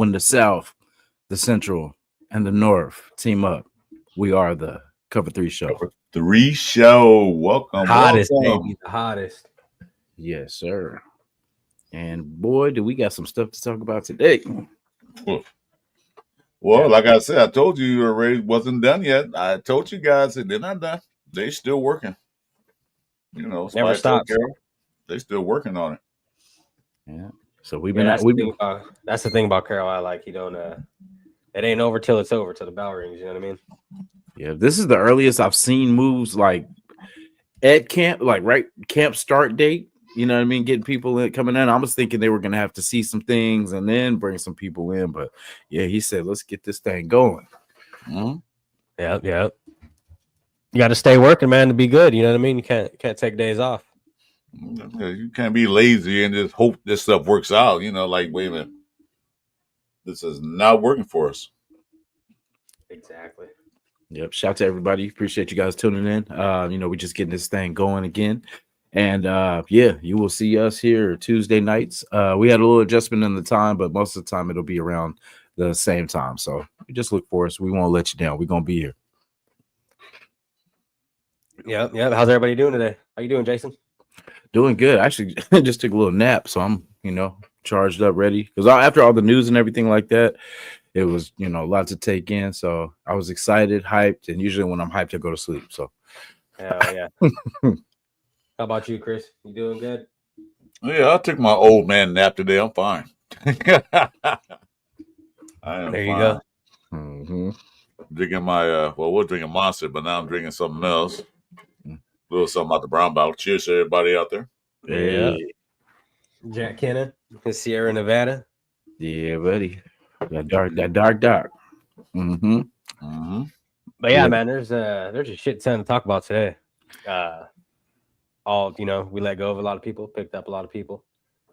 when the South, the Central, and the North team up, we are the Cover 3 Show. Cover 3 Show. Welcome. Hottest, welcome. baby. The hottest. Yes, sir. And boy, do we got some stuff to talk about today. Well, like I said, I told you already wasn't done yet. I told you guys that they're not done. They still working. You know, Never stops. They still working on it. Yeah. So we've been. That's the thing about Carol. I like he don't. It ain't over till it's over, till the bell rings. You know what I mean? Yeah. This is the earliest I've seen moves like at camp, like right camp start date. You know what I mean? Getting people in, coming in. I was thinking they were going to have to see some things and then bring some people in. But yeah, he said, let's get this thing going. Mm-hmm. Yeah. You got to stay working, man, to be good. You know what I mean? You can't take days off. You can't be lazy and just hope this stuff works out. You know, like, wait a minute. This is not working for us. Exactly. Yep. Shout out to everybody. Appreciate you guys tuning in. We're just getting this thing going again. And you will see us here Tuesday nights. We had a little adjustment in the time, but most of the time it'll be around the same time. So you just look for us. We won't let you down. We're gonna be here. Yeah. How's everybody doing today? How you doing, Jason? Doing good. Actually, just took a little nap, so I'm charged up, ready. Because after all the news and everything like that, it was a lot to take in. So I was excited, hyped, and usually when I'm hyped, I go to sleep. So hell yeah. How about you, Chris? You doing good? Yeah, I took my old man nap today. I'm fine. I am there fine. You go. Mm-hmm. Drinking my we're drinking Monster, but now I'm drinking something else. A little something out the brown bottle. Cheers to everybody out there. Yeah. Jack Kenna, Sierra Nevada. Yeah, buddy. That dark. Mm-hmm. Mm-hmm. But yeah, man, there's a shit ton to talk about today. We let go of a lot of people, picked up a lot of people.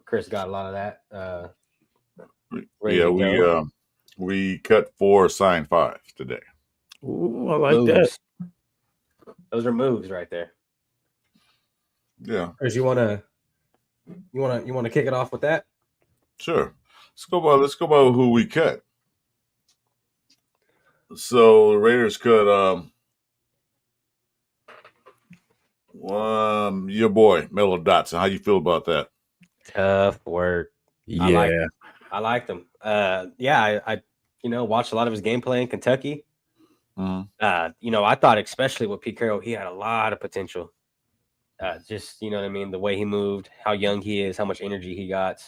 Chris got a lot of that. We cut 4, signed 5 today. Ooh, I like that. Those are moves right there. Yeah. Chris, you wanna kick it off with that? Sure. Let's go by who we cut. So the Raiders cut your boy Melo Dotson. How you feel about that? Tough work. Yeah, I liked him. I watched a lot of his gameplay in Kentucky. Mm-hmm. I thought especially with Pete Carroll, he had a lot of potential. Just you know what I mean, the way he moved, how young he is, how much energy he got.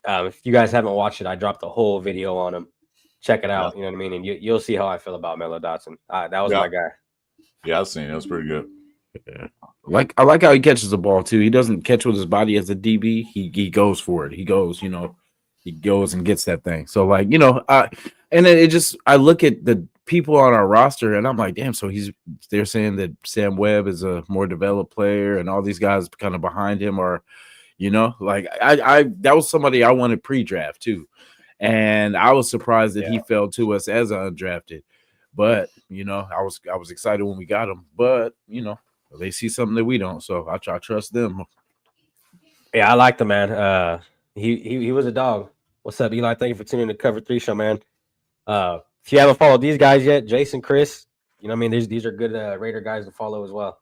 If you guys haven't watched it, I dropped a whole video on him. Check it out. Yeah. You know what I mean, and you'll see how I feel about Melo Dotson. That was my guy. Yeah, I've seen it. That was pretty good. Yeah. I like how he catches the ball too. He doesn't catch with his body as a DB. He goes for it. He goes, he goes and gets that thing. So I look at the people on our roster and I'm like, damn. So they're saying that Sam Webb is a more developed player, and all these guys kind of behind him are, that was somebody I wanted pre-draft too, and I was surprised that he fell to us as an undrafted. But I was excited when we got him. But they see something that we don't, so I trust them. Yeah, I like the man. He was a dog. What's up, Eli? Thank you for tuning in to Cover 3 Show, man. If you haven't followed these guys yet, Jason, Chris, these are good Raider guys to follow as well.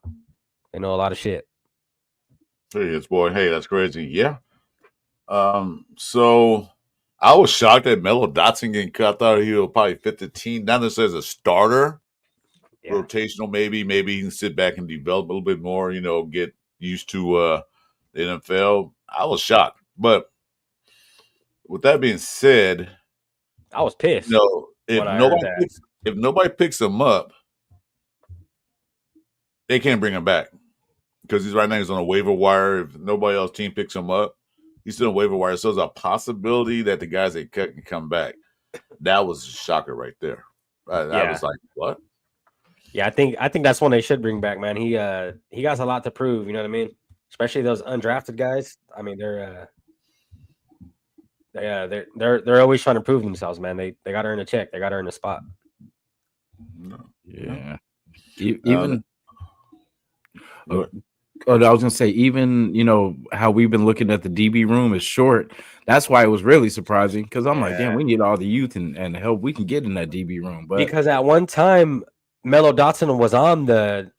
They know a lot of shit. Hey, it's boy. Hey, that's crazy. Yeah. So I was shocked that Melo Dotson getting cut. I thought he would probably fit the team. Not necessarily as a starter. Yeah. Rotational, maybe he can sit back and develop a little bit more, get used to the NFL. I was shocked. But with that being said, I was pissed. If nobody picks him up, they can't bring him back. Because he's on a waiver wire. If nobody else team picks him up, he's still on a waiver wire. So there's a possibility that the guys they cut can come back. That was a shocker right there. I was like, what? Yeah, I think that's one they should bring back, man. He got a lot to prove, you know what I mean? Especially those undrafted guys. I mean, they're always trying to prove themselves, man. They got to earn a check. They got to earn a spot. Yeah. Even go I was gonna say, even how we've been looking at the DB room is short. That's why it was really surprising because I'm like, damn, we need all the youth and help we can get in that DB room. But because at one time, Mello Dotson was on the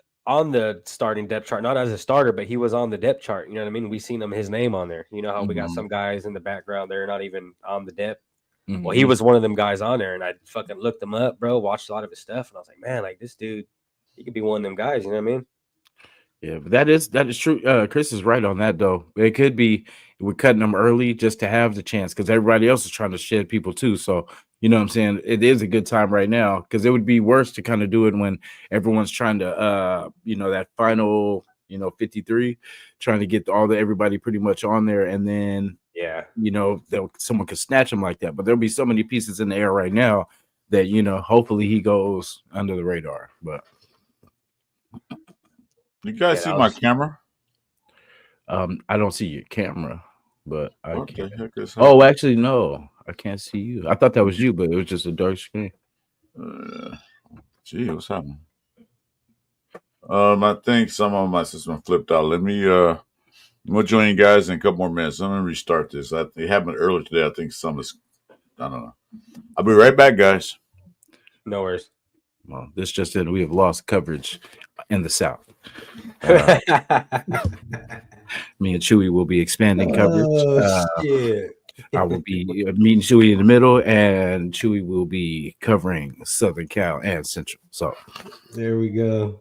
starting depth chart, not as a starter, but he was on the depth chart. You know what I mean? We seen his name on there. You know how we got some guys in the background, they're not even on the depth. Well, he was one of them guys on there, and I fucking looked him up, bro. Watched a lot of his stuff, and I was like, man, like this dude, he could be one of them guys. You know what I mean? Yeah, but that is true. Chris is right on that though. It could be we're cutting them early just to have the chance because everybody else is trying to shed people too. So you know what I'm saying? It is a good time right now because it would be worse to kind of do it when everyone's trying to that final 53, trying to get everybody pretty much on there, and then someone could snatch him like that. But there'll be so many pieces in the air right now that hopefully he goes under the radar. But you guys see my camera? I don't see your camera, but I what can. The heck is Oh, actually, no, I can't see you. I thought that was you, but it was just a dark screen. Gee, what's happening? I think some of my system flipped out. Let me we'll join you guys in a couple more minutes. I'm gonna restart this. It happened earlier today. I think I don't know. I'll be right back, guys. No worries. Well, this just in, we have lost coverage in the South. Me and Chuy will be expanding coverage. Shit. I will be meeting Chuy in the middle, and Chuy will be covering Southern Cal and Central. So there we go.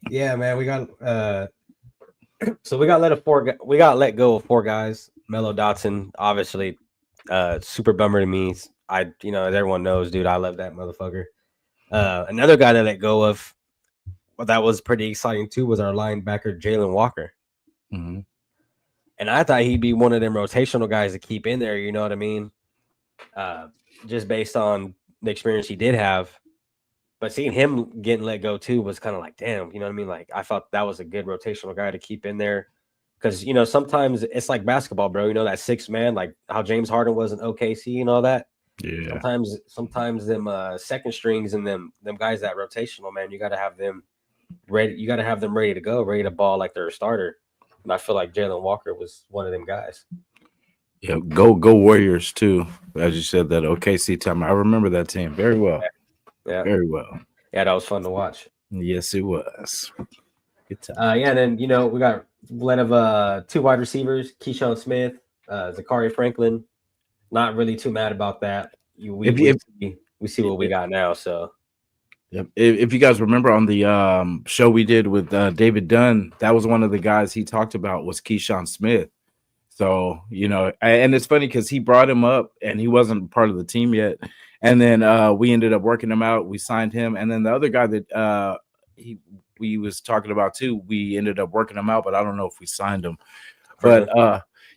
Yeah, man, we got so we got let go of 4 guys. Mello Dotson, obviously, super bummer to me. As everyone knows, dude, I love that motherfucker. Another guy that let go of, that was pretty exciting too, was our linebacker Jalen Walker. Mm-hmm. And I thought he'd be one of them rotational guys to keep in there. You know what I mean? Just based on the experience he did have. But seeing him getting let go too was kind of like, damn, you know what I mean? Like, I thought that was a good rotational guy to keep in there. Because, sometimes it's like basketball, bro. That 6th man, like how James Harden was in OKC and all that. Yeah. Sometimes them second strings and them guys that rotational, man, you got to have them ready. You got to have them ready to go, ready to ball like they're a starter. And I feel like Jalen Walker was one of them guys. Yeah, go Warriors too. As you said, that OKC time, I remember that team very well. Yeah, very well. Yeah, that was fun to watch. Yes, it was. Good time. And then we got blend of 2 wide receivers, Keyshawn Smith, Zachary Franklin. Not really too mad about that. We see what we got now. So, if you guys remember on the show we did with David Dunn, that was one of the guys he talked about was Keyshawn Smith. So and it's funny because he brought him up and he wasn't part of the team yet, and then we ended up working him out. We signed him, and then the other guy that we was talking about too, we ended up working him out, but I don't know if we signed him. But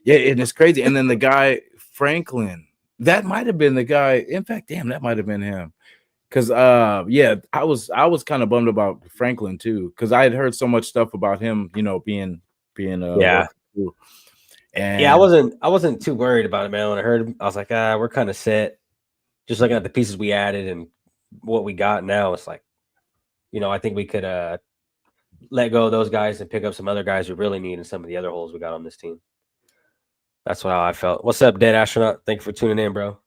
yeah, and it's crazy. And then the guy Franklin, that might have been the guy. In fact, damn, that might have been him. Because I was kind of bummed about Franklin too, because I had heard so much stuff about him, being and I wasn't too worried about it, man. When I heard him, I was like, we're kind of set. Just looking at the pieces we added and what we got now, it's like, I think we could let go of those guys and pick up some other guys we really need in some of the other holes we got on this team. That's how I felt. What's up, Dead Astronaut? Thank you for tuning in, bro.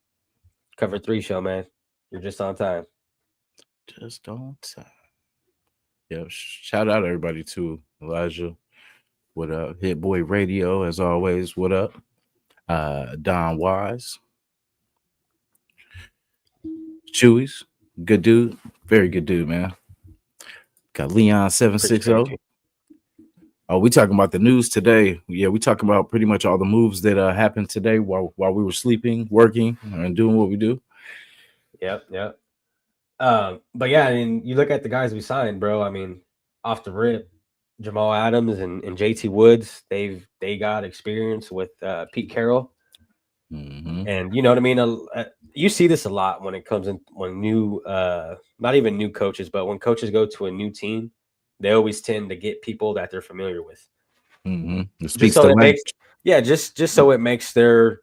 Cover 3 show, man. You're just on time. Just on time. Yeah, shout out everybody too. Elijah, what up? Hit Boy Radio, as always. What up? Don Wise. Chuys, good dude. Very good dude, man. Got Leon 760. Oh, we talking about the news today. Yeah, we talking about pretty much all the moves that happened today while we were sleeping, working, and doing what we do. Yep. But yeah, I mean, you look at the guys we signed, bro. I mean, off the rip, Jamal Adams and JT Woods, they got experience with Pete Carroll. Mm-hmm. And you know what I mean? You see this a lot when it comes in when new, not even new coaches, but when coaches go to a new team, they always tend to get people that they're familiar with. Mm-hmm. Just so it makes their,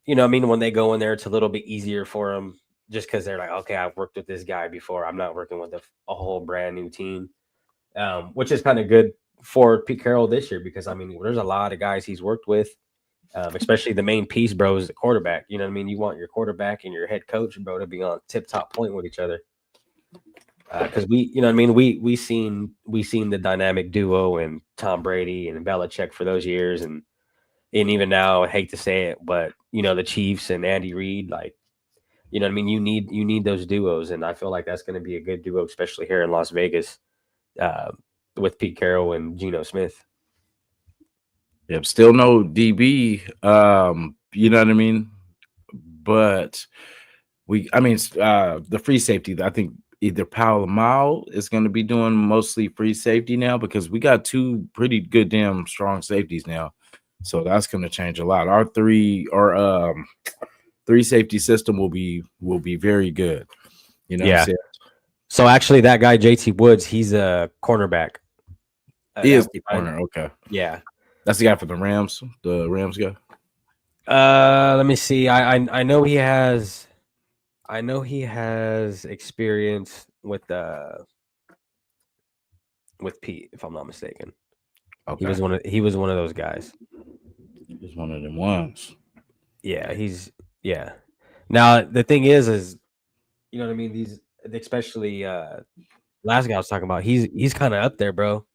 I mean, when they go in there, it's a little bit easier for them. Just because they're like, okay, I've worked with this guy before. I'm not working with a whole brand new team, which is kind of good for Pete Carroll this year because I mean, there's a lot of guys he's worked with, especially the main piece, bro, is the quarterback. You know what I mean? You want your quarterback and your head coach, bro, to be on tip top point with each other. Because you know what I mean? We seen the dynamic duo and Tom Brady and Belichick for those years, and even now, I hate to say it, but you know the Chiefs and Andy Reid, like, you know what I mean? You need those duos, and I feel like that's going to be a good duo, especially here in Las Vegas, with Pete Carroll and Geno Smith. Yep, still no DB. You know what I mean? But the free safety, I think either Powell or Mao is going to be doing mostly free safety now because we got two pretty good damn strong safeties now. So that's going to change a lot. Our three safety system will be very good. You know what I'm saying? So actually that guy JT Woods, he's a cornerback. He is the corner. Okay. Yeah. That's the guy for the Rams guy. Let me see. I know he has experience with Pete, if I'm not mistaken. Okay. He was one of those guys. He's one of them ones. Yeah, yeah. Now the thing is you know what I mean? These especially last guy I was talking about, he's kind of up there, bro.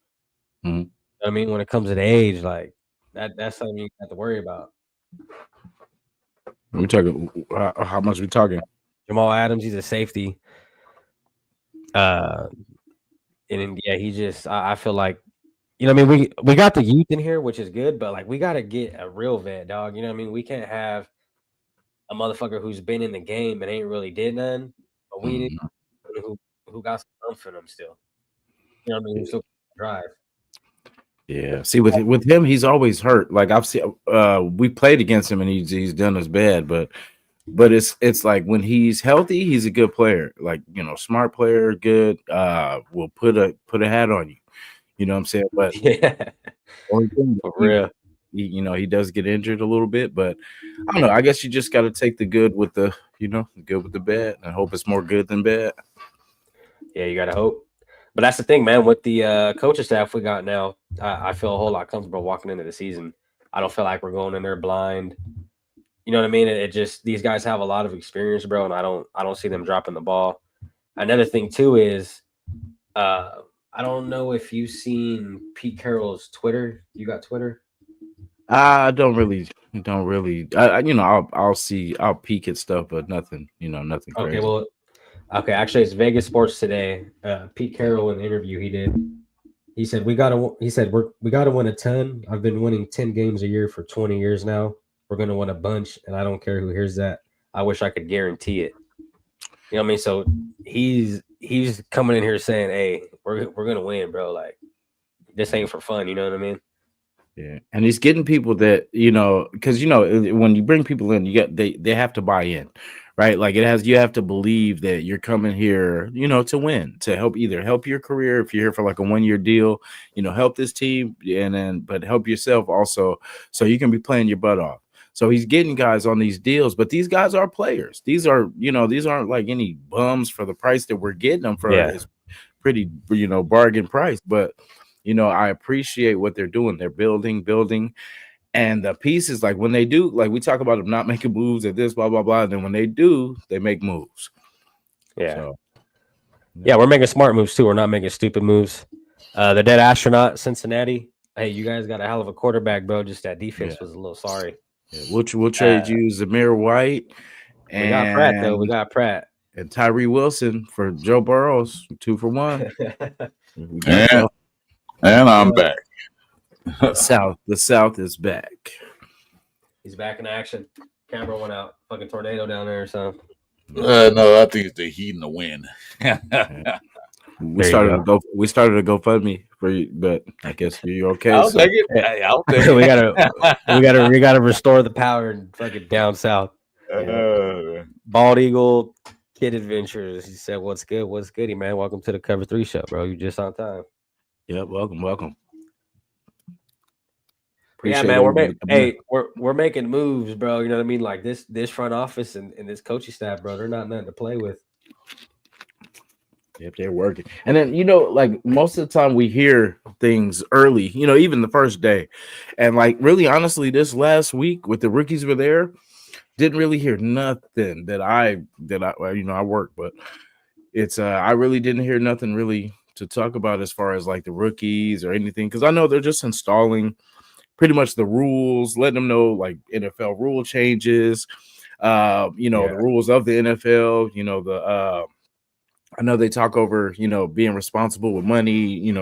Mm-hmm. You know what I mean, when it comes to the age, like that's something you have to worry about. We talking how much we talking? Jamal Adams, he's a safety. And yeah, he just I feel like, you know what I mean, we got the youth in here, which is good, but like we gotta get a real vet, dog. You know what I mean? We can't have a motherfucker who's been in the game but ain't really did none. But we need who got some umph in them still. You know what I mean? Who still drive. Yeah. See, with him, he's always hurt. Like I've seen, we played against him and he's done us bad, but it's like when he's healthy, he's a good player. Like, you know, smart player, good. Will put a hat on you. You know what I'm saying? But yeah, only thing, for real. He does get injured a little bit, but I don't know. I guess you just got to take the good with the, good with the bad, and hope it's more good than bad. Yeah, you got to hope. But that's the thing, man. With the coaching staff we got now, I feel a whole lot comfortable walking into the season. I don't feel like we're going in there blind. You know what I mean? It just, these guys have a lot of experience, bro, and I don't see them dropping the ball. Another thing too is, I don't know if you've seen Pete Carroll's Twitter. You got Twitter? I don't really. I'll peek at stuff, but nothing. Nothing crazy. Okay. Actually, it's Vegas Sports Today. Pete Carroll, in the interview he did, he said we gotta win a ton. I've been winning 10 games a year for 20 years now. We're gonna win a bunch, and I don't care who hears that. I wish I could guarantee it. You know what I mean? So he's coming in here saying, "Hey, we're gonna win, bro. Like, this ain't for fun." You know what I mean? Yeah, and he's getting people that, because when you bring people in, they have to buy in, right? Like you have to believe that you're coming here, to win, to help your career if you're here for like a 1-year deal, help this team, but help yourself also, so you can be playing your butt off. So he's getting guys on these deals, but these guys are players. These aren't like any bums for the price that we're getting them for. Yeah. It's pretty, bargain price, but. I appreciate what they're doing. They're building, and the pieces, like when they do, like we talk about them not making moves at this, blah, blah, blah. And then when they do, they make moves. Yeah. So, yeah, we're making smart moves too. We're not making stupid moves. The dead astronaut, Cincinnati. Hey, you guys got a hell of a quarterback, bro. Just that defense was a little sorry. Yeah, we'll trade you Zamir White. And we got Pratt, though. We got Pratt. And Tyree Wilson for Joe Burrows, 2 for 1. And I'm back. The South is back. He's back in action. Camera went out. Fucking tornado down there or something. No, I think it's the heat and the wind. We started a GoFundMe for you, but I guess you're okay. I'll take it. we gotta restore the power and fucking down south. Bald Eagle Kid Adventures. He said, "What's good? What's goody, man? Welcome to the Cover 3 show, bro. You just on time." Yep, welcome. Yeah, man, we're making moves, bro. You know what I mean? Like this front office and this coaching staff, bro. They're not nothing to play with. If they're working. And then, like most of the time we hear things early, even the first day. And like really honestly, this last week with the rookies were there, didn't really hear nothing I work, but it's I really didn't hear nothing really to talk about as far as like the rookies or anything. Cause I know they're just installing pretty much the rules, letting them know like NFL rule changes, the rules of the NFL, I know they talk over, being responsible with money,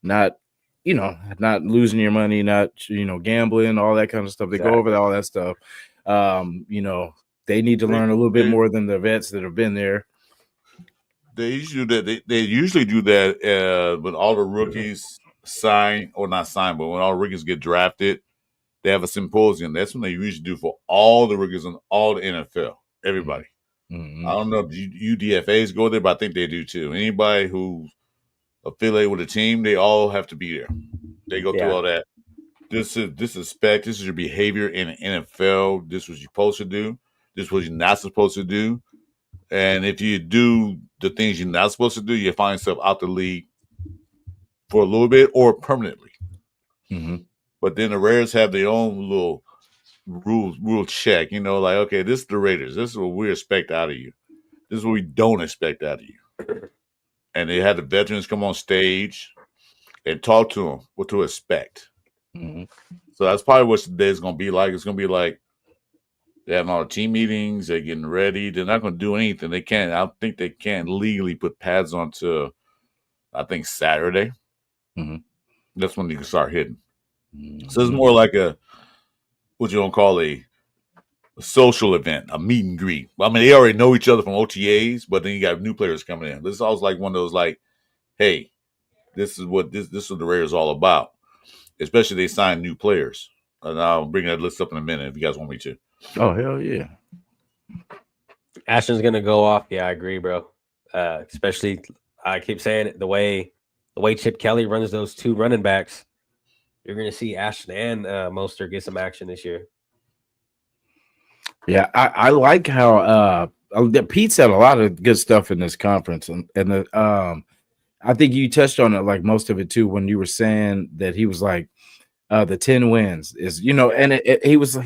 not, not losing your money, not, gambling, all that kind of stuff. They go over all that stuff. They need to learn a little bit more than the vets that have been there. They usually do that. They usually do that when all the rookies sign, or not sign, but when all the rookies get drafted, they have a symposium. That's when they usually do for all the rookies in all the NFL, everybody. Mm-hmm. I don't know if UDFAs go there, but I think they do too. Anybody who's affiliated with a team, they all have to be there. They go through all that. This is spec. This is your behavior in the NFL. This is what you're supposed to do. This is what you're not supposed to do. And if you do the things you're not supposed to do, you find yourself out the league for a little bit or permanently. Mm-hmm. But then the Raiders have their own little rule check. Like, okay, this is the Raiders. This is what we expect out of you. This is what we don't expect out of you. And they had the veterans come on stage and talk to them what to expect. Mm-hmm. So that's probably what today's going to be like. It's going to be like they're having all the team meetings. They're getting ready. They're not going to do anything. They can't. I think they can't legally put pads on to, I think, Saturday. Mm-hmm. That's when you can start hitting. Mm-hmm. So it's more like what you don't call a social event, a meet and greet. I mean, they already know each other from OTAs, but then you got new players coming in. This is always like one of those like, hey, this is what this is the Raiders all about. Especially they sign new players. And I'll bring that list up in a minute if you guys want me to. Oh, hell yeah. Ashton's gonna go off. Yeah, I agree, bro. Especially, I keep saying it, the way Chip Kelly runs those two running backs, you're gonna see Ashton and Mostert get some action this year. Yeah, I like how Pete said a lot of good stuff in this conference, and I think you touched on it, like most of it too, when you were saying that he was like the 10 wins is, and he was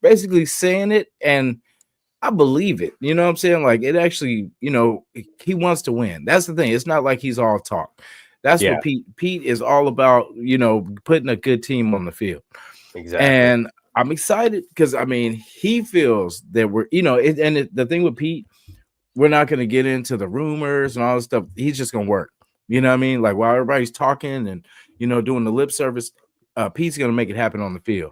basically saying it, and I believe it. You know what I'm saying? Like it actually, he wants to win. That's the thing. It's not like he's all talk. That's what Pete is all about, putting a good team on the field. Exactly. And I'm excited because he feels that we're, the thing with Pete, we're not going to get into the rumors and all this stuff. He's just going to work. You know what I mean? Like while everybody's talking and, doing the lip service, Pete's going to make it happen on the field.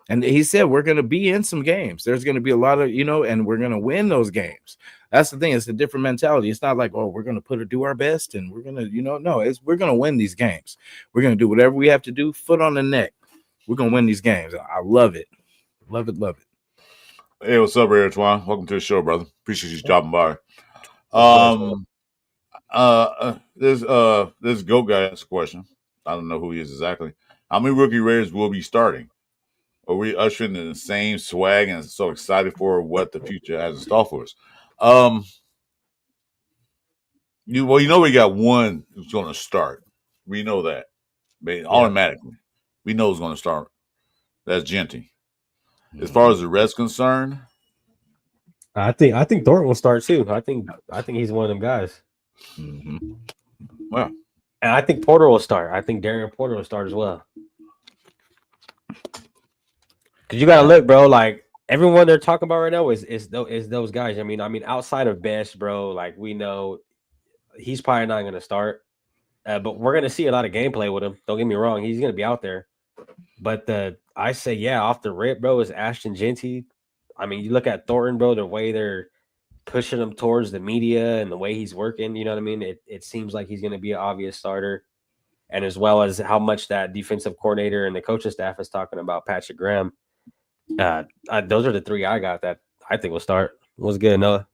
And he said, we're going to be in some games. There's going to be a lot of, and we're going to win those games. That's the thing. It's a different mentality. It's not like, oh, we're going to do our best and we're going to, no, we're going to win these games. We're going to do whatever we have to do, foot on the neck. We're going to win these games. I love it. Love it. Love it. Hey, what's up, Ray Antoine? Welcome to the show, brother. Appreciate you stopping by. This GOAT guy asked a question. I don't know who he is exactly. How many rookie Raiders will be starting? Are we ushering in the same swag and so excited for what the future has in store for us? We got one who's going to start. We know that. Automatically. We know who's going to start. That's Genty. As far as the rest concerned, I think Thornton will start too. I think he's one of them guys. Mm-hmm. Well, and I think Porter will start. I think Darian Porter will start as well. Because you gotta look, bro. Like everyone they're talking about right now is those guys. I mean, outside of Best, bro. Like we know he's probably not gonna start, but we're gonna see a lot of gameplay with him. Don't get me wrong; he's gonna be out there. But I say, off the rip, bro, is Ashton Genty. I mean, you look at Thornton, bro. The way they're pushing him towards the media and the way he's working, you know what I mean? It seems like he's gonna be an obvious starter, and as well as how much that defensive coordinator and the coaching staff is talking about Patrick Graham. Those are the three I got that I think will start. What's good, Noah?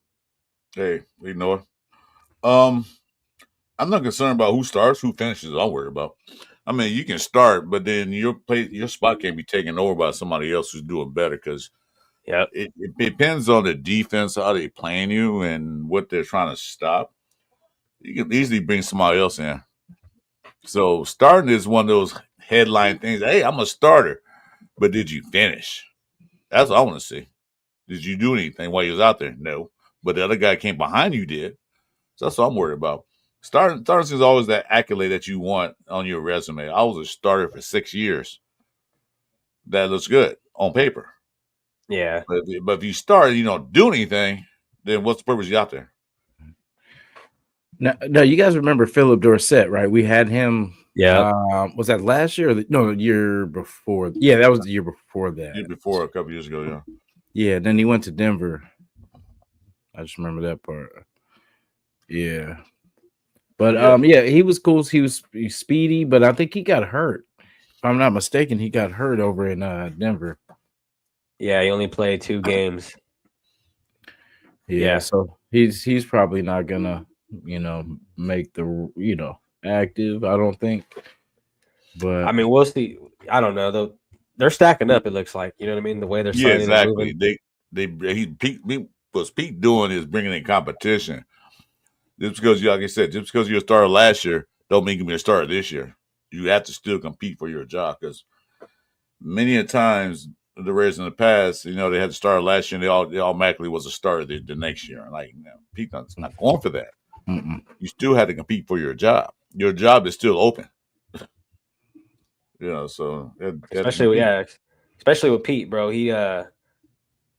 Hey, we Noah. I'm not concerned about who starts, who finishes. I'm worried about. I mean, you can start, but then your spot can't be taken over by somebody else who's doing better because it depends on the defense, how they playing you, and what they're trying to stop. you can easily bring somebody else in. So starting is one of those headline things. Hey, I'm a starter, but did you finish? That's what I want to see. Did you do anything while you was out there? No. But the other guy came behind you did. So that's what I'm worried about. Starting is always that accolade that you want on your resume. I was a starter for 6 years. That looks good on paper. Yeah. But if you start and you don't do anything, then what's the purpose you out there? Now, you guys remember Philip Dorsett, right? We had him. Yeah. Was that last year? No, the year before. Yeah, that was the year before that. Year before, a couple years ago, yeah. Yeah, then he went to Denver. I just remember that part. Yeah. But yeah, he was cool. He's speedy, but I think he got hurt. If I'm not mistaken, he got hurt over in Denver. Yeah, he only played 2 games. Yeah, so he's probably not gonna, make the active. I don't think. But I mean, we'll see. I don't know though. They're stacking up. It looks like, you know what I mean. The way they're signing, exactly. Pete doing is bringing in competition. Just because like I said, just because you're a starter last year, don't make you be a starter this year. You have to still compete for your job because many a times the Raiders in the past, they had to start last year and they automatically was a starter the next year. Like, Pete's not going for that. Mm-mm. You still have to compete for your job. Your job is still open. So especially with Pete, bro.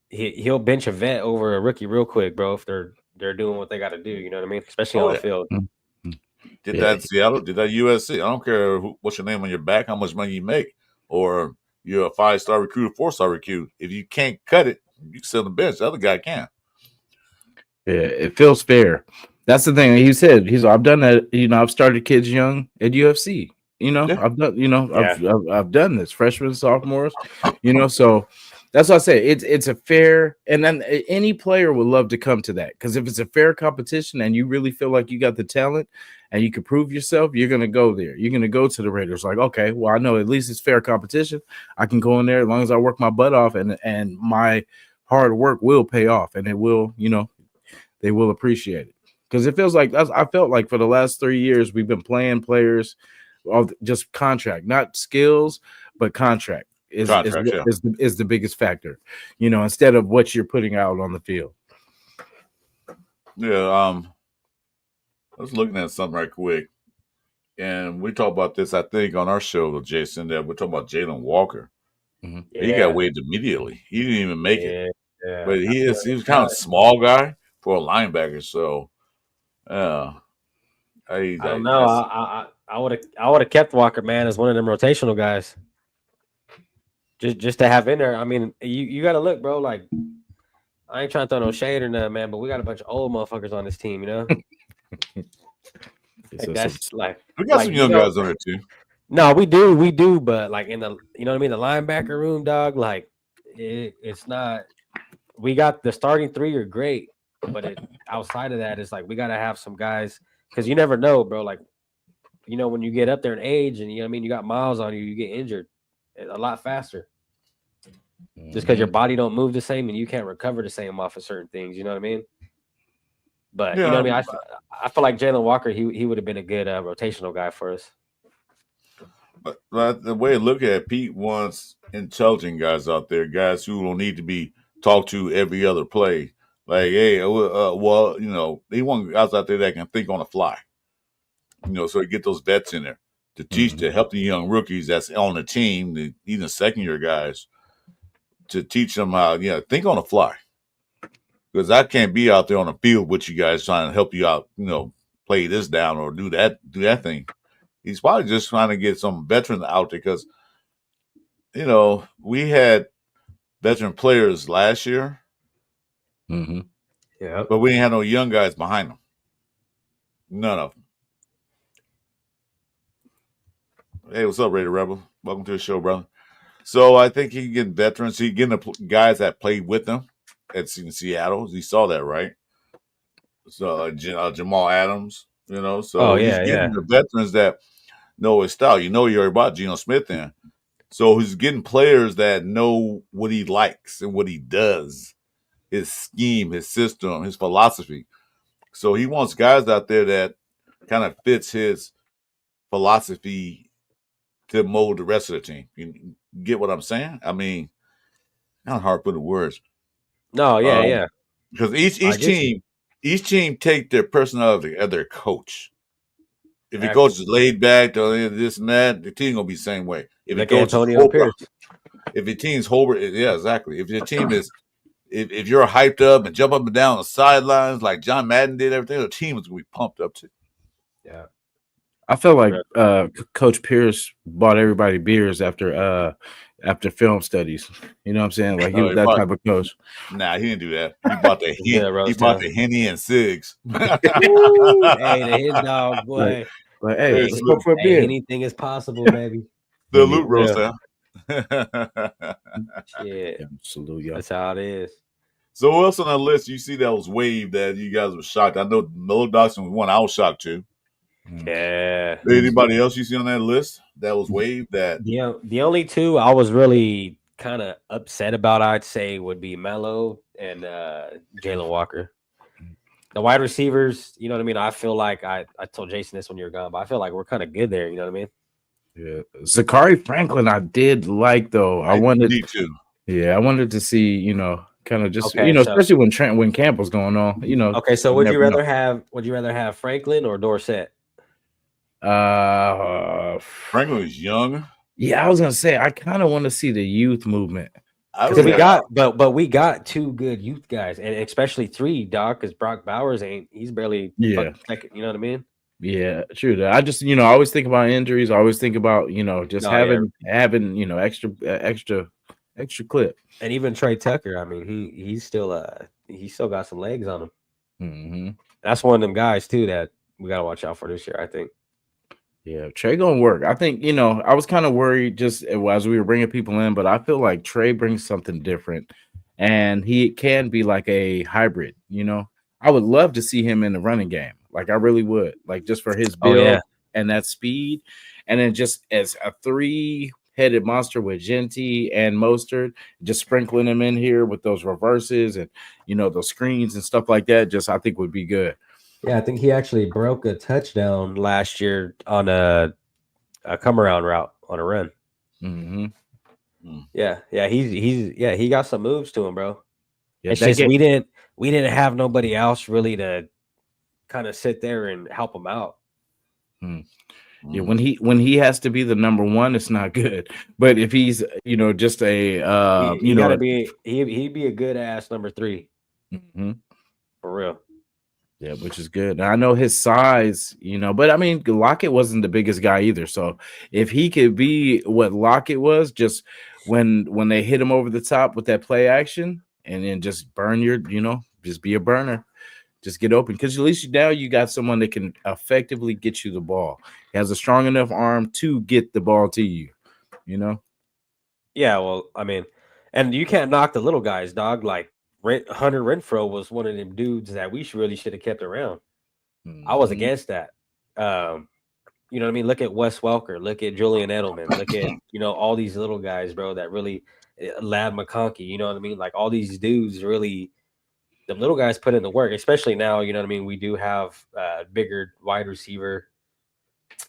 He'll bench a vet over a rookie real quick, bro. If they're doing what they got to do, you know what I mean? Especially on the field. Did that in Seattle? Did that USC? I don't care what's your name on your back, how much money you make, or you're a 5-star recruit, 4-star recruit. If you can't cut it, you can sit on the bench. The other guy can. Yeah, it feels fair. That's the thing. He said, I've done that. I've started kids young at UFC. I've done, I've done this, freshmen, sophomores, so that's what I say. It's a fair, and then any player would love to come to that because if it's a fair competition and you really feel like you got the talent and you can prove yourself, you're going to go there. You're going to go to the Raiders like, okay, well, I know at least it's fair competition. I can go in there as long as I work my butt off and my hard work will pay off and it will, they will appreciate it. Because it feels like I felt like for the last 3 years we've been playing players of just contract, not skills, but contract is the biggest factor, instead of what you're putting out on the field. Yeah, I was looking at something right quick, and we talked about this, I think, on our show with Jasin. That we're talking about Jalen Walker. Mm-hmm. Yeah. He got waived immediately. He didn't even make it. Yeah. But he was kind of a small guy for a linebacker. So, I don't know. I would have kept Walker, man, as one of them rotational guys. Just to have in there. I mean, you got to look, bro. Like, I ain't trying to throw no shade or nothing, man, but we got a bunch of old motherfuckers on this team, that's like we got some young guys on there too. No, we do, but like in the, you know what I mean, the linebacker room, dog. Like, it's not. We got the starting 3 are great, but outside of that, it's like we got to have some guys because you never know, bro. Like, when you get up there in age and you got miles on you, you get injured a lot faster. Just because your body don't move the same and you can't recover the same off of certain things, you know what I mean? But you know what I mean. I feel like Jalen Walker, he would have been a good rotational guy for us. But the way I look at it, Pete wants intelligent guys out there, guys who don't need to be talked to every other play. Like, hey, he want guys out there that can think on the fly. So you get those vets in there to teach, to help the young rookies that's on the team, even second-year guys, to teach them how, think on the fly. Because I can't be out there on the field with you guys trying to help you out, play this down or do that thing. He's probably just trying to get some veterans out there because, we had veteran players last year. Mm-hmm. Yeah. But we didn't have no young guys behind them. None of them. Hey, what's up, Raider Rebel? Welcome to the show, brother. So I think he can get veterans. He can get the guys that played with them in Seattle. He saw that, right? So Jamal Adams, So he's getting the veterans that know his style. You already brought Geno Smith in. So he's getting players that know what he likes and what he does, his scheme, his system, his philosophy. So he wants guys out there that kind of fits his philosophy to mold the rest of the team. You get what I'm saying? I mean, not hard to put in words. No, yeah. Because I get you. each team take their personality of their coach. If your Exactly. coach is laid back, this and that, the team gonna be the same way. If your Look at coach is Antonio Pierce. if your team's Holbert, yeah, exactly. If your team is if you're hyped up and jump up and down the sidelines like John Madden did, everything, the team is gonna be pumped up too. Yeah. I feel like Coach Pierce bought everybody beers after film studies. You know what I'm saying? Like he was that type of coach. Nah, he didn't do that. He bought the he bought the Henny and Cigs. Ooh, hey, the hit dog boy. But hey, let's go for a beer. Anything is possible, baby. The loot roast out. Shit. Salute, y'all. That's how it is. So what else on that list you see that was waved that you guys were shocked? I know Melo Dawson was one I was shocked too. Yeah. Anybody else you see on that list that was waved that? Yeah, the only two I was really kind of upset about, I'd say, would be Melo and Jalen Walker. The wide receivers, you know what I mean? I feel like I told Jasin this when you were gone, but I feel like we're kind of good there, you know what I mean? Yeah. Zachary Franklin, I did like though. I wanted to. Yeah, I wanted to see, you know, kind of just especially when camp was going on, you know. Okay, so would you rather have Franklin or Dorsett? Franklin was young. Yeah, I was gonna say I kind of want to see the youth movement. But we got two good youth guys, and especially three, Doc, because Brock Bowers he's barely second, you know what I mean? Yeah, true. I just I always think about injuries. I always think about just having extra clip. And even Trey Tucker, I mean, he's still got some legs on him. Mm-hmm. That's one of them guys too that we gotta watch out for this year, I think. Yeah, Trey gonna work. I think I was kind of worried just as we were bringing people in, but I feel like Trey brings something different, and he can be like a hybrid. I would love to see him in the running game. Like I really would, like just for his build and that speed, and then just as a three-headed monster with Genty and Mostert, just sprinkling him in here with those reverses and those screens and stuff like that. Just I think would be good. Yeah, I think he actually broke a touchdown last year on a come around route on a run. Mm-hmm. Yeah, he got some moves to him, bro. Yeah, it's just we didn't have nobody else really to kind of sit there and help him out. Yeah, when he has to be the number one, it's not good. But if he's just a he'd be a good ass number 3. Mm-hmm. For real. Yeah, which is good. I know his size, but I mean, Lockett wasn't the biggest guy either. So if he could be what Lockett was, just when they hit him over the top with that play action, and then just burn just be a burner, just get open. Because at least now you got someone that can effectively get you the ball. He has a strong enough arm to get the ball to you. Yeah, well, I mean, and you can't knock the little guys, dog. Like Hunter Renfrow was one of them dudes that we really should have kept around. Mm-hmm. I was against that. You know what I mean? Look at Wes Welker. Look at Julian Edelman. Look at, all these little guys, bro, that really Lad McConkey, you know what I mean? Like all these dudes really, the little guys put in the work, especially now, you know what I mean? We do have a bigger wide receiver.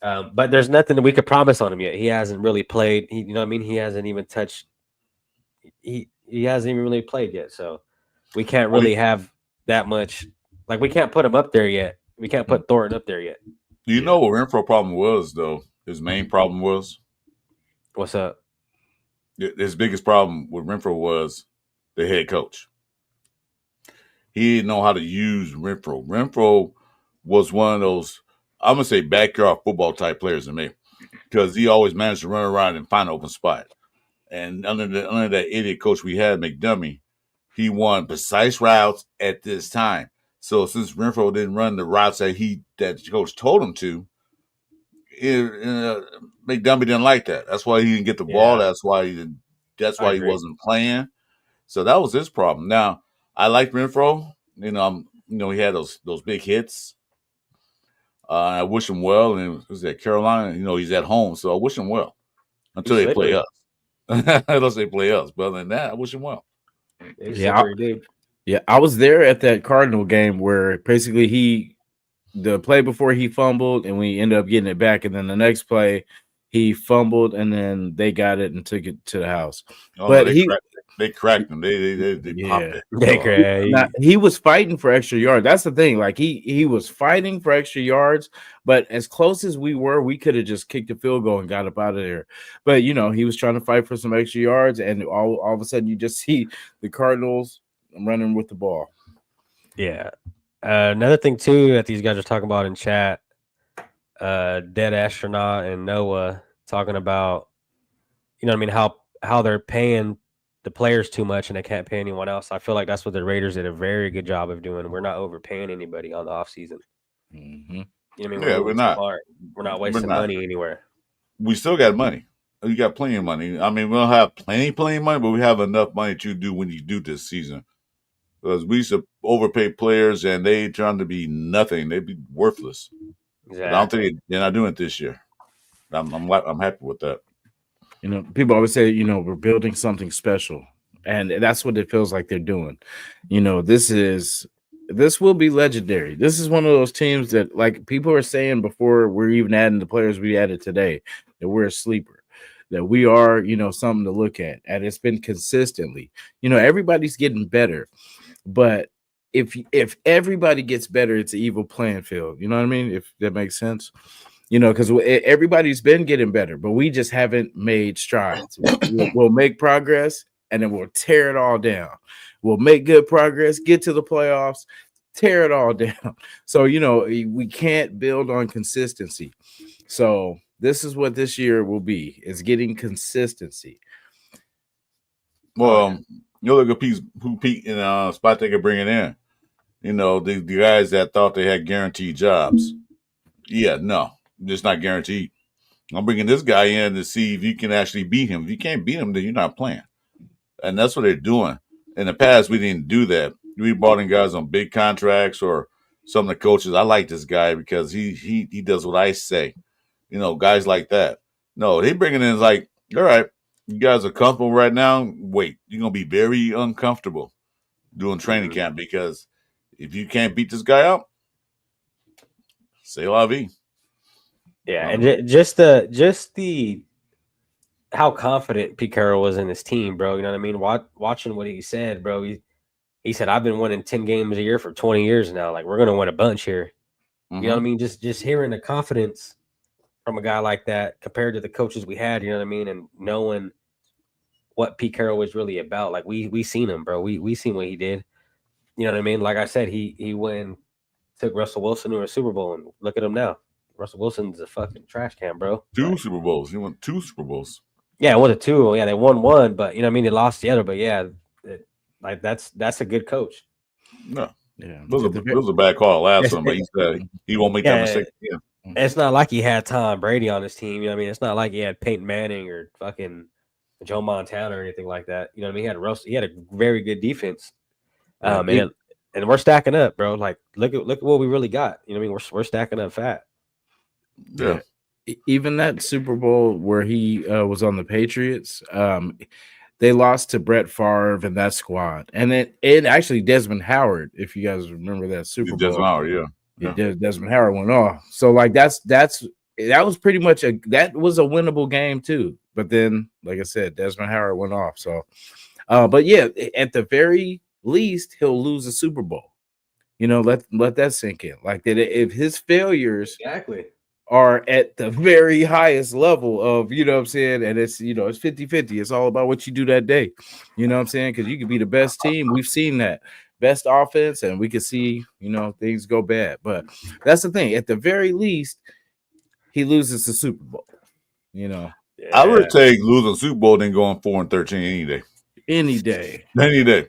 But there's nothing that we could promise on him yet. He hasn't really played. You know what I mean? He hasn't even touched. He hasn't even really played yet. So we can't really have that much. Like we can't put him up there yet. We can't put Thornton up there yet. You know what Renfro's problem was, though? His main problem was? What's up? His biggest problem with Renfro was the head coach. He didn't know how to use Renfro. Renfro was one of those, I'm going to say, backyard football type players to me, because he always managed to run around and find an open spot. And under that idiot coach we had, McDummy, he won precise routes at this time. So since Renfro didn't run the routes that the coach told him to, McDummy didn't like that. That's why he didn't get the ball. That's why he wasn't playing. So that was his problem. Now I like Renfro. He had those big hits. I wish him well. And it was at Carolina. He's at home, so I wish him well until they play us. Unless they play us. But other than that, I wish him well. Yeah, I was there at that Cardinal game where basically he the play before he fumbled, and we ended up getting it back, and then the next play he fumbled, and then they got it and took it to the house. Oh no, But they cracked him. They popped it. he was fighting for extra yards. That's the thing. Like he was fighting for extra yards, but as close as we were, we could have just kicked a field goal and got up out of there. But he was trying to fight for some extra yards, and all of a sudden you just see the Cardinals running with the ball. Yeah. Another thing too that these guys are talking about in chat, Dead Astronaut and Noah talking about, how they're paying the players too much and they can't pay anyone else. I feel like that's what the Raiders did a very good job of doing. We're not overpaying anybody on the offseason. Mm-hmm. We're not. Smart. We're not wasting money anywhere. We still got money. We got plenty of money. I mean, we don't have plenty of money, but we have enough money to do when you do this season. Because we used to overpay players and they trying to be nothing. They'd be worthless. Exactly. I don't think they're not doing it this year. I'm happy with that. People always say, we're building something special, and that's what it feels like they're doing. This will be legendary. This is one of those teams that, like people are saying before we're even adding the players we added today, that we're a sleeper, that we are, something to look at. And it's been consistently, everybody's getting better, but if everybody gets better, it's an evil playing field. You know what I mean? If that makes sense. Because everybody's been getting better, but we just haven't made strides. We'll make progress, and then we'll tear it all down. We'll make good progress, get to the playoffs, tear it all down. So, we can't build on consistency. So this is what this year will be, is getting consistency. Well, look at who Pete and spot they could bring it in. The guys that thought they had guaranteed jobs. Yeah, no. It's not guaranteed. I'm bringing this guy in to see if you can actually beat him. If you can't beat him, then you're not playing. And that's what they're doing. In the past, we didn't do that. We brought in guys on big contracts or some of the coaches. I like this guy because he does what I say. Guys like that. No, they bring it in like, all right, you guys are comfortable right now. Wait, you're going to be very uncomfortable doing training camp because if you can't beat this guy out, c'est la vie. Yeah, and just the how confident Pete Carroll was in his team, bro. You know what I mean? Watching what he said, bro. He said, "I've been winning 10 games a year for 20 years now. Like we're gonna win a bunch here." You know what I mean? Just hearing the confidence from a guy like that compared to the coaches we had. You know what I mean? And knowing what Pete Carroll was really about. Like we seen him, bro. We seen what he did. You know what I mean? Like I said, he took Russell Wilson to a Super Bowl, and look at him now. Russell Wilson's a fucking trash can, bro. Two Super Bowls. He won 2 Super Bowls. Yeah, it was a 2. Yeah, they won 1, but you know what I mean? They lost the other. But yeah, that's a good coach. No. Yeah. It was a bad call last one, but he said he won't make that mistake again. It's not like he had Tom Brady on his team. You know what I mean? It's not like he had Peyton Manning or fucking Joe Montana or anything like that. You know what I mean? He had Russell. He had a very good defense. And we're stacking up, bro. Like look at what we really got. You know what I mean? We're stacking up fat. Yeah. Even that Super Bowl where he was on the Patriots, they lost to Brett Favre and that squad. And it actually Desmond Howard, if you guys remember that Super Bowl. Desmond Howard, yeah. Desmond Howard went off. So like that was pretty much that was a winnable game too. But then, like I said, Desmond Howard went off. So but yeah, at the very least, he'll lose a Super Bowl. Let that sink in. Like that if his failures are at the very highest level of, you know what I'm saying? And it's, it's 50-50. It's all about what you do that day. You know what I'm saying? Because you could be the best team. We've seen that. Best offense, and we could see, things go bad. But that's the thing. At the very least, he loses the Super Bowl. Yeah. I would take losing Super Bowl than going 4-13 any day. Any day. Any day.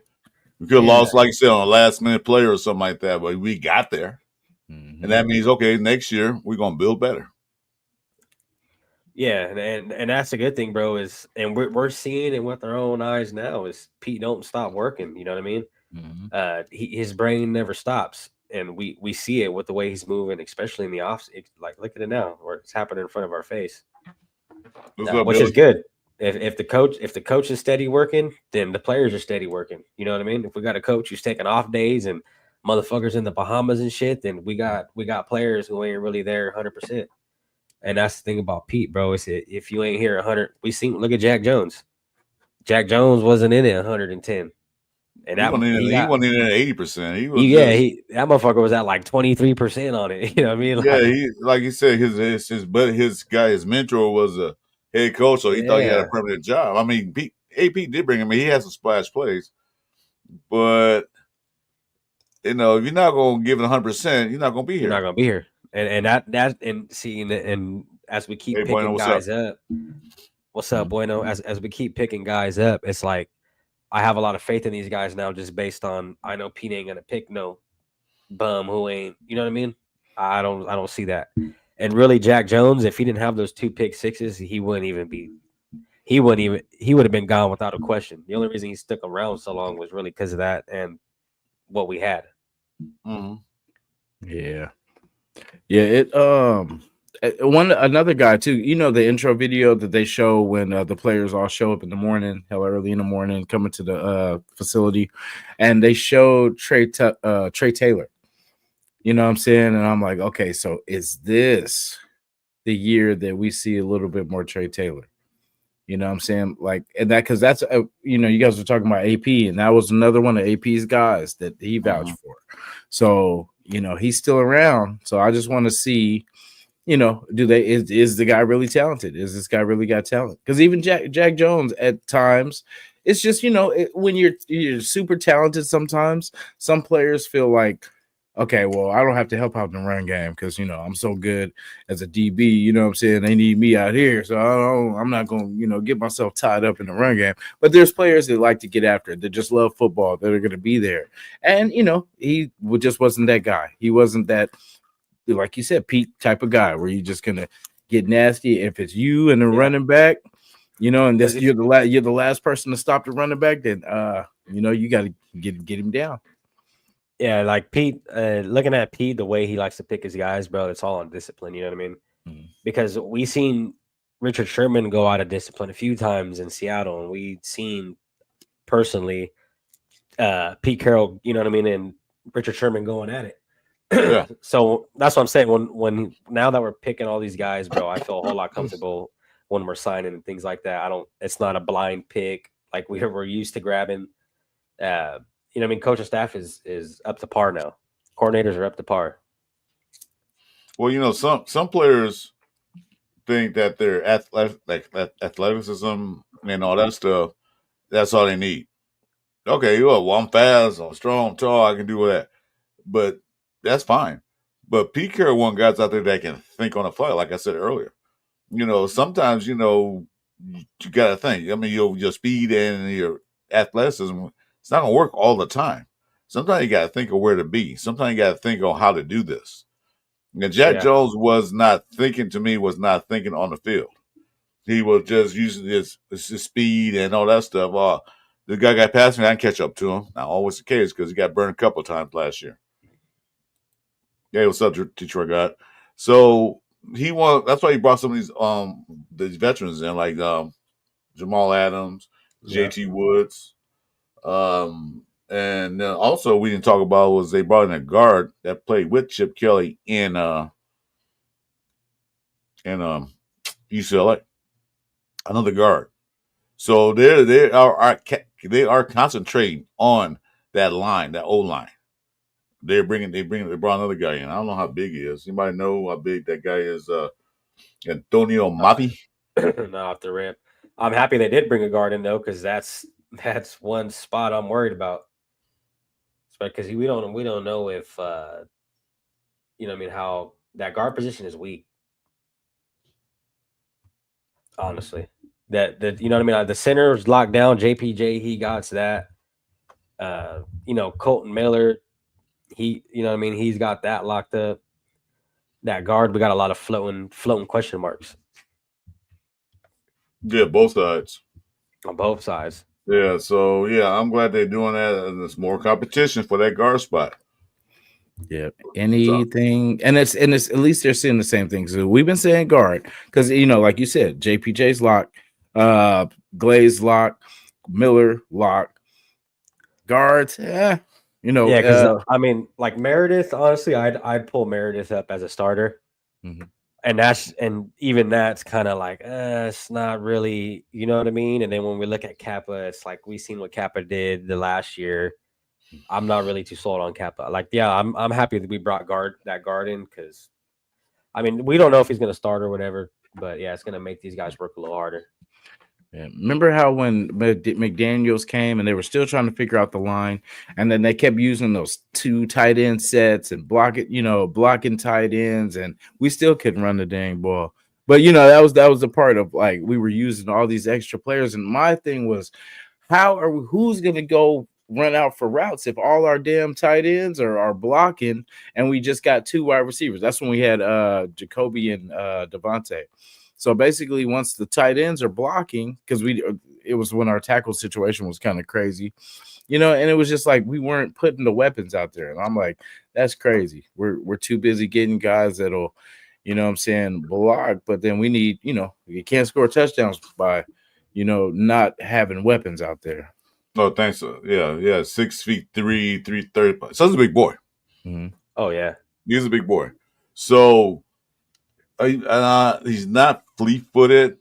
We could have lost, like you said, on a last-minute player or something like that, but we got there. Mm-hmm. And that means, okay, next year we're going to build better. Yeah, and that's a good thing, bro, and we're seeing it with our own eyes now is Pete don't stop working, you know what I mean? Mm-hmm. His brain never stops, and we see it with the way he's moving, especially in the off. Like, look at it now, where it's happening in front of our face, which is good. If the coach is steady working, then the players are steady working. You know what I mean? If we got a coach who's taking off days and motherfuckers in the Bahamas and shit, then we got players who ain't really there 100%. And that's the thing about Pete, bro. Is if you ain't here 100, look at Jack Jones. Jack Jones wasn't in it 110. And He wasn't in at 80%. He was that motherfucker was at like 23% on it. You know what I mean? Like, he, like you said, his mentor was a head coach, so he thought he had a permanent job. I mean, AP did bring him in. He had some splash plays, but if you're not going to give it 100%, you're not going to be here. You're not going to be here. And as we keep picking Bueno, guys up, what's up, Bueno? As we keep picking guys up, it's like I have a lot of faith in these guys now, just based on I know Pete ain't gonna pick no bum who ain't. You know what I mean? I don't see that. And really, Jack Jones, if he didn't have those 2 pick sixes, he would have been gone without a question. The only reason he stuck around so long was really because of that and what we had. Mm-hmm. Yeah. It another guy too. The intro video that they show when the players all show up in the morning, hell early in the morning, coming to the facility, and they showed Trey Taylor. You know what I'm saying? And I'm like, okay, so is this the year that we see a little bit more Trey Taylor? You know what I'm saying? Like, and that because that's you guys were talking about AP, and that was another one of AP's guys that he vouched for. So he's still around. So I just want to see. Is the guy really talented? Is this guy really got talent? Because even Jack Jones at times, it's just when you're super talented, sometimes some players feel like, okay, well, I don't have to help out in the run game because I'm so good as a DB. You know what I'm saying? They need me out here, so I'm not going to get myself tied up in the run game. But there's players that like to get after it, that just love football, that are going to be there. And he just wasn't that guy. He wasn't that. Like you said, Pete type of guy where you're just gonna get nasty if it's you and the running back, and this you're the last person to stop the running back. Then you got to get him down. Yeah, like Pete. Looking at Pete, the way he likes to pick his guys, bro, it's all on discipline. You know what I mean? Mm-hmm. Because we seen Richard Sherman go out of discipline a few times in Seattle, and we seen personally Pete Carroll. You know what I mean? And Richard Sherman going at it. Yeah. So that's what I'm saying. When now that we're picking all these guys, bro, I feel a whole lot comfortable when we're signing and things like that. It's not a blind pick like we're used to grabbing. Coaching staff is up to par now. Coordinators are up to par. Well, some players think that their athleticism and all that stuff, that's all they need. Okay, well, I'm fast, I'm strong, I'm tall, I can do that. But that's fine. But Pete Carroll want guys out there that can think on the fly, like I said earlier. Sometimes, you got to think. I mean, your speed and your athleticism, it's not going to work all the time. Sometimes you got to think of where to be. Sometimes you got to think on how to do this. And Jack Jones was not thinking on the field. He was just using his speed and all that stuff. The guy got past me, I can catch up to him. Not always the case because he got burned a couple of times last year. Yeah, what's up, Detroit guy? So that's why he brought some of these veterans in, like Jamal Adams, JT Woods. And also we didn't talk about was they brought in a guard that played with Chip Kelly in UCLA. Another guard. So they are concentrating on that line, that old line. They brought another guy in. I don't know how big he is. Anybody know how big that guy is? Antonio Mapi. No, off the rip. I'm happy they did bring a guard in though, because that's one spot I'm worried about. Because we don't know if how that guard position is weak. Honestly, that the center is locked down. JPJ, he got that. Colton Miller. He's got that locked up. That guard, we got a lot of floating question marks. Yeah, both sides. On both sides. Yeah, so I'm glad they're doing that, and there's more competition for that guard spot. Yeah, anything, and it's at least they're seeing the same thing. So we've been saying guard because like you said, JPJ's locked, Glaze locked, Miller locked, guards. You know, Yeah, because I mean, like Meredith, honestly, I'd pull Meredith up as a starter, mhm. and even that's kind of like it's not really, you know what I mean. And then when we look at Kappa, it's like we seen what Kappa did the last year. I'm not really too sold on Kappa. Like, yeah, I'm happy that we brought guard in because I mean we don't know if he's gonna start or whatever, but yeah, it's gonna make these guys work a little harder. Yeah. Remember how when McDaniels came and they were still trying to figure out the line, and then they kept using those two tight end sets and blocking tight ends, and we still couldn't run the dang ball. But that was the part of like we were using all these extra players, and my thing was, who's gonna go run out for routes if all our damn tight ends are blocking, and we just got two wide receivers? That's when we had Jacoby and Devontae. So basically, once the tight ends are blocking, because it was when our tackle situation was kind of crazy, and it was just like we weren't putting the weapons out there. And I'm like, that's crazy. We're too busy getting guys that'll, what I'm saying, block, but then we need, you can't score touchdowns by, not having weapons out there. No, thanks. Yeah. 6'3", 330. Son's a big boy. Mhm. Oh yeah, He's a big boy. So he's not fleet-footed.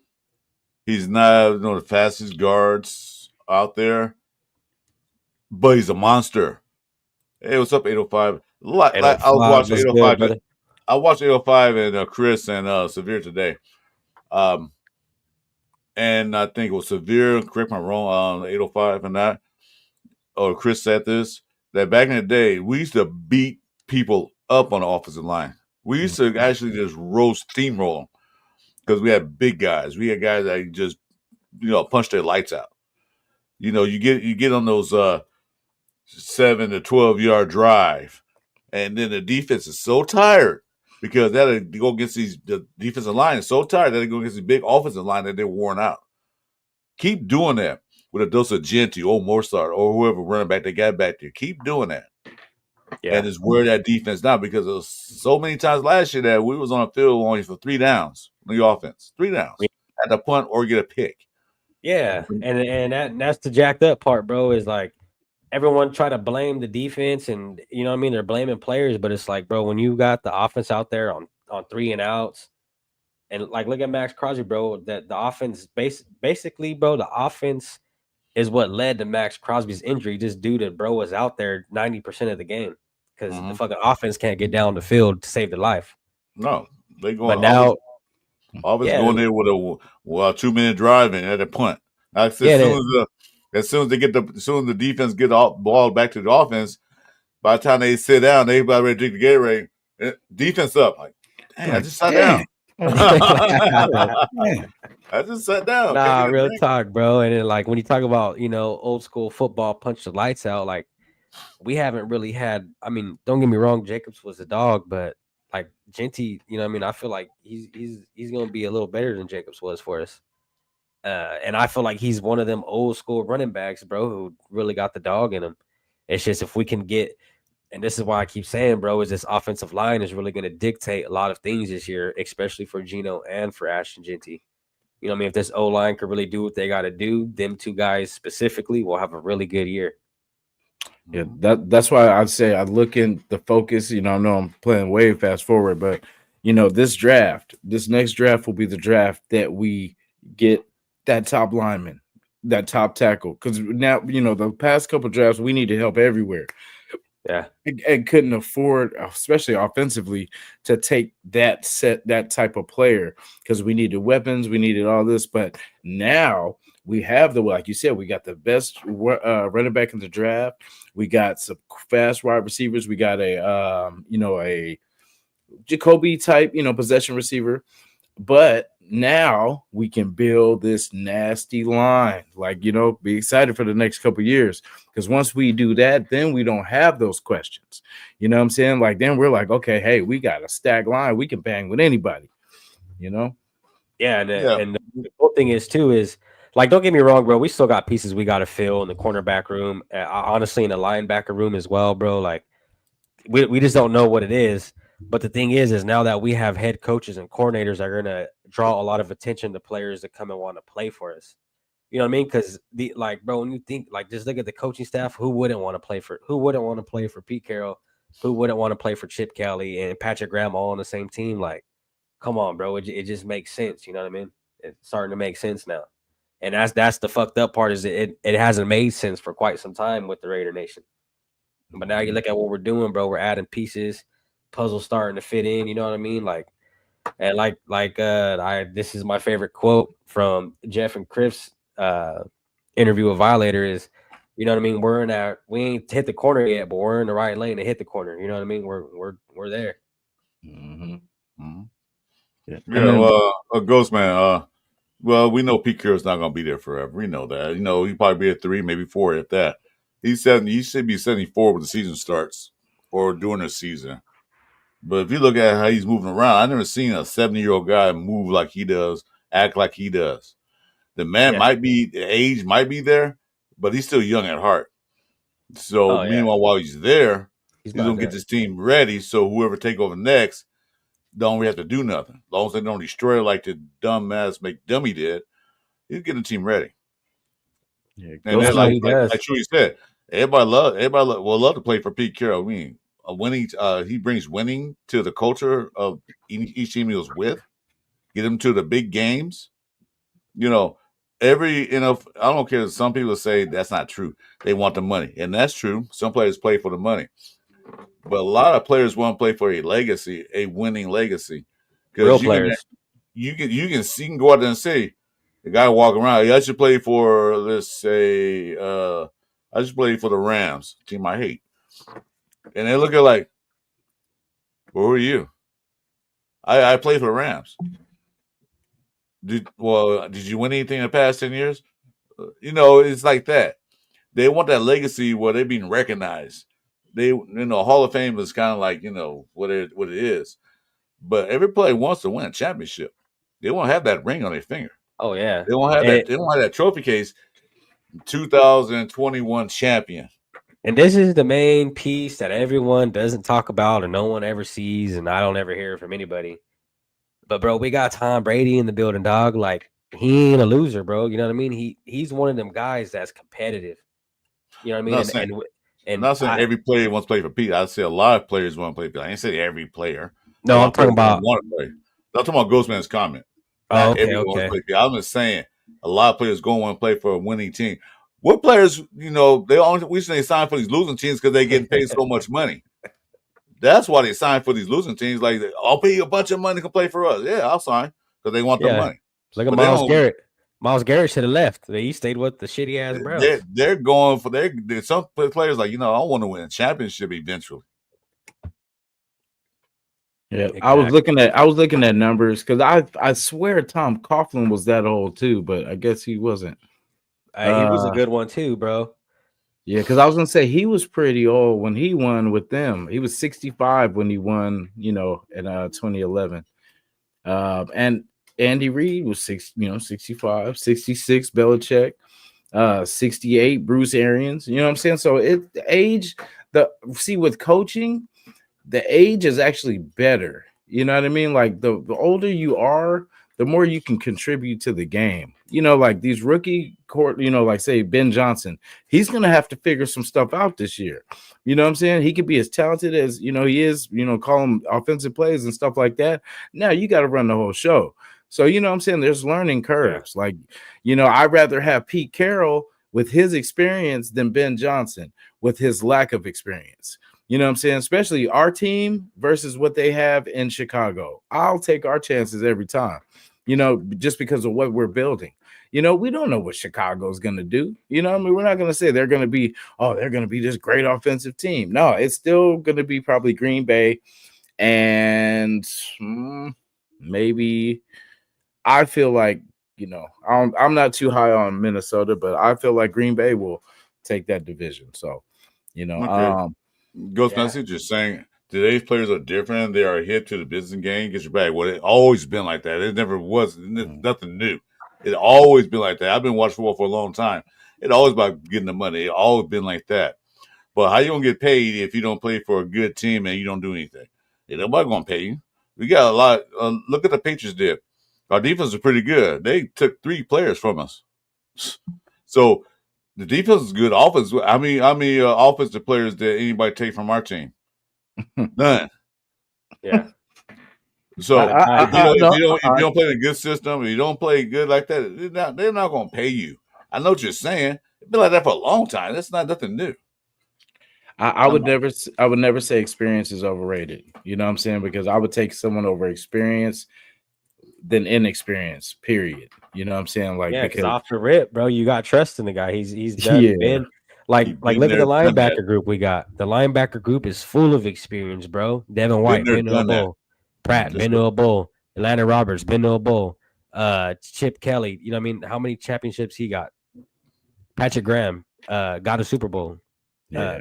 He's not the fastest guards out there, but he's a monster. Hey, what's up, 805? I watched 805. Good, I watched 805 and Chris and Severe today. And I think it was Severe, correct me if I'm wrong, on 805 and that, or Chris said this, that back in the day, we used to beat people up on the offensive line. We used to actually just steamroll them because we had big guys. We had guys that just, punch their lights out. You get on those 7 to 12-yard drive, and then the defense is so tired because that'll go against the defensive line is so tired that they go against the big offensive line that they're worn out. Keep doing that with a dose of Genty or Morsart or whoever running back they got back there. Keep doing that. yeah. And it's wear that defense down because there was so many times last year that we was on a field only for 3 downs on the offense. 3 downs. At the punt or get a pick. Yeah, and that's the jacked up part, bro. Is like everyone try to blame the defense, and you know what I mean. They're blaming players, but it's like, bro, when you got the offense out there on 3 and outs, and like look at Max Crosby, bro. That the offense basically, bro, the offense is what led to Max Crosby's injury, just due to bro was out there 90% of the game because the fucking offense can't get down the field to save their life. No, they going. But now. Always going there with a 2-minute drive and at a punt. As soon as the defense get the ball back to the offense, by the time they sit down, they about ready to drink the Gatorade. Defense up, like, dang, I just sat down. I just sat down. Nah, real talk, bro. And then, like, when you talk about old school football, punch the lights out, like we haven't really had. I mean, don't get me wrong, Jacobs was a dog, but like Genty, I feel like he's gonna be a little better than Jacobs was for us. And I feel like he's one of them old school running backs, bro, who really got the dog in him. It's just if we can get, and this is why I keep saying, bro, is this offensive line is really gonna dictate a lot of things this year, especially for Geno and for Ashton Genty. You know what I mean? If this O line could really do what they got to do, them two guys specifically will have a really good year. Yeah, that's why I'd say I look in the focus. I know I'm playing way fast forward, but this next draft will be the draft that we get that top lineman, that top tackle. Because now, the past couple drafts, we need to help everywhere. Yeah, and couldn't afford, especially offensively, to take that type of player because we needed weapons, we needed all this. But now we have like you said, we got the best running back in the draft. We got some fast wide receivers. We got a Jacoby type, possession receiver. But now we can build this nasty line, like, be excited for the next couple of years. Because once we do that, then we don't have those questions. You know what I'm saying? Like, then we're like, okay, hey, we got a stacked line. We can bang with anybody, Yeah, and the cool thing is, too, is, like, don't get me wrong, bro. We still got pieces we got to fill in the cornerback room. Honestly, in the linebacker room as well, bro. Like, we just don't know what it is. But the thing is now that we have head coaches and coordinators that are going to draw a lot of attention to players that come and want to play for us. You know what I mean? Because bro, when you think just look at the coaching staff, who wouldn't want to play for Pete Carroll? Who wouldn't want to play for Chip Kelly and Patrick Graham all on the same team? Like, come on, bro. It just makes sense. You know what I mean? It's starting to make sense now. And that's the fucked up part is it hasn't made sense for quite some time with the Raider Nation. But now you look at what we're doing, bro. We're adding pieces, puzzles starting to fit in. You know what I mean? This is my favorite quote from Jeff and Chris interview with Violator is, you know what I mean? We ain't hit the corner yet, but we're in the right lane to hit the corner. You know what I mean? We're there. Mm-hmm. Mm-hmm. Yeah. Ghost Man. Well, we know Pete Carroll's not going to be there forever. We know that. You know, he'll probably be at 3, maybe 4 at that. He should be 74 when the season starts or during the season. But if you look at how he's moving around, I've never seen a 70-year-old guy move like he does, act like he does. The man the age might be there, but he's still young at heart. So meanwhile, while he's there, he's going to get this team ready. So whoever take over next, don't really have to do nothing. As long as they don't destroy it like the dumbass McDummy did, he's getting the team ready. Yeah, and then like Chuys said, everybody will love to play for Pete Carroll. I mean, he brings winning to the culture of each team he was with, get them to the big games. You know, I don't care. Some people say that's not true. They want the money, and that's true. Some players play for the money, but a lot of players want to play for a legacy, a winning legacy. Real players. You can go out there and say, the guy walking around, I should play for, let's say, I should play for the Rams, team I hate. And they look at like, well, who are you? I play for the Rams. Did you win anything in the past 10 years? You know, it's like that. They want that legacy where they're being recognized. Hall of Fame is kind of like, what it is. But every player wants to win a championship. They won't have that ring on their finger. Oh yeah. They won't have that. They don't have that trophy case. 2021 champion. And this is the main piece that everyone doesn't talk about or no one ever sees, and I don't ever hear from anybody. But bro, we got Tom Brady in the building, dog. Like, he ain't a loser, bro. You know what I mean? He's one of them guys that's competitive. You know what I mean? I'm not saying every player wants to play for Pete. I say a lot of players want to play for Pete. I ain't say every player. No, I'm talking about I'm talking about Ghostman's comment. Oh, okay. I'm just saying a lot of players go and want to play for a winning team. What players, we sign for these losing teams because they getting paid so much money. That's why they sign for these losing teams. Like, I'll pay you a bunch of money to play for us. Yeah, I'll sign because they want the money. Look at Myles Garrett. Myles Garrett should have left. He stayed with the shitty ass Browns. They're going for some players like, I want to win a championship eventually. Yeah, exactly. I was looking at numbers because I swear Tom Coughlin was that old too, but I guess he wasn't. He was a good one too, bro. Yeah, because I was gonna say he was pretty old when he won with them. He was 65 when he won, in 2011. And Andy Reid was 65, 66, Belichick, 68, Bruce Arians. You know what I'm saying? So with coaching, the age is actually better. You know what I mean? Like the older you are, the more you can contribute to the game. Like these rookie court, like say Ben Johnson, he's going to have to figure some stuff out this year. You know what I'm saying? He could be as talented as, he is, call him offensive plays and stuff like that. Now you got to run the whole show. So, you know what I'm saying? There's learning curves. Yeah. Like, I'd rather have Pete Carroll with his experience than Ben Johnson with his lack of experience. You know what I'm saying? Especially our team versus what they have in Chicago. I'll take our chances every time, just because of what we're building. We don't know what Chicago's going to do. We're not going to say they're going to be this great offensive team. No, it's still going to be probably Green Bay and maybe I feel like, I'm not too high on Minnesota, but I feel like Green Bay will take that division. So, okay. Ghostman, I see what you're saying. Today's players are different. They are hit to the business game, get your back. Well, it's always been like that. It never was nothing new. It always been like that. I've been watching football for a long time. It always about getting the money. It always been like that. But how you gonna get paid if you don't play for a good team and you don't do anything? Nobody gonna pay you. We got a lot. Look at the Patriots did. Our defense is pretty good. They took 3 players from us. So the defense is good. Offense. I mean, offensive players that anybody take from our team? None. Yeah. So No, if you don't play in a good system, if you don't play good like that, they're not going to pay you. I know what you're saying. It's been like that for a long time. That's not nothing new. I would never say experience is overrated. You know what I'm saying? Because I would take someone over experience than inexperience. Period. You know what I'm saying? Like, Yeah, because because off the rip, bro, you got trust in the guy. He's done been like been look at the there, done that. linebacker group we got. The linebacker group is full of experience, bro. Devin White, there, been to a done that. bowl. Pratt, been to a bowl. Atlanta Roberts, been to a bowl. Chip Kelly, you know what I mean? How many championships he got? Patrick Graham, got a Super Bowl.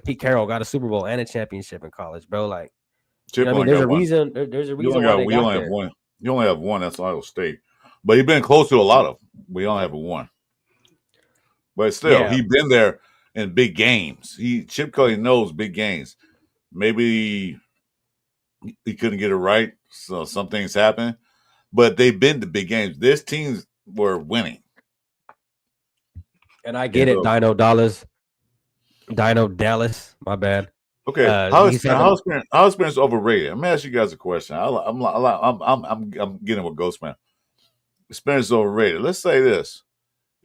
Pete Carroll got a Super Bowl and a championship in college, bro. Like, Chip, you know what I mean? There's a reason. There's a reason why they got there. have one. You only have one. That's Ohio State. But he's been close to a lot of them. We only have one. But still, he's been there in big games. Chip Kelly knows big games. Maybe he couldn't get it right, so some things happen. But they've been to big games. This teams were winning. And I get it, Dino Dallas. My bad. Okay, how experience overrated? I'm gonna ask you guys a question. I'm getting with Ghostman. Experience overrated. Let's say this: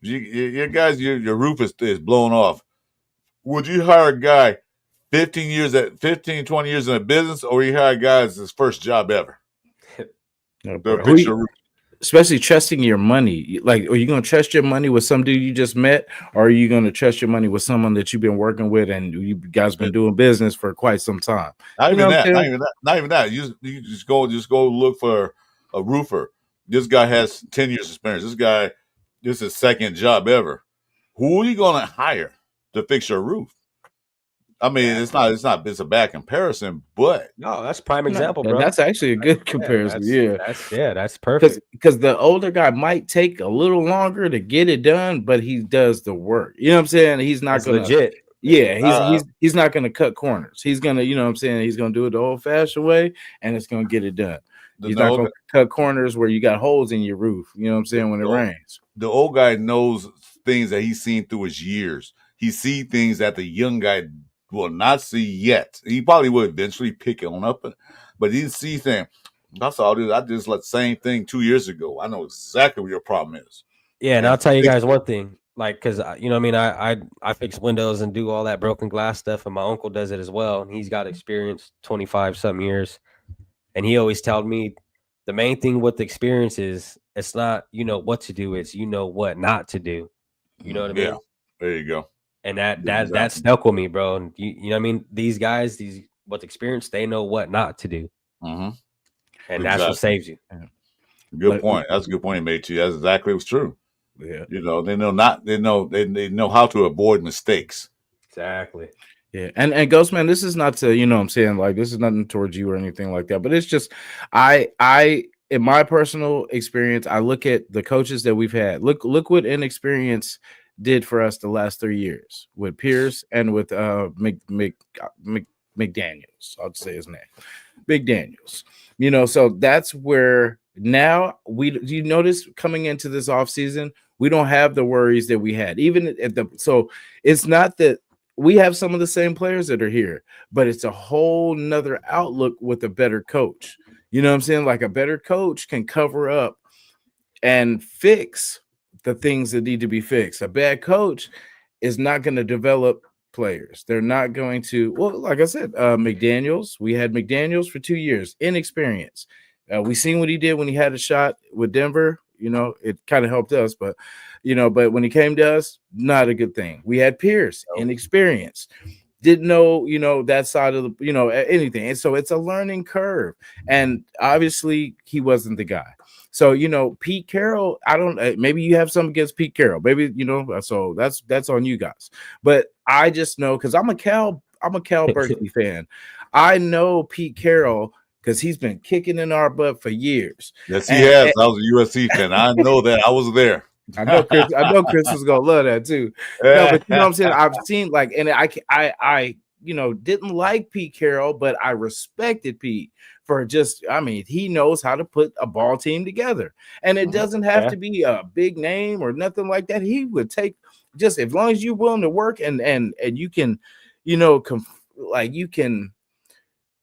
your guys, your roof is blown off. Would you hire a guy 20 years in a business, or you hire a guy as his first job ever? Especially trusting your money. Like, are you going to trust your money with some dude you just met, or are you going to trust your money with someone that you've been working with and you guys been doing business for quite some time? Not even that. You just go look for a roofer. This guy has 10 years experience. This is his second job ever. Who are you going to hire to fix your roof? I mean, it's a bad comparison, but no, that's prime example, bro. That's actually a good comparison. That's perfect. Because the older guy might take a little longer to get it done, but he does the work. You know what I'm saying? He's not going to legit. Yeah, he's not going to cut corners. He's going to, you know what I'm saying? He's going to do it the old-fashioned way, and it's going to get it done. He's not going to cut corners where you got holes in your roof. You know what I'm saying? When it rains, the old guy knows things that he's seen through his years. He sees things that the young guy will not see yet. He probably will eventually pick it on up, but he see things. That's all it is. I just the same thing 2 years ago. I know exactly what your problem is. Yeah, and I'll tell you guys one thing. Like, because you know what I mean, I fix windows and do all that broken glass stuff, and my uncle does it as well. And he's got experience 25 some years, and he always told me the main thing with experience is it's not what to do, it's what not to do. You know what I mean? Yeah, there you go. And that stuck with me, bro. And you know what I mean? These guys, with experience, they know what not to do. Mm-hmm. And that's what saves you. Good point. That's a good point you made too. That's exactly what's true. Yeah. They know how to avoid mistakes. Exactly. Yeah. And Ghostman, this is not to, what I'm saying, like, this is nothing towards you or anything like that, but it's just I in my personal experience, I look at the coaches that we've had. Look what inexperience did for us the last 3 years with Pierce and with McDaniels. I'll say his name, McDaniels. So that's where now you notice coming into this offseason, we don't have the worries that we had. So it's not that we have some of the same players that are here, but it's a whole nother outlook with a better coach. You know what I'm saying? Like, a better coach can cover up and fix the things that need to be fixed. A bad coach is not going to develop players. They're not going to, well, like I said, McDaniels, we had McDaniels for 2 years, inexperience. We seen what he did when he had a shot with Denver. It kind of helped us, but when he came to us, not a good thing. We had Pierce, inexperience. Didn't know, that side of the, anything. And so it's a learning curve. And obviously he wasn't the guy. So, Pete Carroll, maybe you have something against Pete Carroll, maybe, so that's on you guys. But I just know, because I'm a Cal Berkeley fan. I know Pete Carroll because he's been kicking in our butt for years. Yes, he has. I was a USC fan. I know that. I was there. I know Chris was gonna love that too. No, but you know what I'm saying? I've seen, like, and I didn't like Pete Carroll, but I respected Pete for he knows how to put a ball team together. And it doesn't have to be a big name or nothing like that. He would take just as long as you're willing to work and you can, you can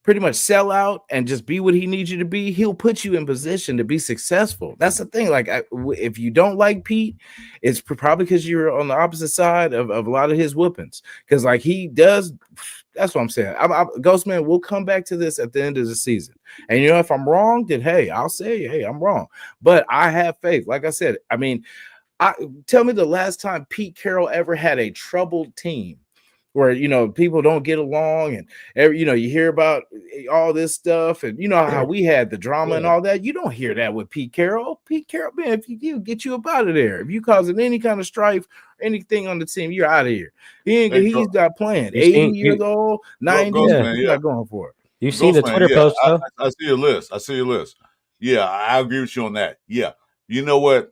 pretty much sell out and just be what he needs you to be, he'll put you in position to be successful. That's the thing. Like, if you don't like Pete, it's probably because you're on the opposite side of a lot of his whoopings. Because like he does, that's what I'm saying. Ghostman, we'll come back to this at the end of the season. And if I'm wrong, then hey, I'll say, hey, I'm wrong. But I have faith. Like I said, tell me the last time Pete Carroll ever had a troubled team where people don't get along and you hear about all this stuff and how we had the drama and all that. You don't hear that with Pete Carroll. Pete Carroll, man, if you get you up out of there, if you causing any kind of strife, anything on the team, you're out of here. He's not playing. 80 years old, 90, he's not going for it. You've seen the Twitter post, though. I see your list. Yeah, I agree with you on that. Yeah, you know what?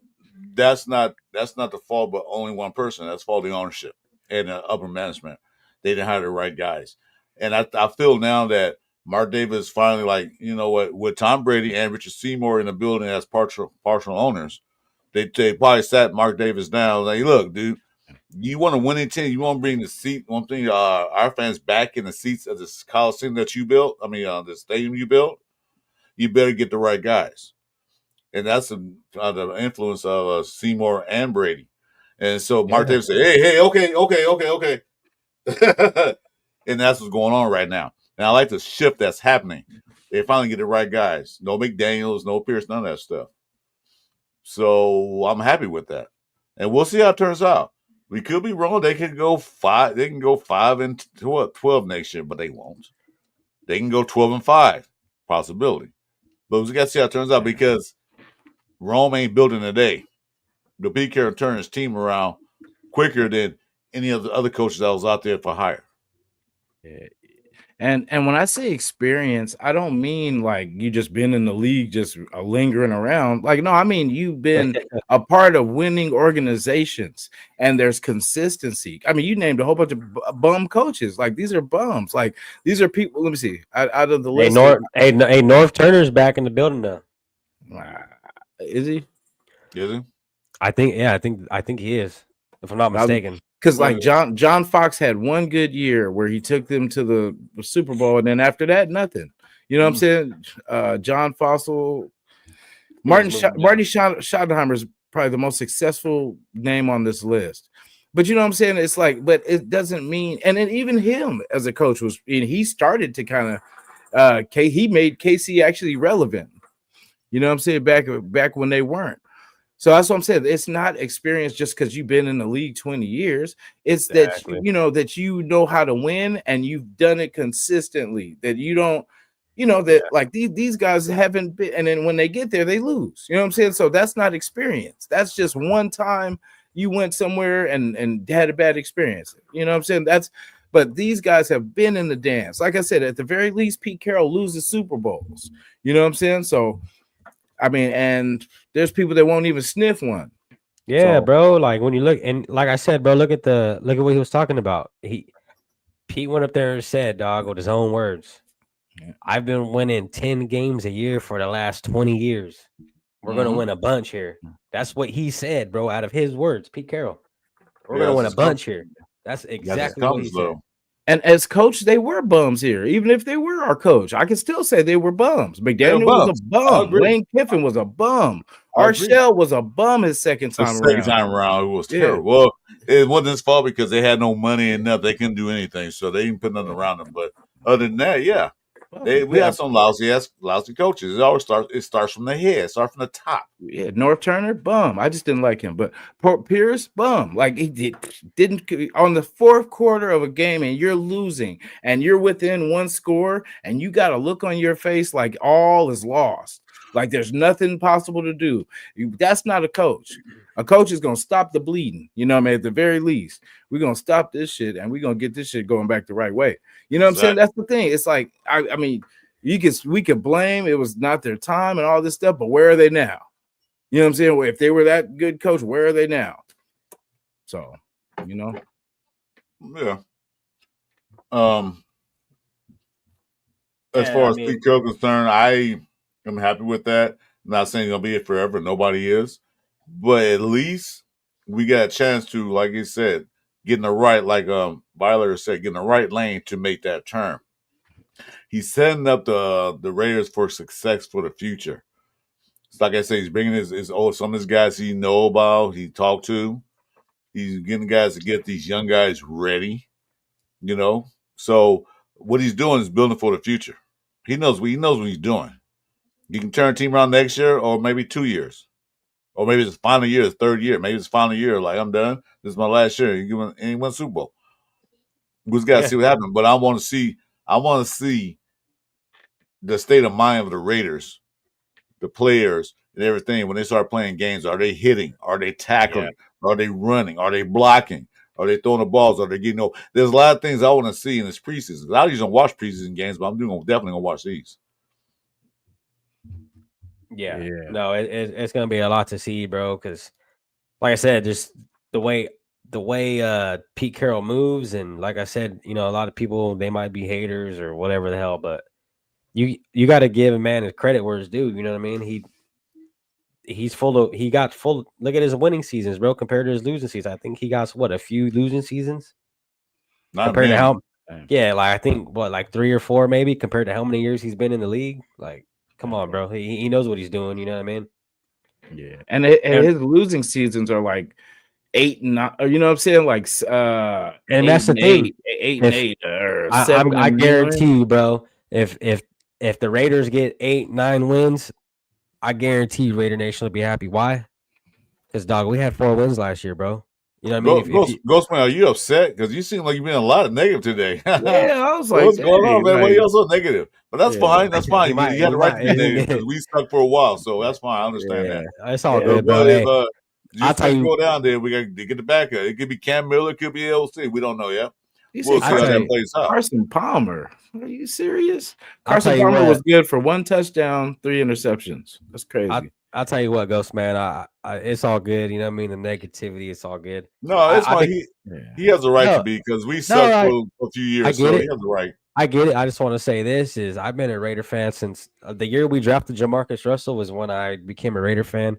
That's not the fault, but only one person. That's fault of the ownership and the upper management. They didn't hire the right guys. And I feel now that Mark Davis finally, like, you know what, with Tom Brady and Richard Seymour in the building as partial owners, they probably sat Mark Davis down like, look, dude, you want a winning team, you want to bring our fans back in the seats of this Coliseum that you built, the stadium you built, you better get the right guys. And that's the influence of Seymour and Brady. And so Mark Davis said, hey, okay. And that's what's going on right now. And I like the shift that's happening. They finally get the right guys. No McDaniels, no Pierce, none of that stuff. So I'm happy with that. And we'll see how it turns out. We could be wrong. They can go 5. They can go 5 and 12 next year, but they won't. They can go 12-5, possibility. But we got to see how it turns out because Rome ain't built in a day. The Pete Carroll turned his team around quicker than any of the other coaches that was out there for hire. Yeah. And when I say experience, I don't mean like you just been in the league just lingering around. Like, no, I mean you've been a part of winning organizations and there's consistency. I mean, you named a whole bunch of bum coaches. Like, these are bums. Like, these are people. Let me see. Out of the list. North Turner's back in the building now. Is he? Is he? I think he is, if I'm not mistaken. Because like John Fox had one good year where he took them to the Super Bowl, and then after that, nothing. You know what I'm saying? John Fossil, Marty Schottenheimer is probably the most successful name on this list. But you know what I'm saying? It's like, but it doesn't mean, and then even him as a coach he started to kind of, he made KC actually relevant. You know what I'm saying? Back when they weren't. So that's what I'm saying. It's not experience just because you've been in the league 20 years. It's exactly. that you know how to win and you've done it consistently. That you don't, like these guys haven't been, and then when they get there, they lose. You know what I'm saying? So that's not experience. That's just one time you went somewhere and had a bad experience. You know what I'm saying? But these guys have been in the dance. Like I said, at the very least, Pete Carroll loses Super Bowls. You know what I'm saying? So and there's people that won't even sniff one. Yeah, bro. Like when you look, and like I said, bro, look at what he was talking about. Pete went up there and said, dog, with his own words, I've been winning 10 games a year for the last 20 years. We're gonna win a bunch here. That's what he said, bro, out of his words, Pete Carroll. We're gonna win a bunch here. That's exactly what he said. And as coach, they were bums here. Even if they were our coach, I can still say they were bums. McDaniel was a bum. Lane Kiffin was a bum. Arshell was a bum his second time around. Second time around, it was terrible. Well, it wasn't his fault because they had no money and nothing. They couldn't do anything, so they didn't put nothing around them. But other than that, we have some lousy coaches. It starts from the head, starts from the top. Yeah, North Turner, bum. I just didn't like him. But Pierce, bum. Like he didn't on the fourth quarter of a game, and you're losing, and you're within one score, and you got a look on your face like all is lost. Like there's nothing possible to do. That's not a coach. A coach is gonna stop the bleeding. You know what I mean? At the very least, we're gonna stop this shit and we're gonna get this shit going back the right way. You know what I'm saying? That's the thing. It's like I mean, we could blame it was not their time and all this stuff, but where are they now? You know what I'm saying? If they were that good coach, where are they now? So, Yeah. As Yeah, far I as mean, Pete Carroll concerned, I am happy with that. I'm not saying he's gonna be it forever. Nobody is, but at least we got a chance to, like you said, get in the right, like Byler said, get in the right lane to make that turn. He's setting up the Raiders for success for the future. It's like I say, he's bringing his old some of his guys he know about, he talked to. He's getting guys to get these young guys ready. You know, so what he's doing is building for the future. He knows what he's doing. You can turn a team around next year, or maybe 2 years, or maybe it's final year, the third year, maybe it's final year. Like I'm done. This is my last year. And he won Super Bowl. We just got to yeah, see what happens. But I want to see the state of mind of the Raiders, the players, and everything when they start playing games. Are they hitting? Are they yeah, tackling? Are they running? Are they blocking? Are they throwing the balls? Are they getting no? There's a lot of things I want to see in this preseason. I usually don't watch preseason games, but definitely gonna watch these. yeah. Yeah. No, it's gonna be a lot to see, bro. Because, like I said, just the way Pete Carroll moves, and like I said, a lot of people they might be haters or whatever the hell, but you got to give a man his credit where it's due. You know what I mean? He got full. Look at his winning seasons, bro. Compared to his losing seasons, I think he got a few losing seasons Not compared to many. how. Yeah, like I think like 3 or 4 maybe compared to how many years he's been in the league. Like, come on, bro. He knows what he's doing. You know what I mean? Yeah. And And his losing seasons are like 8-9, you know what I'm saying? Like and eight that's the and thing. eight, eight and If eight, or I 7 and, you know what I mean? guarantee you, bro, if the Raiders get 8-9 wins, I guarantee Raider Nation will be happy. Why? Because dog, we had 4 wins last year, bro. You know what I mean? If you Ghostman, are you upset? Because you seem like you've been a lot of negative today. Yeah, I was like, What's going on, dang, man? Why are like, you so negative? But that's yeah, fine. That's he fine. might You had he the right might to be negative because we stuck for a while, so that's fine. I understand yeah, that. it's all yeah. good, bro. But if Hey, I'll just tell things you, go down there, we got to get the backup. It could be Cam Miller, it could be LC. We don't know yet. You We'll said see I how tell that you, plays out. Carson Palmer. Are you serious? I'll tell Carson you Palmer was what, good for 1 touchdown, 3 interceptions. That's I crazy. I'll tell you what, Ghost man, it's all good. You know what I mean? The negativity, it's all good. No, it's I fine. think He has a right to no, be because we no, sucked for a few I years, get so he it. has a right. I get it. I just want to say this is I've been a Raider fan since the year we drafted Jamarcus Russell was when I became a Raider fan.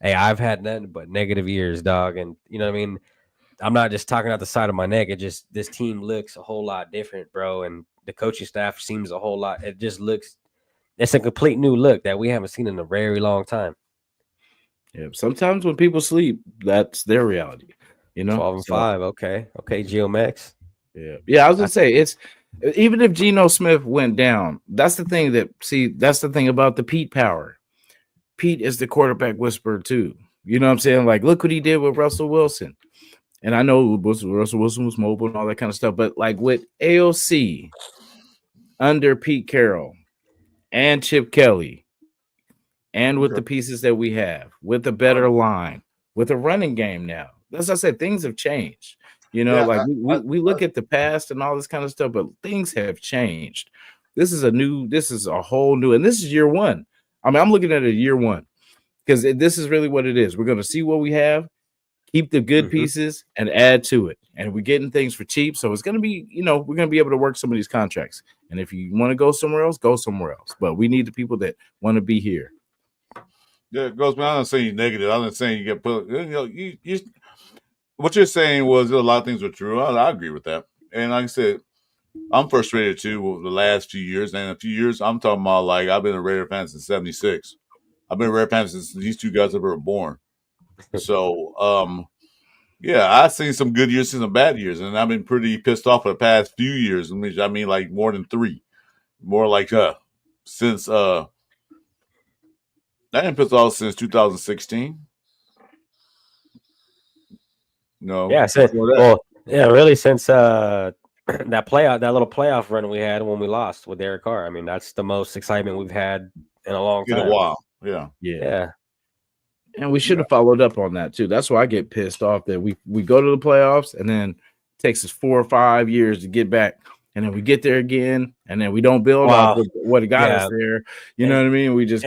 Hey, I've had nothing but negative years, dog. And you know what I mean? I'm not just talking out the side of my neck. It just this team looks a whole lot different, bro. And the coaching staff seems a whole lot. It just looks it's a complete new look that we haven't seen in a very long time. Yeah. Sometimes when people sleep, that's their reality. You know? 12 and So 5. Okay. Geomex. yeah. Yeah, I was gonna say it's even if Geno Smith went down, that's the thing that's the thing about the Pete power. Pete is the quarterback whisperer too. You know what I'm saying? Like, look what he did with Russell Wilson. And I know Russell Wilson was mobile and all that kind of stuff, but like with AOC under Pete Carroll and Chip Kelly, and with Okay. the pieces that we have, with a better line, with a running game now. As I said, things have changed. You know, Yeah, like we look at the past and all this kind of stuff, but things have changed. This is a whole new, and this is year one. I mean, I'm looking at it year one because this is really what it is. We're going to see what we have, keep the good pieces, and add to it. And we're getting things for cheap. So it's going to be, we're going to be able to work some of these contracts. And if you want to go somewhere else, go somewhere else. But we need the people that want to be here. yeah, it goes. I'm not saying you're negative. I'm not saying you get put. You what you're saying was a lot of things were true. I agree with that. And like I said, I'm frustrated too with the last few years. And a few years, I'm talking about like I've been a Raider fan since '76. I've been a Raider fan since these two guys ever were born. So, yeah, I've seen some good years, seen some bad years, and I've been pretty pissed off for the past few years. I mean, like more than 3, more like since I've been pissed off since 2016. No, Yeah, before that. really since that little playoff run we had when we lost with Derek Carr. I mean, that's the most excitement we've had in a long In a time. while, yeah. Yeah. And we should have followed up on that too. That's why I get pissed off that we go to the playoffs and then it takes us 4 or 5 years to get back. And then we get there again, and then we don't build off what got us there. You know what I mean? We just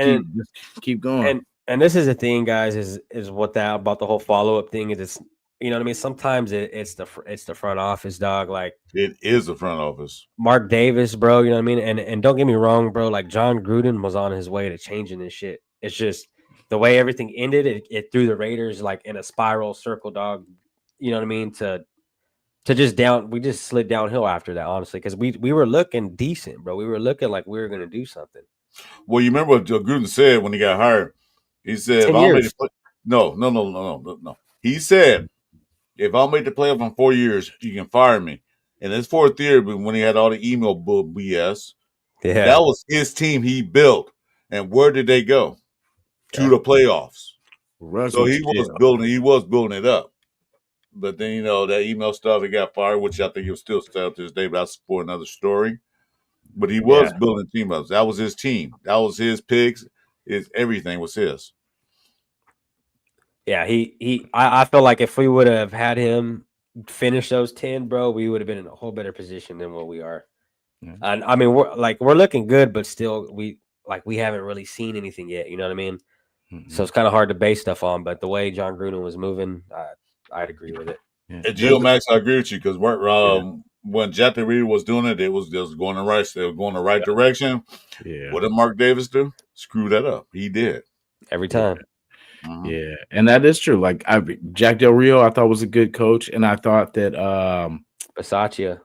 keep going. And this is the thing, guys, is what that about the whole follow-up thing is it's you know what I mean. Sometimes it's the front office, dog. Like It is the front office. Mark Davis, bro. You know what I mean. And don't get me wrong, bro. Like John Gruden was on his way to changing this shit. It's just the way everything ended. It threw the Raiders like in a spiral circle, dog. You know what I mean. To just down, we just slid downhill after that, honestly, because we were looking decent, bro. We were looking like we were gonna do something. Well, you remember what Gruden said when he got hired? He said, 10 "If I'll make years. the play-" no. He said, "If I'll make the playoff in 4 years, you can fire me." And his fourth year, when he had all the email bull BS, Yeah, that was his team he built. And where did they go? To the playoffs. So he was building it up. But then, that email stuff, he got fired, which I think he'll still stay up to this day, but that's for another story. But he was building team ups. That was his team. That was his picks. Everything was his. Yeah, I feel like if we would have had him finish those 10, bro, we would have been in a whole better position than what we are. Yeah. And I mean, we're looking good, but still we haven't really seen anything yet. You know what I mean? Mm-hmm. So it's kind of hard to base stuff on. But the way John Gruden was moving, I'd agree with it. Yeah. And Geo Max, I agree with you because when Jatin Reed was doing it, it was just going the right. They were going the right direction. Yeah. What did Mark Davis do? Screw that up. He did every time. Mm-hmm. Yeah, and that is true. Like Jack Del Rio, I thought was a good coach, and I thought that Bisaccia.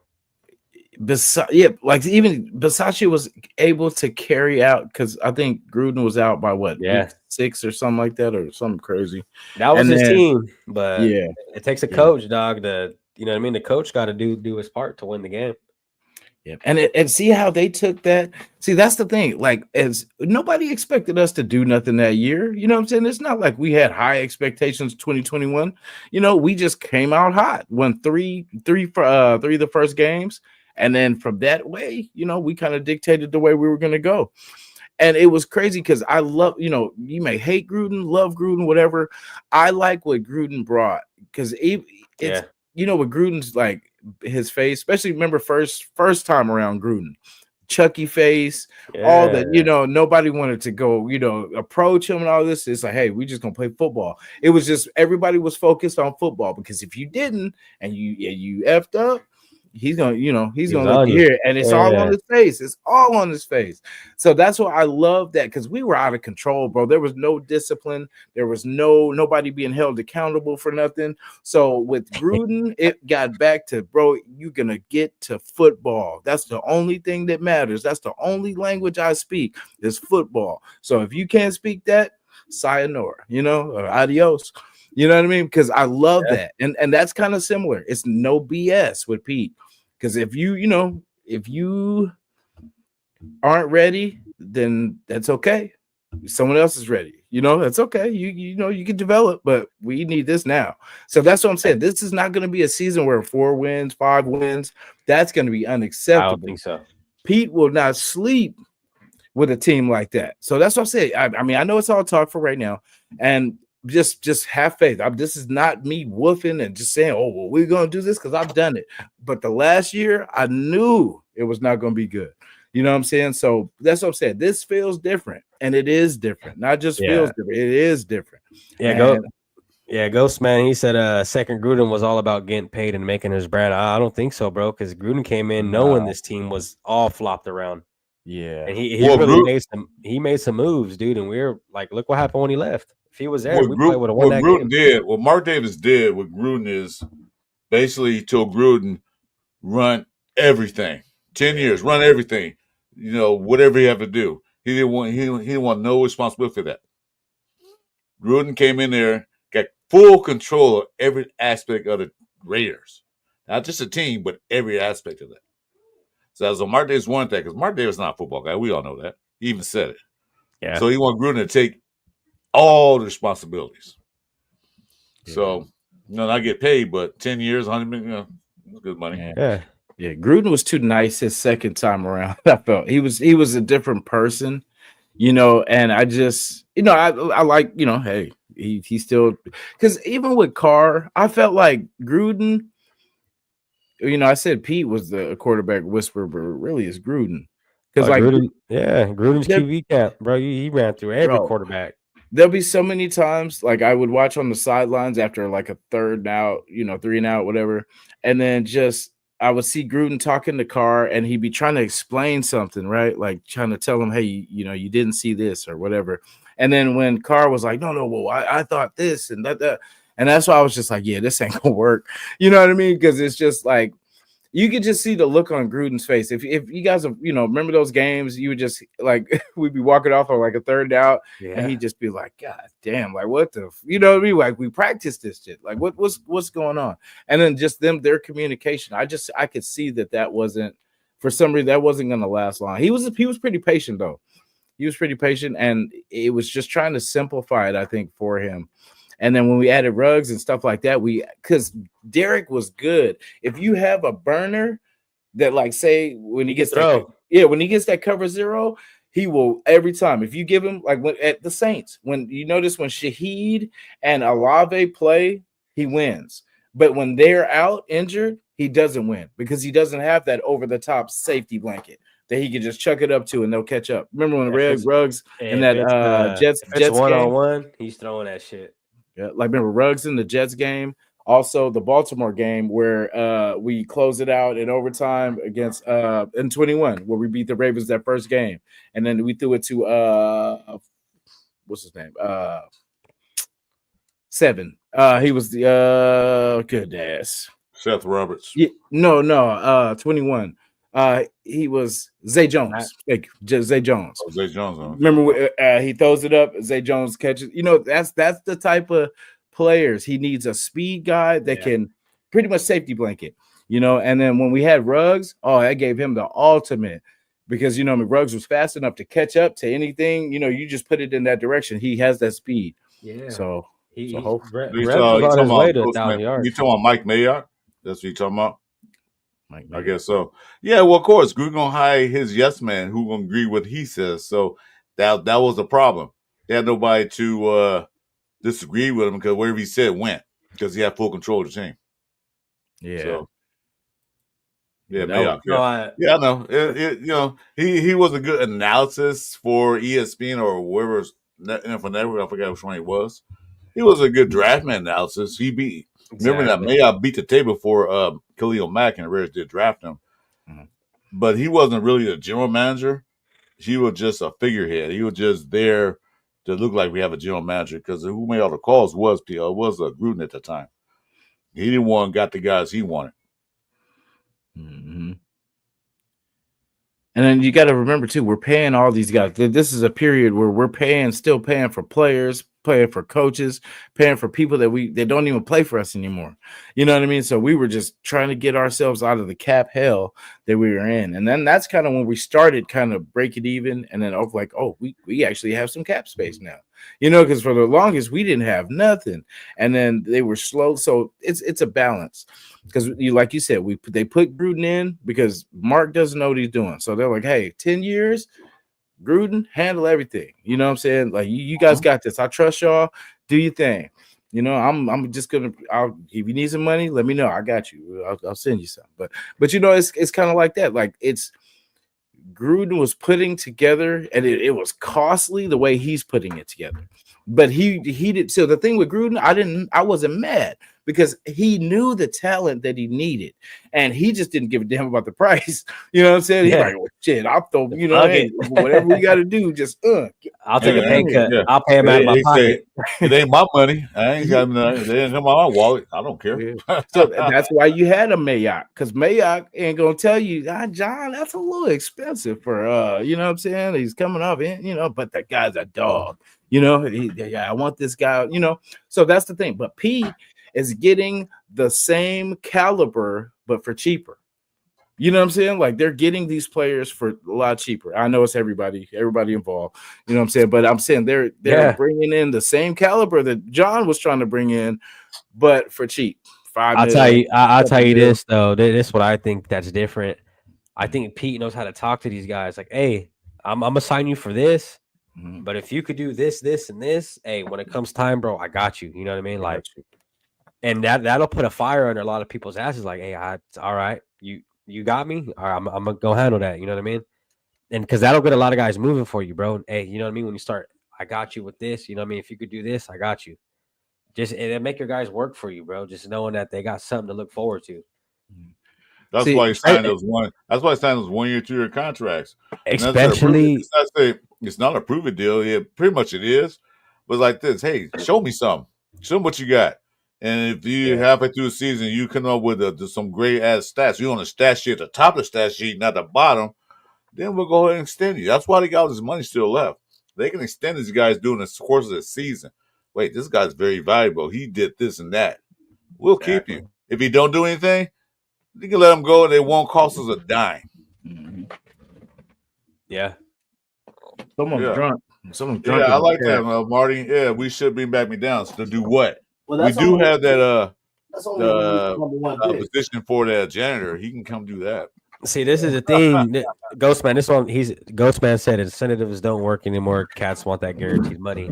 like even Bisaccia was able to carry out because I think Gruden was out by week 6 or something like that, or something crazy. That was his team, but it takes a coach, dog. To you know what I mean. The coach got to do his part to win the game. Yeah, and see how they took that. See, that's the thing. Like, as nobody expected us to do nothing that year. You know what I'm saying? It's not like we had high expectations 2021. We just came out hot, won three of the first games, and then from that way, we kind of dictated the way we were going to go. And it was crazy because I love, you may hate Gruden, love Gruden, whatever. I like what Gruden brought because it's what Gruden's like. His face, especially remember first time around Gruden, Chucky face, all that, nobody wanted to go, approach him and all this. It's like, hey, we just gonna play football. It was just everybody was focused on football because if you didn't and you effed up, he's gonna look here and it's all on his face. It's all on his face. So that's why I love that because we were out of control, bro. There was no discipline. There was nobody being held accountable for nothing. So with Gruden, it got back to, bro, you're gonna get to football. That's the only thing that matters. That's the only language I speak is football. So if you can't speak that, sayonara, or adios. You know what I mean? Because I love that. And that's kind of similar. It's no BS with Pete. Because if you aren't ready, then that's okay. Someone else is ready. That's okay. You can develop, but we need this now. So that's what I'm saying. This is not going to be a season where 4 wins, 5 wins. That's going to be unacceptable. I don't think so. Pete will not sleep with a team like that. So that's what I'm saying. I mean, I know it's all talk for right now. And just have faith. This is not me woofing and just saying, oh, well, we're going to do this because I've done it. But the last year, I knew it was not going to be good. You know what I'm saying? So that's what I'm saying. This feels different, and it is different. Not just feels different. It is different. Yeah, Ghost Man, he said second Gruden was all about getting paid and making his brand. I don't think so, bro, because Gruden came in knowing this team was all flopped around. Yeah. And he really made some moves, dude. And we were like, look what happened when he left. If he was there, we probably would have won that game. What Mark Davis did with Gruden is basically he told Gruden, run everything. 10 years, run everything. Whatever you have to do. He didn't want no responsibility for that. Gruden came in there, got full control of every aspect of the Raiders. Not just the team, but every aspect of that. So Mark Davis wanted that because Mark Davis is not a football guy. We all know that. He even said it. Yeah. So he wanted Gruden to take all the responsibilities. Yeah. So, not get paid, but 10 years, $100 million, good money. Yeah. Yeah. Gruden was too nice his second time around. I felt he was a different person, and I just, I like, hey, he still, because even with Carr, I felt like Gruden, I said Pete was the quarterback whisperer, but really it's Gruden. Because Gruden, Gruden's QB camp, bro. He ran through every quarterback. there'll be so many times like I would watch on the sidelines after like a third out, 3 and out, whatever, and then just I would see Gruden talking to Carr, and he'd be trying to explain something, right? Like trying to tell him, hey, you didn't see this or whatever. And then when Carr was like, no, well, I thought this and that, and that's why I was just like, yeah, this ain't gonna work. You know what I mean? Because it's just like you could just see the look on Gruden's face. If you guys have, remember those games, you would just like we'd be walking off on like a third out, and he'd just be like, God damn, like what the, you know what I mean? Like we practiced this shit. Like what's going on? And then just their communication. I could see that wasn't, for some reason, that wasn't going to last long. He was pretty patient though. He was pretty patient, and it was just trying to simplify it, I think, for him. And then when we added Ruggs and stuff like that, because Derek was good. If you have a burner that, like, say when he gets when he gets that cover zero, he will every time. If you give him like at the Saints, when you notice when Shaheed and Olave play, he wins. But when they're out injured, he doesn't win because he doesn't have that over the top safety blanket that he can just chuck it up to and they'll catch up. Remember when Ruggs and that Jets one-on-one, he's throwing that shit. Yeah, like remember Ruggs in the Jets game, also the Baltimore game where we closed it out in overtime against in 21, where we beat the Ravens that first game, and then we threw it to what's his name? 7. He was the good ass Seth Roberts. Yeah, no, 21. He was Zay Jones. Zay Jones. Zay Jones. Remember, he throws it up. Zay Jones catches. That's the type of players he needs. A speed guy that can pretty much safety blanket. And then when we had Ruggs, that gave him the ultimate because Ruggs was fast enough to catch up to anything. You just put it in that direction. He has that speed. Yeah. So he's you talking about Mike Mayock? That's what you're talking about. I guess so. Yeah, well, of course, Gruden gonna hire his yes man who gonna agree with what he says. So that was the problem. They had nobody to disagree with him because whatever he said went because he had full control of the team. Yeah. So, Mayock. I know. He was a good analysis for ESPN or whoever's NFL Network. I forgot which one he was. He was a good draftman analysis. He beat. Remember that Mayock beat the table for Khalil Mack and the Raiders did draft him. Mm-hmm. But he wasn't really a general manager. He was just a figurehead. He was just there to look like we have a general manager because who made all the calls was Gruden at the time. He didn't got the guys he wanted. Mm-hmm. And then you got to remember too, we're paying all these guys. This is a period where we're still paying for players, paying for coaches, paying for people that don't even play for us anymore. You know what I mean? So we were just trying to get ourselves out of the cap hell that we were in. And then that's kind of when we started kind of break it even. And then we actually have some cap space now, because for the longest we didn't have nothing. And then they were slow. So it's a balance because like you said, they put Gruden in because Mark doesn't know what he's doing. So they're like, hey, 10 years, Gruden, handle everything. You know what I'm saying? Like you guys got this. I trust y'all. Do your thing. I'm just gonna. If you need some money, let me know. I got you. I'll send you some. But it's kind of like that. Like it's Gruden was putting together, and it was costly the way he's putting it together. But he did. So the thing with Gruden, I wasn't mad because he knew the talent that he needed, and he just didn't give a damn about the price. You know what I'm saying? He's like, well, shit, I'll throw, hey, whatever we got to do, just I'll take a pay cut. Yeah. I'll pay him out of my pocket. It ain't my money. I ain't got nothing. They didn't come out of my wallet. I don't care. Yeah. So that's why you had a Mayock, because Mayock ain't gonna tell you, John, that's a little expensive for you know what I'm saying? He's coming up in, but that guy's a dog. I want this guy, So that's the thing. But P is getting the same caliber, but for cheaper. You know what I'm saying? Like they're getting these players for a lot cheaper. I know it's everybody involved. You know what I'm saying? But I'm saying they're bringing in the same caliber that John was trying to bring in, but for cheap. I'll tell you this though. This is what I think that's different. I think Pete knows how to talk to these guys. Like, hey, I'm gonna sign you for this. But if you could do this, this, and this, hey, when it comes time, bro, I got you. You know what I mean? Like, and that'll put a fire under a lot of people's asses. Like, hey, all right, you got me. All right, I'm gonna go handle that. You know what I mean? And because that'll get a lot of guys moving for you, bro. Hey, you know what I mean? When you start I got you with this. You know what I mean? If you could do this, I got you. Just it make your guys work for you, bro. Just knowing that they got something to look forward to. That's See, why he signed those 1 year, 2 year contracts. Especially, it's not a prove it deal. Yeah, pretty much it is. But like this, hey, show me something. Show me what you got. And if you halfway through the season, you come up with some great ass stats. You on the stat sheet at the top of the stat sheet, not the bottom. Then we'll go ahead and extend you. That's why they got all this money still left. They can extend these guys during the course of the season. Wait, this guy's very valuable. He did this and that. We'll keep you. If you don't do anything, you can let him go. And it won't cost us a dime. Yeah. Someone's drunk. Someone's drunk. Yeah, I like that, Marty. Yeah, we should bring back me down. So to do what? Well, we do have that that's position for that janitor. He can come do that. See, this is the thing, Ghostman. This one, Ghostman said incentives don't work anymore. Cats want that guaranteed money,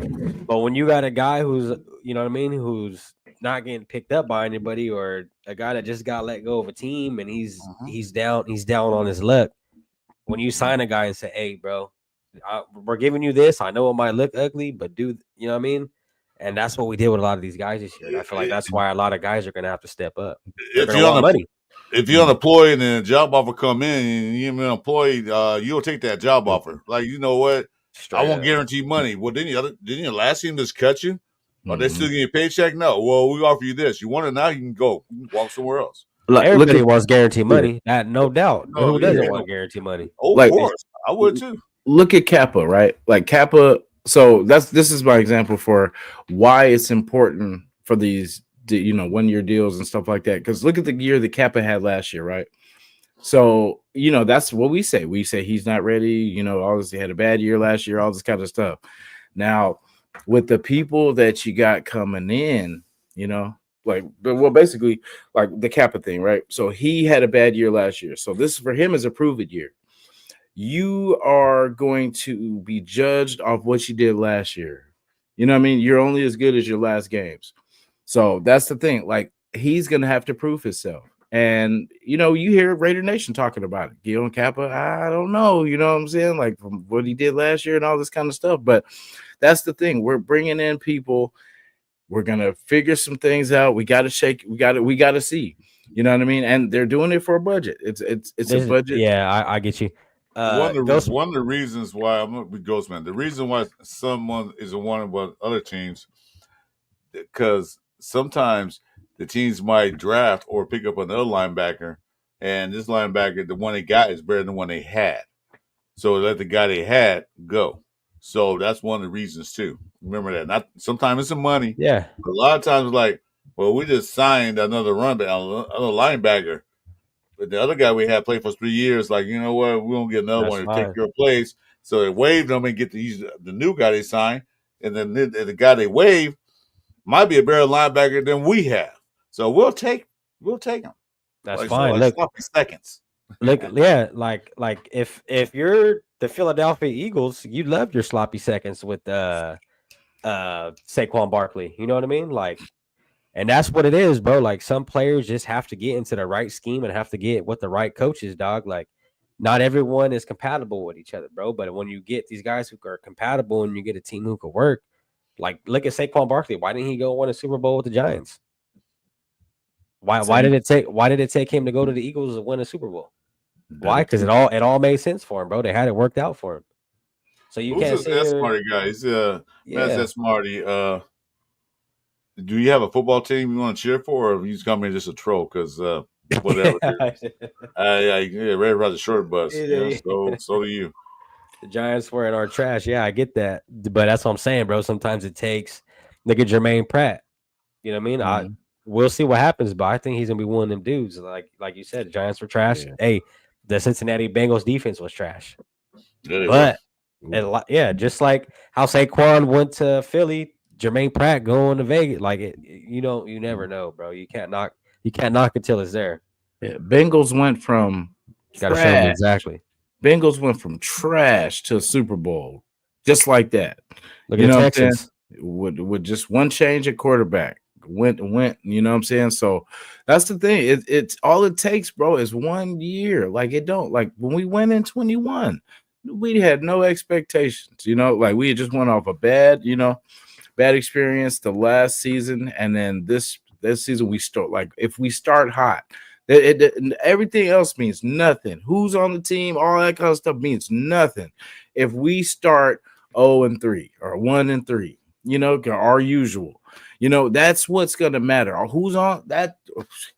but when you got a guy who's, you know what I mean, who's not getting picked up by anybody, or a guy that just got let go of a team and he's down on his luck. When you sign a guy and say, "Hey, bro, we're giving you this. I know it might look ugly, but dude, you know what I mean." And that's what we did with a lot of these guys this year. And I feel like that's why a lot of guys are going to have to step up. If you're unemployed and a job offer come in and you're unemployed, you'll take that job offer. Like, you know what? I won't guarantee money. Well, didn't your last team just cut you? Are they still getting a paycheck? No. Well, we offer you this. You want it now? You can go. You can walk somewhere else. Everybody wants guaranteed money. That no doubt. Who doesn't want guaranteed money? Oh, of course, I would too. Look at Kappa, right? Like Kappa. So this is my example for why it's important for these, 1 year deals and stuff like that. Because look at the year that Kappa had last year, right? So that's what we say. We say he's not ready. Obviously had a bad year last year. All this kind of stuff. Now, with the people that you got coming in, basically like the Kappa thing, right? So he had a bad year last year. So this for him is a prove it year. You are going to be judged off what you did last year. You know what I mean? You're only as good as your last games. So that's the thing. Like, he's going to have to prove himself. And, you hear Raider Nation talking about it. Gil Kappa, I don't know. You know what I'm saying? Like, from what he did last year and all this kind of stuff. But that's the thing. We're bringing in people. We're going to figure some things out. We got to see. You know what I mean? And they're doing it for a budget. It's a budget. Yeah, I get you. One of the reasons why I'm with Ghostman, the reason why someone is one of other teams, because sometimes the teams might draft or pick up another linebacker, and this linebacker, the one they got, is better than the one they had. So let the guy they had go. So that's one of the reasons too. Remember that. Not sometimes it's the money. Yeah. But a lot of times, like, well, we just signed another linebacker. But the other guy we had played for 3 years, like, you know what, we won't get another one to take your place. So they waived him and get to use the new guy they signed. And then the guy they waived might be a better linebacker than we have. So we'll take him. That's fine. So, like, seconds. Look, yeah, like if you're the Philadelphia Eagles, you love your sloppy seconds with Saquon Barkley. You know what I mean? Like, and that's what it is, bro. Like, some players just have to get into the right scheme and have to get with the right coaches, dog. Like, not everyone is compatible with each other, bro. But when you get these guys who are compatible and you get a team who could work, like, look at Saquon Barkley. Why didn't he go win a Super Bowl with the Giants? Why did it take him to go to the Eagles and win a Super Bowl? Why? Because it all made sense for him, bro. They had it worked out for him. So you can't say Smarty guy. He's that's Smarty. Do you have a football team you want to cheer for, or he's coming just a troll? Because whatever. Red Rod's a short bus. So do you. The Giants were in our trash. Yeah, I get that, but that's what I'm saying, bro. Sometimes it takes. Look at Jermaine Pratt. You know what I mean? Mm-hmm. We'll see what happens, but I think he's gonna be one of them dudes. Like you said, the Giants were trash. Yeah. Hey, the Cincinnati Bengals defense was trash. But just like how Saquon went to Philly, Jermaine Pratt going to Vegas. Like, you never know, bro. You can't knock it till it's there. Yeah, Bengals went from gotta show them exactly. Bengals went from trash to Super Bowl, just like that. Look at the Texans with just one change at quarterback. Went, you know what I'm saying? So that's the thing. It's all it takes, bro, is 1 year. Like, it don't, like, when we went in 21, we had no expectations. Like we just went off a bad experience the last season, and then this season we start like if we start hot, everything else means nothing. Who's on the team, all that kind of stuff means nothing. If we start 0-3 or 1-3, our usual, that's what's gonna matter. Or who's on that?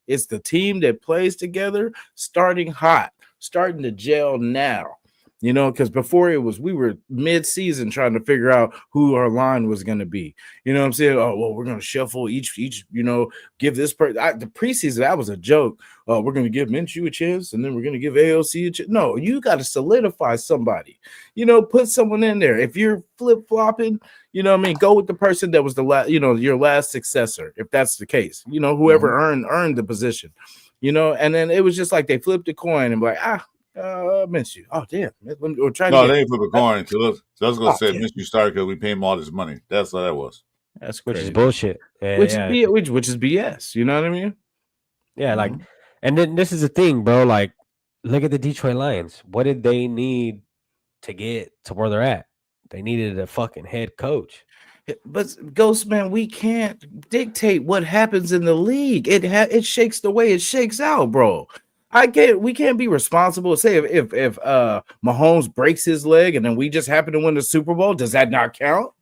It's the team that plays together, starting hot, starting to gel now. Because before we were mid-season trying to figure out who our line was going to be. You know what I'm saying? Oh, well, we're going to shuffle each, give this person. The preseason, that was a joke. We're going to give Minshew a chance, and then we're going to give AOC a chance. No, you got to solidify somebody. Put someone in there. If you're flip-flopping, go with the person that was the last, your last successor, if that's the case. Whoever earned the position. And then it was just like they flipped a coin and like, Minshew. Oh damn! We're trying no, to they ain't flip a coin. So I was gonna say Minshew started because we paid him all this money. That's what that was. That's which crazy. is bullshit. Which is BS. You know what I mean? Yeah, like, and then this is the thing, bro. Like, look at the Detroit Lions. What did they need to get to where they're at? They needed a fucking head coach. But Ghost Man, we can't dictate what happens in the league. It shakes the way it shakes out, bro. We can't be responsible. Say if Mahomes breaks his leg and then we just happen to win the Super Bowl, does that not count?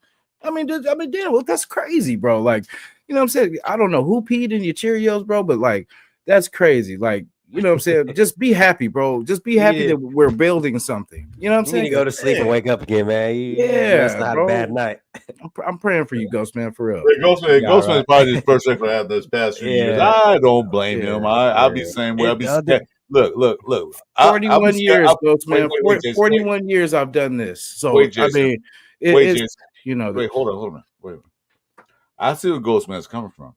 I mean, damn, well, that's crazy, bro. Like, what I'm saying? I don't know who peed in your Cheerios, bro, but like, that's crazy. Like, what I'm saying? Just be happy, bro. Just be happy that we're building something. You know what I'm saying? You need to go to sleep and wake up again, man. That's not a bad night. I'm praying for you, Ghost Man, for real. Ghostman is probably his first record out this past few years. I don't blame him. I'll be the same way. I'll be scared. Look. 41 years, Ghost Man. 41 years I've done this. So wait, I mean, it's hold on. Wait. I see where Ghostman's coming from.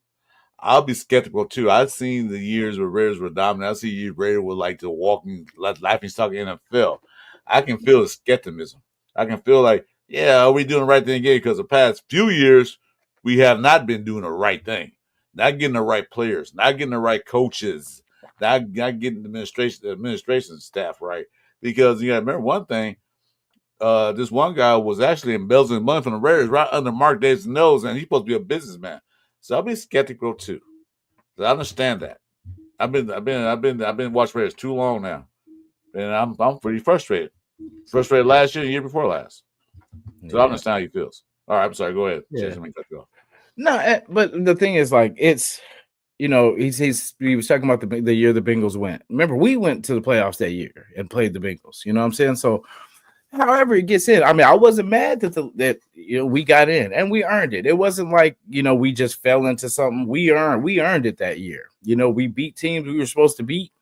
I'll be skeptical too. I've seen the years where Raiders were dominant. I see years Raiders were like the walking laughing stock in the NFL. I can feel the skepticism. I can feel like, yeah, are we doing the right thing again? Because the past few years, we have not been doing the right thing. Not getting the right players, not getting the right coaches, not getting the administration staff right. Because you got to remember one thing, this one guy was actually embezzling money from the Raiders right under Mark Davis' nose, and he's supposed to be a businessman. So I'll be skeptical too. I understand that. I've been watching Raiders too long now, and I'm pretty frustrated. Frustrated last year, the year before last. So I understand how he feels. All right, I'm sorry. Go ahead. Yeah. Jason, cut you off. No, but the thing is, like, it's he was talking about the year the Bengals went. Remember, we went to the playoffs that year and played the Bengals. You know what I'm saying? So, however it gets in, I mean, I wasn't mad that we got in and we earned it. It wasn't like we just fell into something. We earned it that year. We beat teams we were supposed to beat,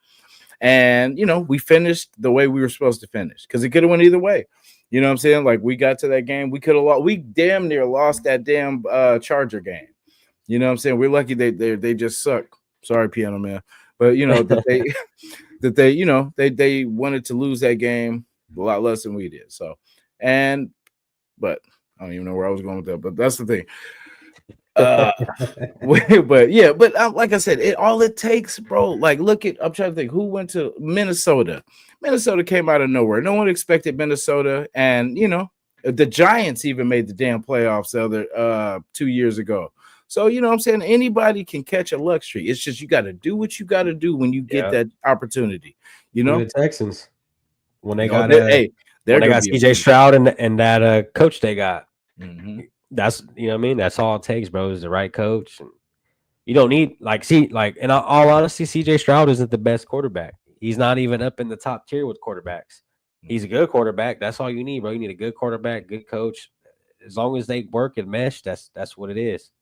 and we finished the way we were supposed to finish because it could have went either way. You know what I'm saying? Like, we got to that game, we could have lost. We damn near lost that damn Charger game. You know what I'm saying? We're lucky they just suck. Sorry, Piano Man, but that they wanted to lose that game a lot less than we did. So, but I don't even know where I was going with that. But that's the thing. But like I said, all it takes, bro. Like, I'm trying to think who went to Minnesota. Minnesota came out of nowhere. No one expected Minnesota, and the Giants even made the damn playoffs the other 2 years ago. So I'm saying anybody can catch a luxury. It's just you got to do what you got to do when you get that opportunity. The Texans when they got CJ Stroud and that coach they got. Mm-hmm. That's what I mean. That's all it takes, bro. Is the right coach. And you don't need in all honesty, CJ Stroud isn't the best quarterback. He's not even up in the top tier with quarterbacks. He's a good quarterback. That's all you need, bro. You need a good quarterback, good coach. As long as they work and mesh, that's what it is.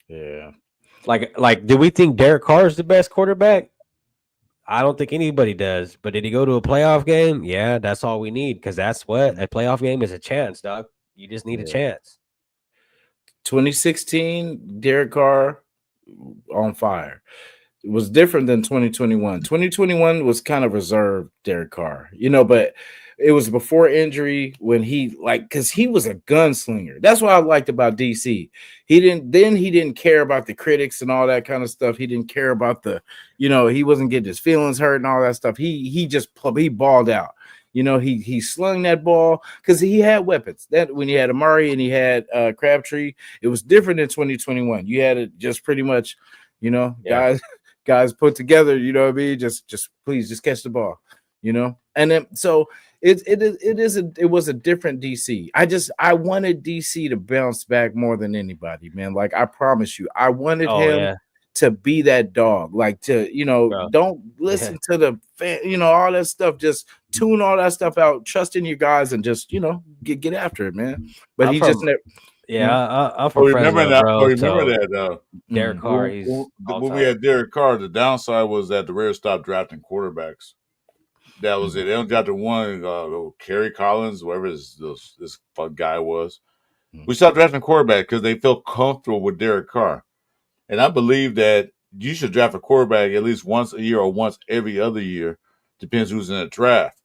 Yeah. Like, do we think Derek Carr is the best quarterback? I don't think anybody does. But did he go to a playoff game? Yeah, that's all we need because that's what a playoff game is, a chance, dog. You just need a chance. 2016, Derek Carr on fire. It was different than 2021. 2021 was kind of reserved, Derek Carr. But it was before injury when he because he was a gunslinger. That's what I liked about DC. He didn't care about the critics and all that kind of stuff. He didn't care about he wasn't getting his feelings hurt and all that stuff. He balled out. He slung that ball because he had weapons. That when he had Amari and he had Crabtree, it was different in 2021. You had it just pretty much, guys put together. You know what I mean? Just please just catch the ball. And then so it was a different DC. I wanted DC to bounce back more than anybody, man. Like I promise you, I wanted him to be that dog, like don't listen to the fan, all that stuff. Just tune all that stuff out, trust in your guys, and just get after it, man. But I'm from Fresno, bro. Remember that Derek Carr. When we had Derek Carr, the downside was that the Raiders stopped drafting quarterbacks. That was it. They only drafted one, Kerry Collins, whoever this guy was. We stopped drafting quarterback because they felt comfortable with Derek Carr. And I believe that you should draft a quarterback at least once a year or once every other year, depends who's in the draft,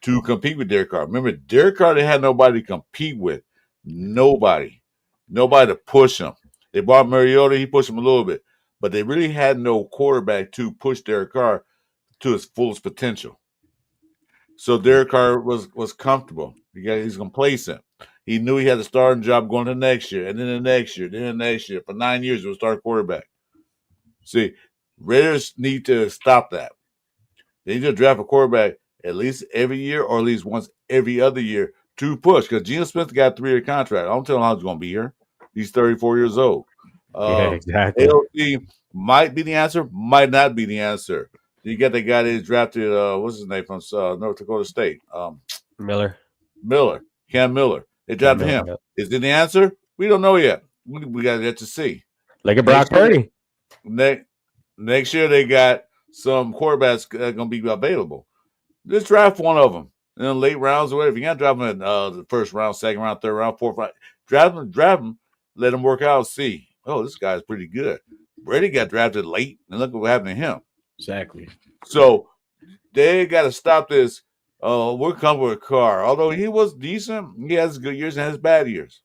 to compete with Derek Carr. Remember, Derek Carr, they had nobody to compete with. Nobody to push him. They bought Mariota, he pushed him a little bit. But they really had no quarterback to push Derek Carr to his fullest potential. So Derek Carr was comfortable. He's complacent. He knew he had a starting job going to next year, and then the next year, then the next year. For 9 years, he was starting quarterback. See, Raiders need to stop that. They need to draft a quarterback at least every year or at least once every other year to push. Because Geno Smith got a 3-year contract. I don't tell him how he's going to be here. He's 34 years old. Exactly. AOC might be the answer, might not be the answer. You got the guy that drafted, what's his name, from North Dakota State? Miller. Cam Miller. They drafted him. Is it the answer? We don't know yet. We got yet to see. Like a Brock Purdy. Next year, they got some quarterbacks going to be available. Just draft one of them in the late rounds or whatever. You got to draft them in the first round, second round, third round, fourth round. Draft them, let them work out, see. Oh, this guy's pretty good. Brady got drafted late, and look what happened to him. Exactly. So they got to stop this. We're comfortable with Carr. Although he was decent, he has his good years and his bad years.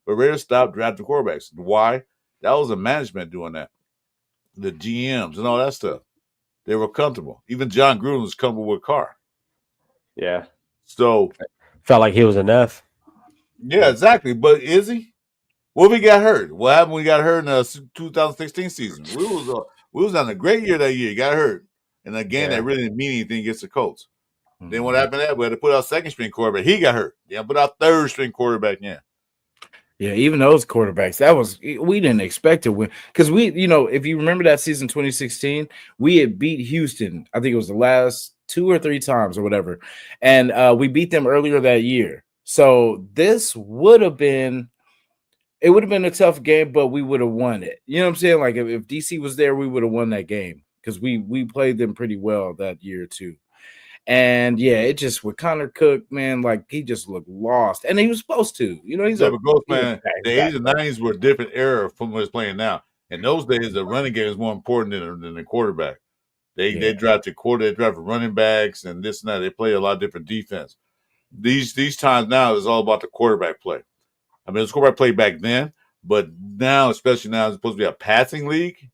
But Raiders stopped drafting quarterbacks. Why? That was the management doing that. The GMs and all that stuff. They were comfortable. Even John Gruden was comfortable with Carr. Yeah. So felt like he was enough. Yeah, exactly. But is he? What if he got hurt? What happened when he got hurt in the 2016 season? We was on a great year that year. He got hurt in a game that really didn't mean anything against the Colts. Mm-hmm. Then what happened? We had to put out second string quarterback. He got hurt. Yeah, put out third string quarterback. Yeah, even those quarterbacks, we didn't expect it because if you remember that season 2016, we had beat Houston. I think it was the last 2 or 3 times or whatever, and we beat them earlier that year. So this would have been a tough game, but we would have won it. You know what I'm saying? Like if DC was there, we would have won that game because we played them pretty well that year too. And yeah, it just with Connor Cook, man, like he just looked lost, and he was supposed to. He's a ghost man. The 80s and 90s were a different era from what he's playing now. In those days, the running game is more important than the quarterback. They drafted running backs and this and that. They play a lot of different defense. These times now is all about the quarterback play. I mean, it was quarterback play back then, but now, especially now, it's supposed to be a passing league.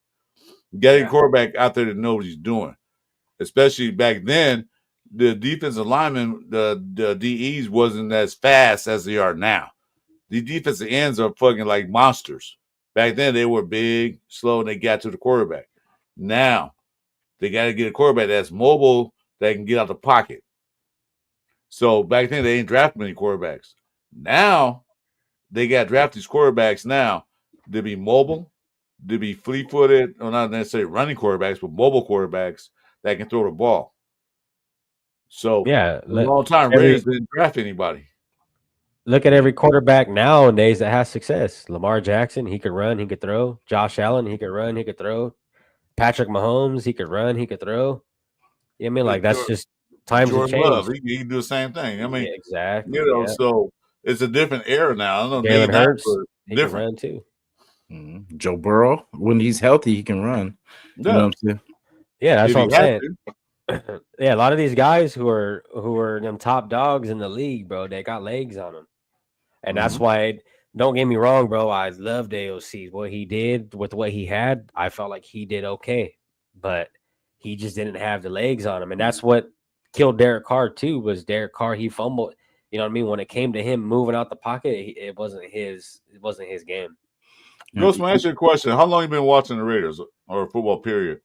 Getting quarterback out there that knows what he's doing, especially back then. The defensive linemen, the DEs wasn't as fast as they are now. The defensive ends are fucking like monsters. Back then, they were big, slow, and they got to the quarterback. Now, they got to get a quarterback that's mobile, that can get out the pocket. So back then, they ain't drafting many quarterbacks. Now, they got draft these quarterbacks now to be mobile, to be fleet-footed, or not necessarily running quarterbacks, but mobile quarterbacks that can throw the ball. So a long time Raiders didn't draft anybody. Look at every quarterback nowadays that has success. Lamar Jackson, he could run, he could throw. Josh Allen, he could run, he could throw. Patrick Mahomes, he could run, he could throw. You know what I mean? Like that's just times have changed. Love, he can do the same thing. I mean, exactly. So it's a different era now. I don't know. Jalen Hurts, he can run too. Mm-hmm. Joe Burrow, when he's healthy, he can run. You know what I'm saying? Yeah, that's what I'm saying. Yeah, a lot of these guys who are them top dogs in the league, bro, they got legs on them, and that's why. Don't get me wrong, bro. I loved AOC. What he did with what he had, I felt like he did okay, but he just didn't have the legs on him, and that's what killed Derek Carr too. Was Derek Carr? He fumbled. You know what I mean? When it came to him moving out the pocket, it wasn't his. It wasn't his game. Ghost, man, ask you a question. How long you been watching the Raiders or football period?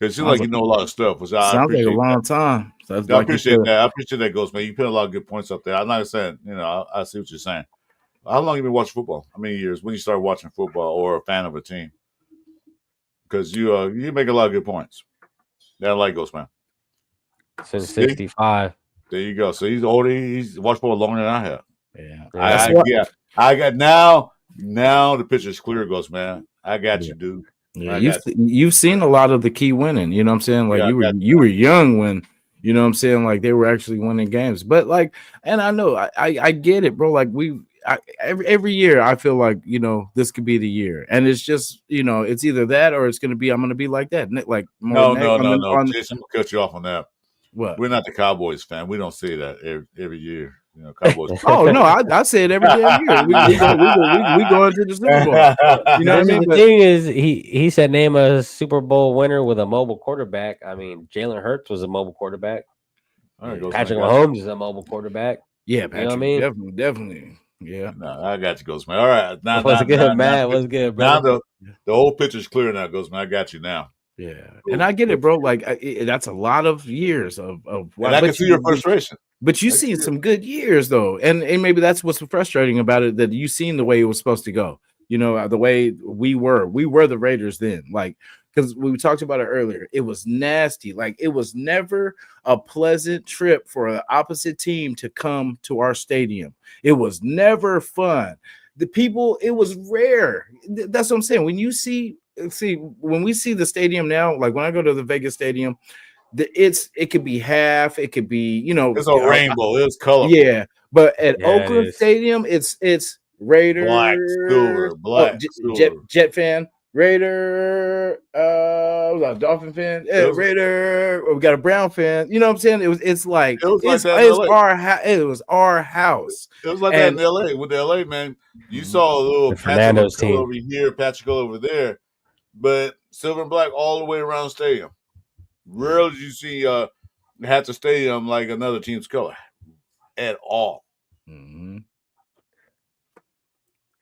Because it seems like you know a lot of stuff, which I sounds like a appreciate. long time. So I appreciate that. I appreciate that, Ghost, man. You put a lot of good points up there. I'm not saying, I see what you're saying. How long you been watching football? How many years? When you started watching football or a fan of a team? Because you make a lot of good points. Yeah, I like Ghost, man. Since 65. There you go. So he's older. He's watched football longer than I have. Yeah. I got now the picture's clear, Ghost, man. I got you, dude. Yeah, you've seen a lot of the key winning. You know what I'm saying? Like you were young when, you know what I'm saying, like they were actually winning games. But like, and I know I get it, bro. Like every year I feel like, this could be the year, and it's just, it's either that or it's gonna be I'm gonna be like that. Like no. Jason, I'm gonna cut you off on that. What? We're not the Cowboys fan. We don't say that every year. Cowboys. Oh no, I say it every damn year. We go into the Super Bowl. You know what I mean? The thing is, he said name a Super Bowl winner with a mobile quarterback. I mean, Jalen Hurts was a mobile quarterback. Patrick Mahomes is a mobile quarterback. Yeah, Patrick, you know what I mean? Definitely. Yeah. No, I got you, Ghost, man. All right. Now, what's good, Matt? What's good, bro? Now the whole picture's clear now, Ghost, man. I got you now. Yeah, and I get it, bro. Like that's a lot of years of. And I can see your frustration. But you've seen some good years, though, and maybe that's what's frustrating about it, that you've seen the way it was supposed to go. The way we were the Raiders then, like, because we talked about it earlier. It was nasty. Like, it was never a pleasant trip for an opposite team to come to our stadium. It was never fun. The people, it was rare. That's what I'm saying. When you when we see the stadium now, like when I go to the Vegas stadium, it could be half, it could be, it's a rainbow, it's colorful. Yeah, but at Oakland Stadium, it's Raider, black, silver, black, Jet fan, Raider, Dolphin fan, Raider. We got a Brown fan. You know what I'm saying? It was our house. It was like that in LA. With the LA, man, you saw a little Fernando's team over here, Patrick over there, but silver and black all the way around the stadium. Rarely did you see half the stadium like another team's color at all. Mm-hmm.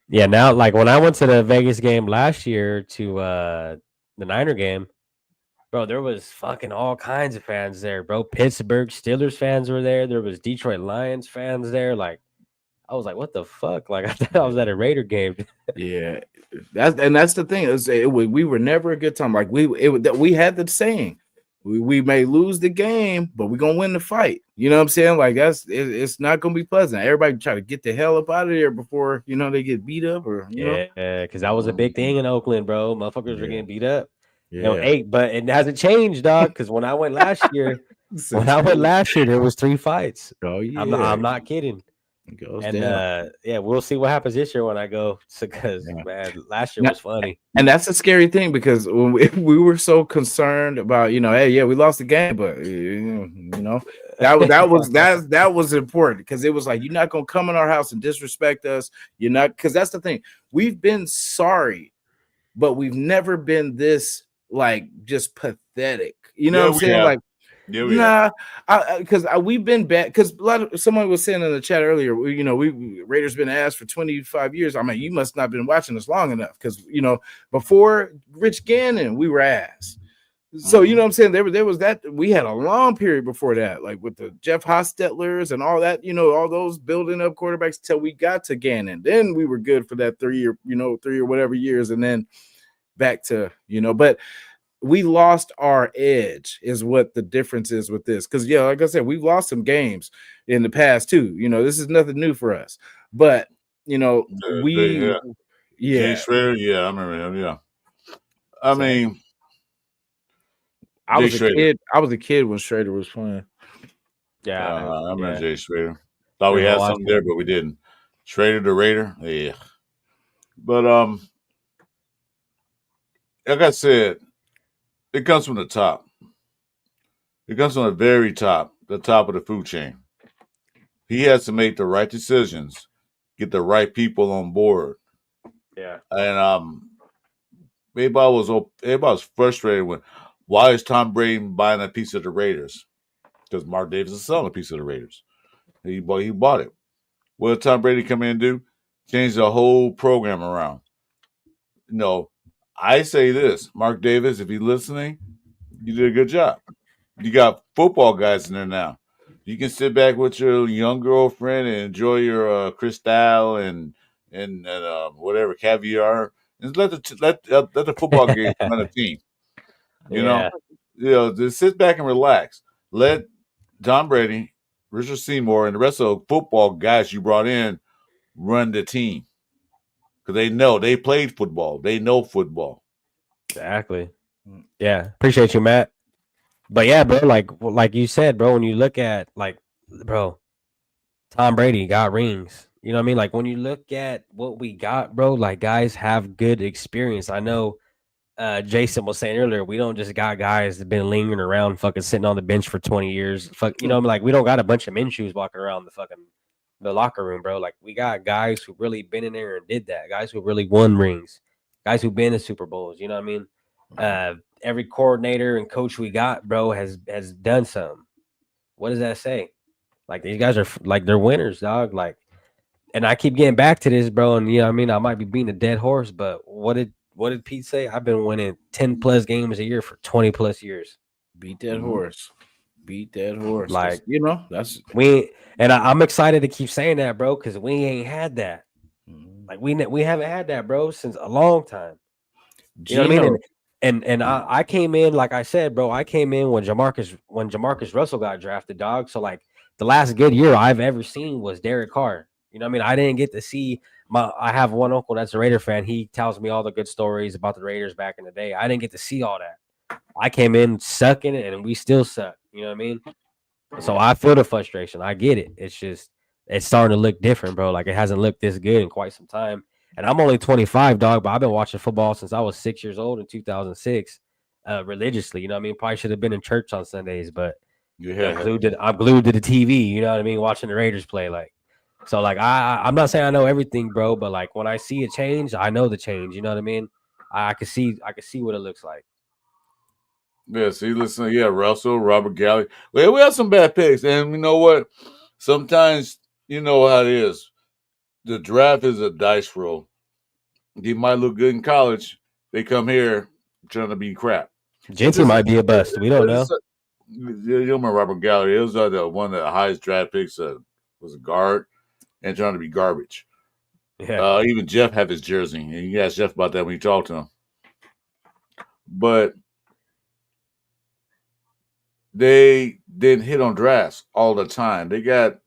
Yeah, now, like when I went to the Vegas game last year to the Niner game, bro, there was fucking all kinds of fans there, bro. Pittsburgh Steelers fans were there. There was Detroit Lions fans there. Like, I was like, what the fuck? Like, I thought I was at a Raider game. Yeah, that's the thing. We were never a good time. Like we had the saying. We may lose the game, but we're gonna win the fight. You know what I'm saying? Like it's not gonna be pleasant. Everybody try to get the hell up out of there before they get beat up because that was a big thing in Oakland, bro. Motherfuckers were getting beat up. Yeah, but it hasn't changed, dog. Because when I went last year, there was 3 fights. Oh yeah, I'm not kidding. We'll see what happens this year when I go. Because man, last year was funny. And that's a scary thing because when we were so concerned about, we lost the game, but that was important because it was like, you're not gonna come in our house and disrespect us. You're not, because that's the thing. We've been sorry, but we've never been this like just pathetic. You know what I'm saying? Like. Yeah, because we've been bad. Because someone was saying in the chat earlier, we Raiders been asked for 25 years. I mean, you must not been watching us long enough. Because before Rich Gannon, we were ass. So you know what I'm saying? There was that. We had a long period before that, like with the Jeff Hostetlers and all that. All those building up quarterbacks till we got to Gannon. Then we were good for that 3 or whatever years, and then back to but. We lost our edge is what the difference is with this. Because, like I said, we've lost some games in the past, too. This is nothing new for us. But, Jay Schrader, I remember him, yeah. I mean, I was a kid when Schrader was playing. Yeah. I remember Jay Schrader. Thought we had something there, but we didn't. Schrader the Raider, yeah. But, like I said, it comes from the top. It comes from the very top, the top of the food chain. He has to make the right decisions, get the right people on board. Yeah. And everybody was frustrated with why is Tom Brady buying a piece of the Raiders? Because Mark Davis is selling a piece of the Raiders. He bought it. What did Tom Brady come in and do? Change the whole program around. I say this, Mark Davis, if you're listening, you did a good job. You got football guys in there now. You can sit back with your young girlfriend and enjoy your Cristal and whatever caviar, and let the football game run a team. Yeah. Just sit back and relax. Let Tom Brady, Richard Seymour, and the rest of the football guys you brought in run the team because they played football. They know football. Exactly. Yeah. Appreciate you, Matt. But yeah, bro, like you said, bro, when you look at bro, Tom Brady got rings. You know what I mean? Like when you look at what we got, bro, like guys have good experience. I know Jasin was saying earlier, we don't just got guys that been lingering around fucking sitting on the bench for 20 years. Like we don't got a bunch of Minshew's walking around the locker room, bro. Like we got guys who really been in there and did that. Guys who really won rings. Guys who been to Super Bowls, you know what I mean? Every coordinator and coach we got, bro, has done something. What does that say? Like these guys are like they're winners, dog. Like, and I keep getting back to this, bro. And I mean, I might be beating a dead horse, but what did Pete say? I've been winning 10 plus games a year for 20 plus years. Beat that horse. Beat that horse. Like that's I'm excited to keep saying that, bro, because we ain't had that. Like we haven't had that, bro, since a long time. You know what I mean? And I came in, like I said, bro, I came in when Jamarcus Russell got drafted, dog. So like the last good year I've ever seen was Derek Carr. You know what I mean? I didn't get to see I have one uncle that's a Raider fan. He tells me all the good stories about the Raiders back in the day. I didn't get to see all that. I came in sucking it and we still suck. You know what I mean? So I feel the frustration. I get it. It's just it's starting to look different, bro. Like it hasn't looked this good in quite some time. And I'm only 25, dog, but I've been watching football since I was 6 years old in 2006, religiously. You know what I mean? Probably should have been in church on Sundays, but I'm glued to the TV. You know what I mean? Watching the Raiders play, so I'm not saying I know everything, bro, but like when I see a change, I know the change. You know what I mean? I can see what it looks like. Yeah, see, listen, Russell, Robert Galley. Well, we have some bad picks, and you know what? Sometimes you know how it is. The draft is a dice roll. They might look good in college. They come here trying to be crap. Jensen might be a bust. We don't know. You remember Robert Galley? It was one of the highest draft picks. Was a guard and trying to be garbage. Yeah. Even Jeff had his jersey, and you asked Jeff about that when you talked to him. But they didn't hit on drafts all the time. They got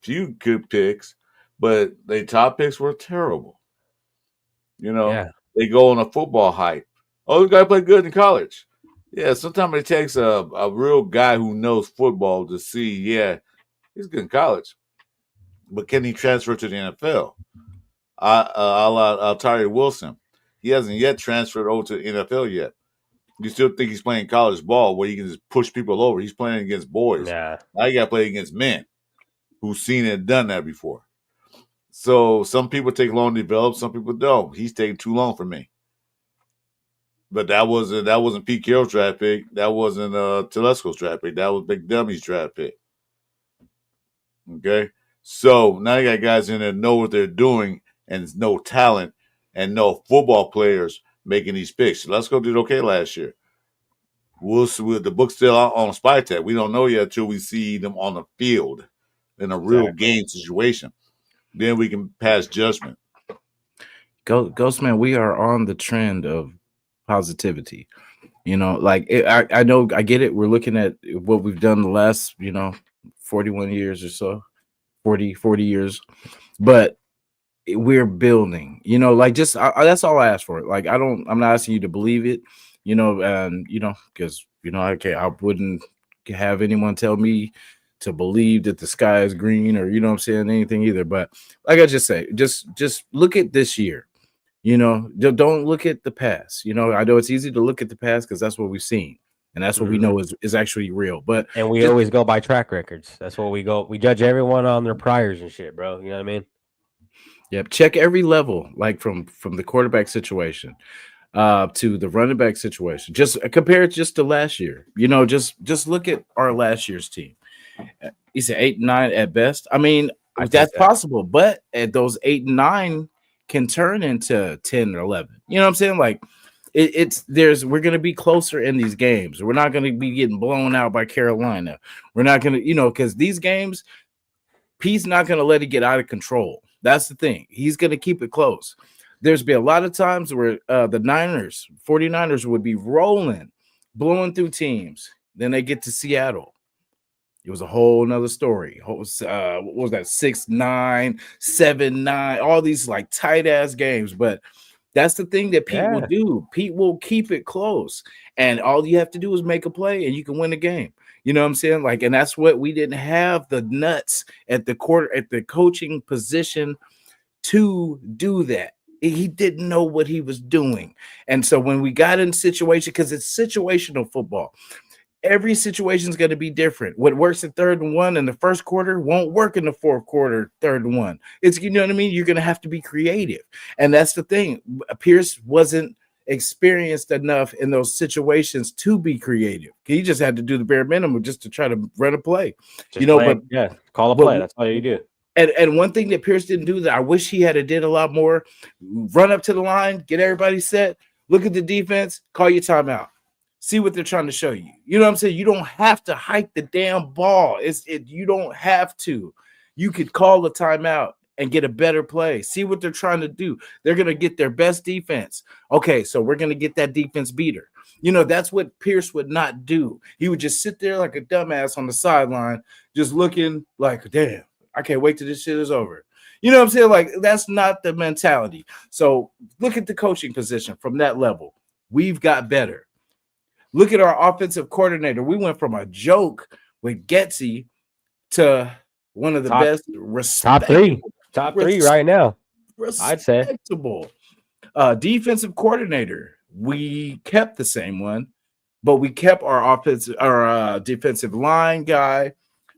few good picks, but their top picks were terrible. They go on a football hype. Oh, this guy played good in college. Yeah, sometimes it takes a real guy who knows football to see, he's good in college. But can he transfer to the NFL? I'll Tyree Wilson. He hasn't yet transferred over to the NFL yet. You still think he's playing college ball where he can just push people over. He's playing against boys. Yeah. Now you got to play against men who've seen it and done that before. So some people take long to develop, some people don't. He's taking too long for me. But that wasn't Pete Carroll's draft pick. That wasn't Telesco's draft pick. That was Big Dummy's draft pick. Okay? So now you got guys in there know what they're doing and no talent and no football players making these picks. Telesco did okay last year. We'll see, the book's still out on Spy Tech. We don't know yet until we see them on the field in a real game situation. Then we can pass judgment. Ghostman, we are on the trend of positivity. I know, I get it. We're looking at what we've done the last, 41 years or so, 40 years, but we're building, that's all I ask for. Like, I'm not asking you to believe it, because, I wouldn't have anyone tell me to believe that the sky is green or, I'm saying, anything either. But like I just say, just look at this year, don't look at the past. I know it's easy to look at the past because that's what we've seen. and that's what we know is actually real. But and we always go by track records. That's what we go. We judge everyone on their priors and shit, bro. You know what I mean? Yep. Check every level, like from the quarterback situation to the running back situation. Just compare it just to last year. Just look at our last year's team. He said 8 and 9 at best. I mean, that's possible, but at those 8 and 9 can turn into 10 or 11. You know what I'm saying? Like we're going to be closer in these games. We're not going to be getting blown out by Carolina. We're not going to, because these games, Pete's not going to let it get out of control. That's the thing. He's going to keep it close. There's been a lot of times where the 49ers would be rolling, blowing through teams. Then they get to Seattle. It was a whole nother story. What was that? 6-9, 7-9, all these like tight ass games. But that's the thing that Pete will do. Pete will keep it close, and all you have to do is make a play, and you can win the game. You know what I'm saying? Like, and that's what we didn't have the nuts at the coaching position to do that. He didn't know what he was doing, and so when we got in situation, because it's situational football. Every situation is going to be different. What works at 3rd and 1 in the first quarter won't work in the 4th quarter, 3rd and 1. It's, you know what I mean? You're going to have to be creative. And that's the thing. Pierce wasn't experienced enough in those situations to be creative. He just had to do the bare minimum just to try to run a play. Call a play. That's all you do. And one thing that Pierce didn't do that I wish he had did a lot more, run up to the line, get everybody set, look at the defense, call your timeout. See what they're trying to show you. You know what I'm saying? You don't have to hike the damn ball. You don't have to. You could call the timeout and get a better play. See what they're trying to do. They're going to get their best defense. Okay, so we're going to get that defense beater. That's what Pierce would not do. He would just sit there like a dumbass on the sideline, just looking like, damn, I can't wait till this shit is over. You know what I'm saying? Like, that's not the mentality. So look at the coaching position from that level. We've got better. Look at our offensive coordinator. We went from a joke with Getsy to one of the best. Top three right now. I'd say. Respectable. Defensive coordinator. We kept the same one, but we kept our defensive line guy.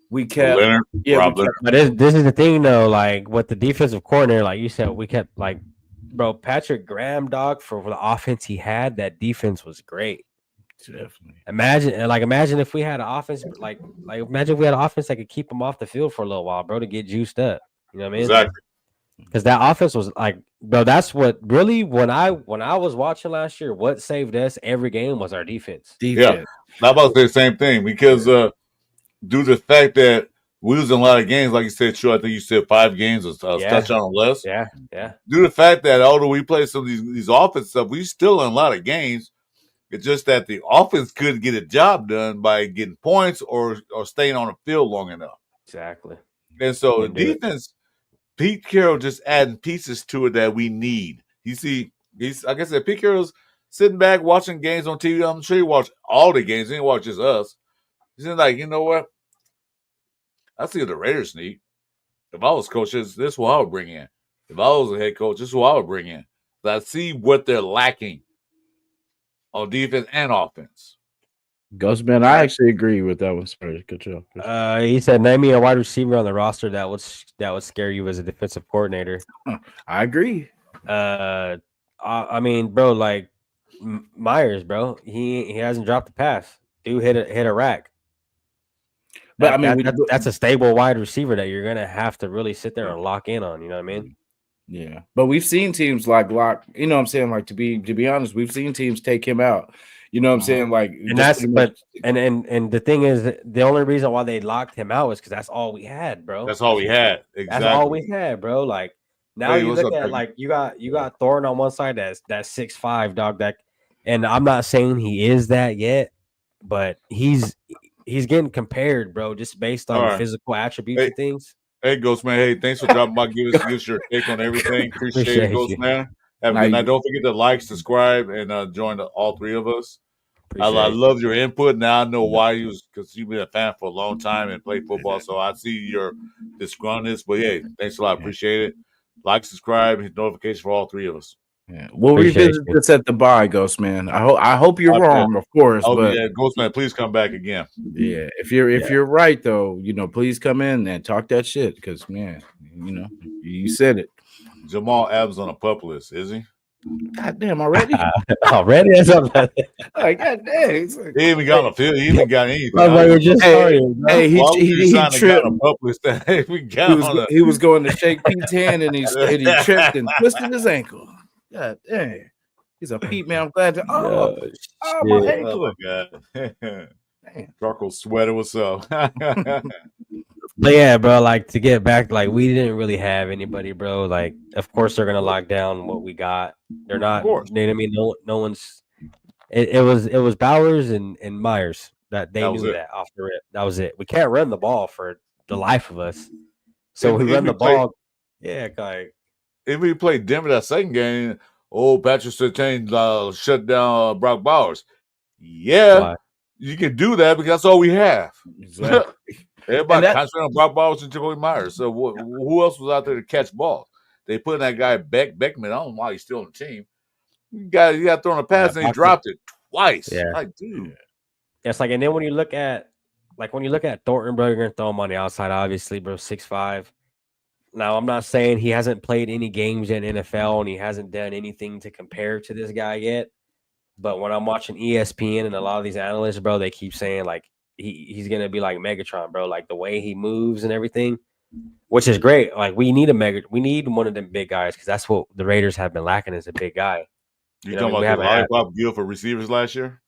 We kept, But this is the thing though. Like with the defensive coordinator, like you said, we kept like, bro, Patrick Graham, dog, for the offense he had. That defense was great. Definitely. Imagine if we had an offense imagine if we had an offense that could keep him off the field for a little while, bro, to get juiced up. You know what I mean? Exactly. Because that offense was like, bro, that's what really when I was watching last year, what saved us every game was our defense. Yeah, I'm about to say the same thing because due to the fact that we was in a lot of games, like you said, I think you said 5 games or touchdown or less. Yeah. Due to the fact that although we play some of these offense stuff, we still in a lot of games. It's just that the offense couldn't get a job done by getting points or staying on the field long enough. Exactly. And so the defense, Pete Carroll just adding pieces to it that we need. You see, like I said, Pete Carroll's sitting back watching games on TV. I'm sure he watched all the games. He didn't watch just us. He's like, you know what? I see what the Raiders need. If I was coach, this is who I would bring in. If I was a head coach, this is who I would bring in. So I see what they're lacking on defense and offense. Ghostman, I actually agree with that one. Sorry, good job. He said, "Name me a wide receiver on the roster that would scare you as a defensive coordinator." I agree. I mean, bro, like Myers, bro, he hasn't dropped a pass. Dude hit a rack. But that's a stable wide receiver that you're gonna have to really sit there and lock in on. You know what I mean? Yeah, but we've seen teams like lock. You know what I'm saying? Like to be honest, we've seen teams take him out. You know what I'm saying? Like, and and the thing is, the only reason why they locked him out was because that's all we had, bro. That's all we had. Exactly. That's all we had, bro. Like now you look at like you got Thorne on one side that's 6'5", dog. That, and I'm not saying he is that yet, but he's getting compared, bro, just based on the physical attributes of things. Hey, Ghost Man. Hey, thanks for dropping by. Give us your take on everything. Appreciate it, Ghost Man. Have a good night. Don't forget to like, subscribe, and join all 3 of us. I love your input. Now I know why because you've been a fan for a long time and played football. So I see your disgruntledness. But hey, thanks a lot. Appreciate it. Like, subscribe, hit notifications for all 3 of us. Yeah. We'll Appreciate revisit you. this at the bye, Ghost Man. I hope you're wrong, of course, Oh but yeah, Ghostman, please come back again. yeah, if you're right though, please come in and talk that shit because man, you said it. Jamal Adams on a pup list, is he? God damn, already? Already? That's what Like, God damn. It's like, He even got on a field. He even got anything. we're just Hey, starting, bro. hey, he signed a guy tripped. on a pup list. Hey, we He got was on a. he was going to shake Pete's hand and he tripped and twisted his ankle. God damn. He's a Pete man. I'm glad to my Shit. ankle. Oh my god. Damn. Charcoal sweater, what's up? But yeah, bro, like to get back, like we didn't really have anybody, bro. Like, of course they're gonna lock down what we got. They're not, Of course. you know what I mean? No one's. It was Bowers and Myers that they That was knew it. that off the rip. That was it. We can't run the ball for the life of us. So If we run the play- ball. Yeah, like If we played Denver that second game, Patrick Surtain shut down Brock Bowers. Yeah, why? you can do that because that's all we have. Exactly. Everybody And concentrated on Brock Bowers and Jacoby Myers. So who else was out there to catch balls? They put in that guy Beckman. I don't know why he's still on the team. You got thrown a pass and he dropped it twice. Yeah. Like, dude. It's like, and then when you look at Thornton, bro, you're gonna throw him on the outside, obviously, bro, 6'5". Now, I'm not saying he hasn't played any games in NFL and he hasn't done anything to compare to this guy yet. But when I'm watching ESPN and a lot of these analysts, bro, they keep saying like he's gonna be like Megatron, bro, like the way he moves and everything, which is great. Like we need one of them big guys because that's what the Raiders have been lacking is a big guy. You know, talking we about the haven't had- lollipop deal for receivers last year?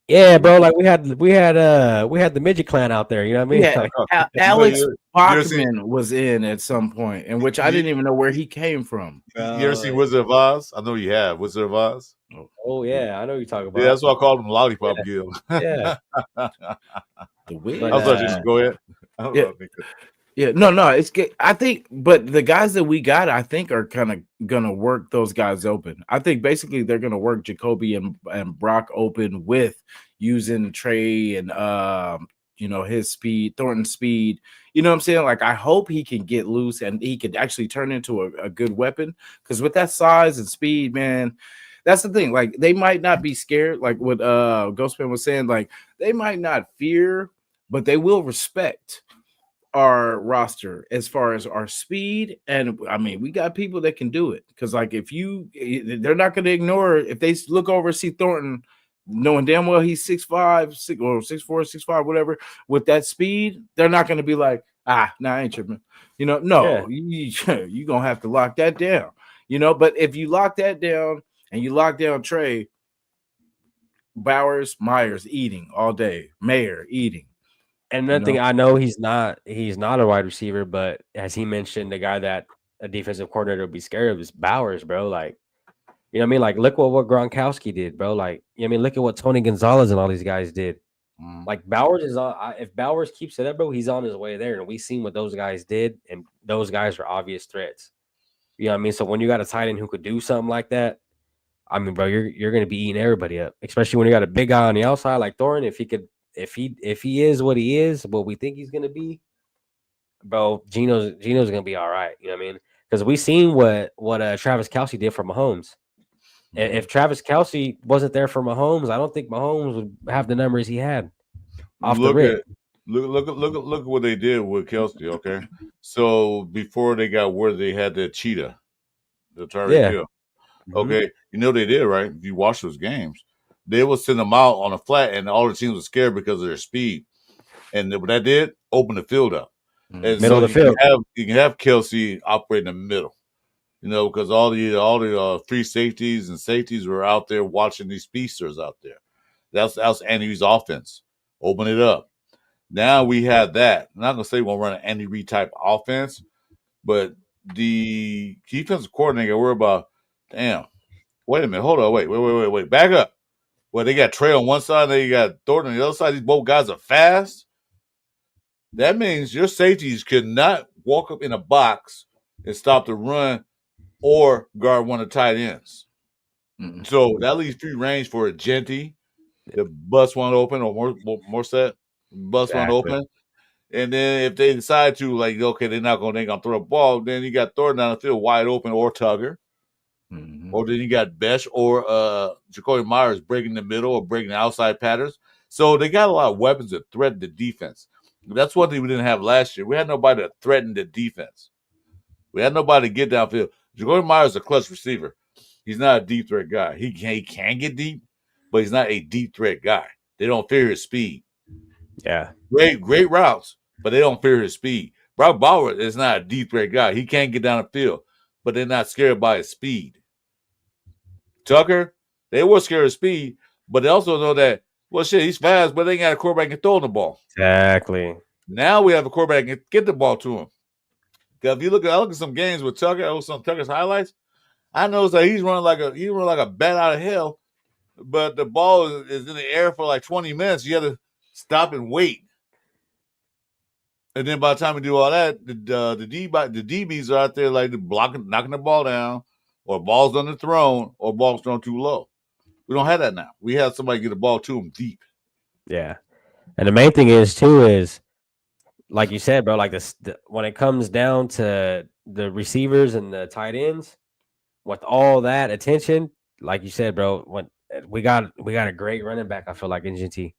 Yeah, bro. Like we had the midget clan out there. You know what I mean? yeah, Like, Alex you Bachman was in at some point, in which I didn't even know where he came from. You ever seen Wizard of Oz? I know you have. Wizard of Oz? oh yeah, I know what you're talking about. Yeah, that's why I called him Lollipop Gill. Yeah. The way But, I was like, just go ahead. Yeah, no, it's good. I think, but the guys that we got, I think, are kind of gonna work those guys open. I think basically they're gonna work Jacoby and Brock open with using Trey and his speed, Thornton's speed. You know what I'm saying? Like, I hope he can get loose and he could actually turn into a good weapon. Because with that size and speed, man, that's the thing. Like, they might not be scared, like what Ghostman was saying. Like, they might not fear, but they will respect our roster as far as our speed. And I mean, we got people that can do it because like they're not going to ignore it. If they look over and see Thornton knowing damn well he's 6'5", 6 or 6'4", 6'5", whatever, with that speed, they're not going to be like, I ain't tripping. No, you gonna have to lock that down. But if you lock that down and you lock down Trey, Bowers, Myers eating all day, Mayer eating. And another thing, I know he's not a wide receiver, but as he mentioned, the guy that a defensive coordinator would be scared of is Bowers, bro. Like, you know what I mean? Like, look what Gronkowski did, bro. Like, you know what I mean? Look at what Tony Gonzalez and all these guys did. Like, Bowers is on. If Bowers keeps it up, bro, he's on his way there. And we've seen what those guys did, and those guys are obvious threats. You know what I mean? So when you got a tight end who could do something like that, I mean, bro, you're going to be eating everybody up, especially when you got a big guy on the outside like Thornton. If he is what he is, what we think he's gonna be, bro, Gino's gonna be all right. You know what I mean? Because we seen what Travis Kelce did for Mahomes. If Travis Kelce wasn't there for Mahomes, I don't think Mahomes would have the numbers he had off the rip. Look at what they did with Kelce. Okay, so before they got where they had the cheetah, the Tyreek Hill. Okay, you know they did, right? If you watch those games, they would send them out on a flat, and all the teams were scared because of their speed. And what that did, open the field up. And Middle of the field. You can have Kelce operate in the middle, because all the free safeties and safeties were out there watching these speedsters out there. That's Andy Reid's offense. Open it up. Now we have that. I'm not gonna say we'll run an Andy Reid type offense, but the defensive coordinator worry about. Damn. Wait a minute. Hold on. Wait. Back up. Well, they got Trey on one side, they got Thornton on the other side. These both guys are fast. That means your safeties could not walk up in a box and stop the run or guard one of the tight ends. Mm-hmm. So that leaves free range for a Genty to bust one open or more set, bust one open. And then if they decide to, like, okay, they're gonna throw a ball, then you got Thornton down the field wide open or Tugger. Mhm. Or then you got Besh or Jacoby Myers breaking the middle or breaking the outside patterns. So they got a lot of weapons that threaten the defense. That's one thing we didn't have last year. We had nobody to threaten the defense. We had nobody to get downfield. Jacoby Myers is a clutch receiver. He's not a deep threat guy. He can get deep, but he's not a deep threat guy. They don't fear his speed. Yeah. Great routes, but they don't fear his speed. Brock Bauer is not a deep threat guy. He can't get down the field, but they're not scared by his speed. Tucker, they were scared of speed, but they also know that, well, shit, he's fast, but they ain't got a quarterback can throw the ball. Exactly. Now we have a quarterback can get the ball to him. Because if I look at some games with Tucker, some Tucker's highlights, I noticed that he's running like a bat out of hell, but the ball is in the air for like 20 minutes. You have to stop and wait. And then by the time we do all that, the DBs are out there like knocking the ball down, or balls underthrown, or balls thrown too low. We don't have that now. We have somebody get the ball to them deep. Yeah. And the main thing is like you said, bro, like this when it comes down to the receivers and the tight ends, with all that attention, like you said, bro, when we got a great running back, I feel like in GT.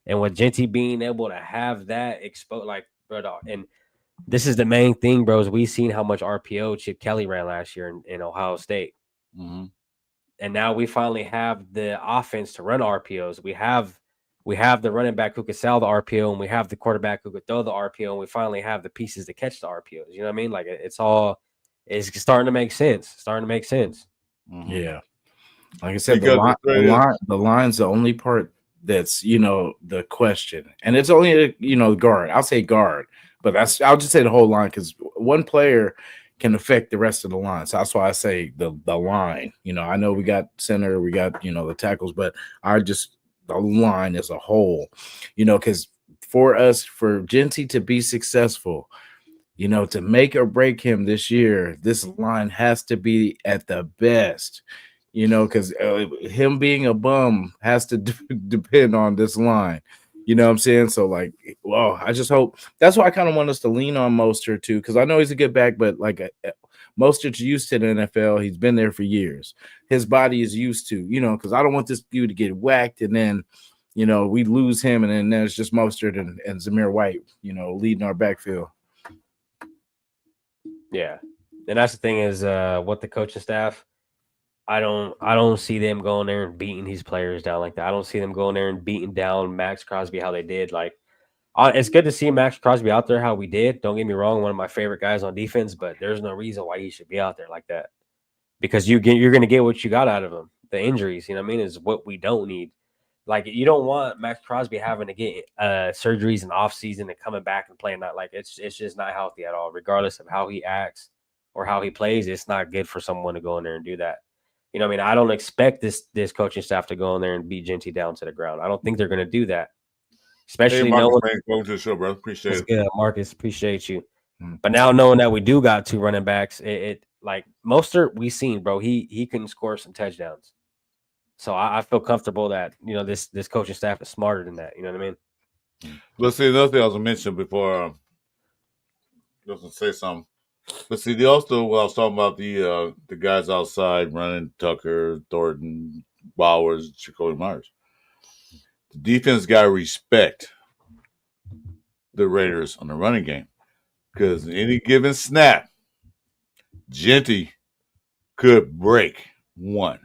And with Genty being able to have that exposed, like, bro, dog, and this is the main thing, bros. We seen how much RPO Chip Kelly ran last year in Ohio State. Mm-hmm. And now we finally have the offense to run RPOs. We have the running back who could sell the RPO, and we have the quarterback who could throw the RPO, and we finally have the pieces to catch the RPOs. You know what I mean? Like it's starting to make sense. Mm-hmm. Yeah. Like I said, the line's the only part that's, the question. And it's only, guard. I'll say guard, but I'll just say the whole line, because one player can affect the rest of the line. So that's why I say the line. I know we got center, we got, the tackles, but the line as a whole, because for Genty to be successful, to make or break him this year, this line has to be at the best. Because him being a bum has to depend on this line. You know what I'm saying? So, I just hope that's why I kind of want us to lean on Mostert too, because I know he's a good back, but Mostert's used to the NFL. He's been there for years. His body is used to, because I don't want this dude to get whacked and then, we lose him and then there's just Mostert and Zamir White, leading our backfield. Yeah. And that's the thing is what the coaching staff, I don't see them going there and beating these players down like that. I don't see them going there and beating down Max Crosby how they did. Like, it's good to see Max Crosby out there how we did. Don't get me wrong, one of my favorite guys on defense, but there's no reason why he should be out there like that, because you're going to get what you got out of him. The injuries, you know what I mean, is what we don't need. Like, you don't want Max Crosby having to get surgeries in off season and coming back and playing that. Like, it's just not healthy at all, regardless of how he acts or how he plays. It's not good for someone to go in there and do that. You know what I mean? I don't expect this coaching staff to go in there and beat Genty down to the ground. I don't think they're going to do that. Especially Marcus, welcome to the show, bro. Appreciate it. Good, Marcus. Appreciate you. But now knowing that we do got two running backs, it like Mostert, we seen, bro, he can score some touchdowns. So I feel comfortable that, this coaching staff is smarter than that. You know what I mean? Let's see, another thing I was going to mention before I was going to say something. But see, I was talking about the guys outside running, Tucker, Thornton, Bowers, Jacoby Myers. The defense got to respect the Raiders on the running game, because any given snap, Genty could break one.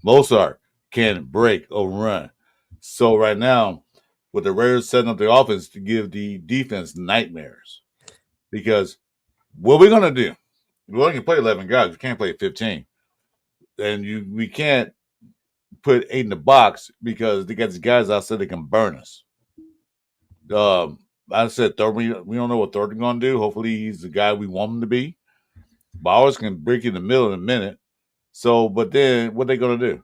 Mozart can break a run. So right now, with the Raiders setting up the offense to give the defense nightmares, because what we're gonna do? We only can play 11 guys. We can't play 15, and we can't put 8 in the box because they got these guys outside that can burn us. I said Thornton. We don't know what Thornton's gonna do. Hopefully, he's the guy we want him to be. Bowers can break in the middle in a minute. So, but then what they gonna do?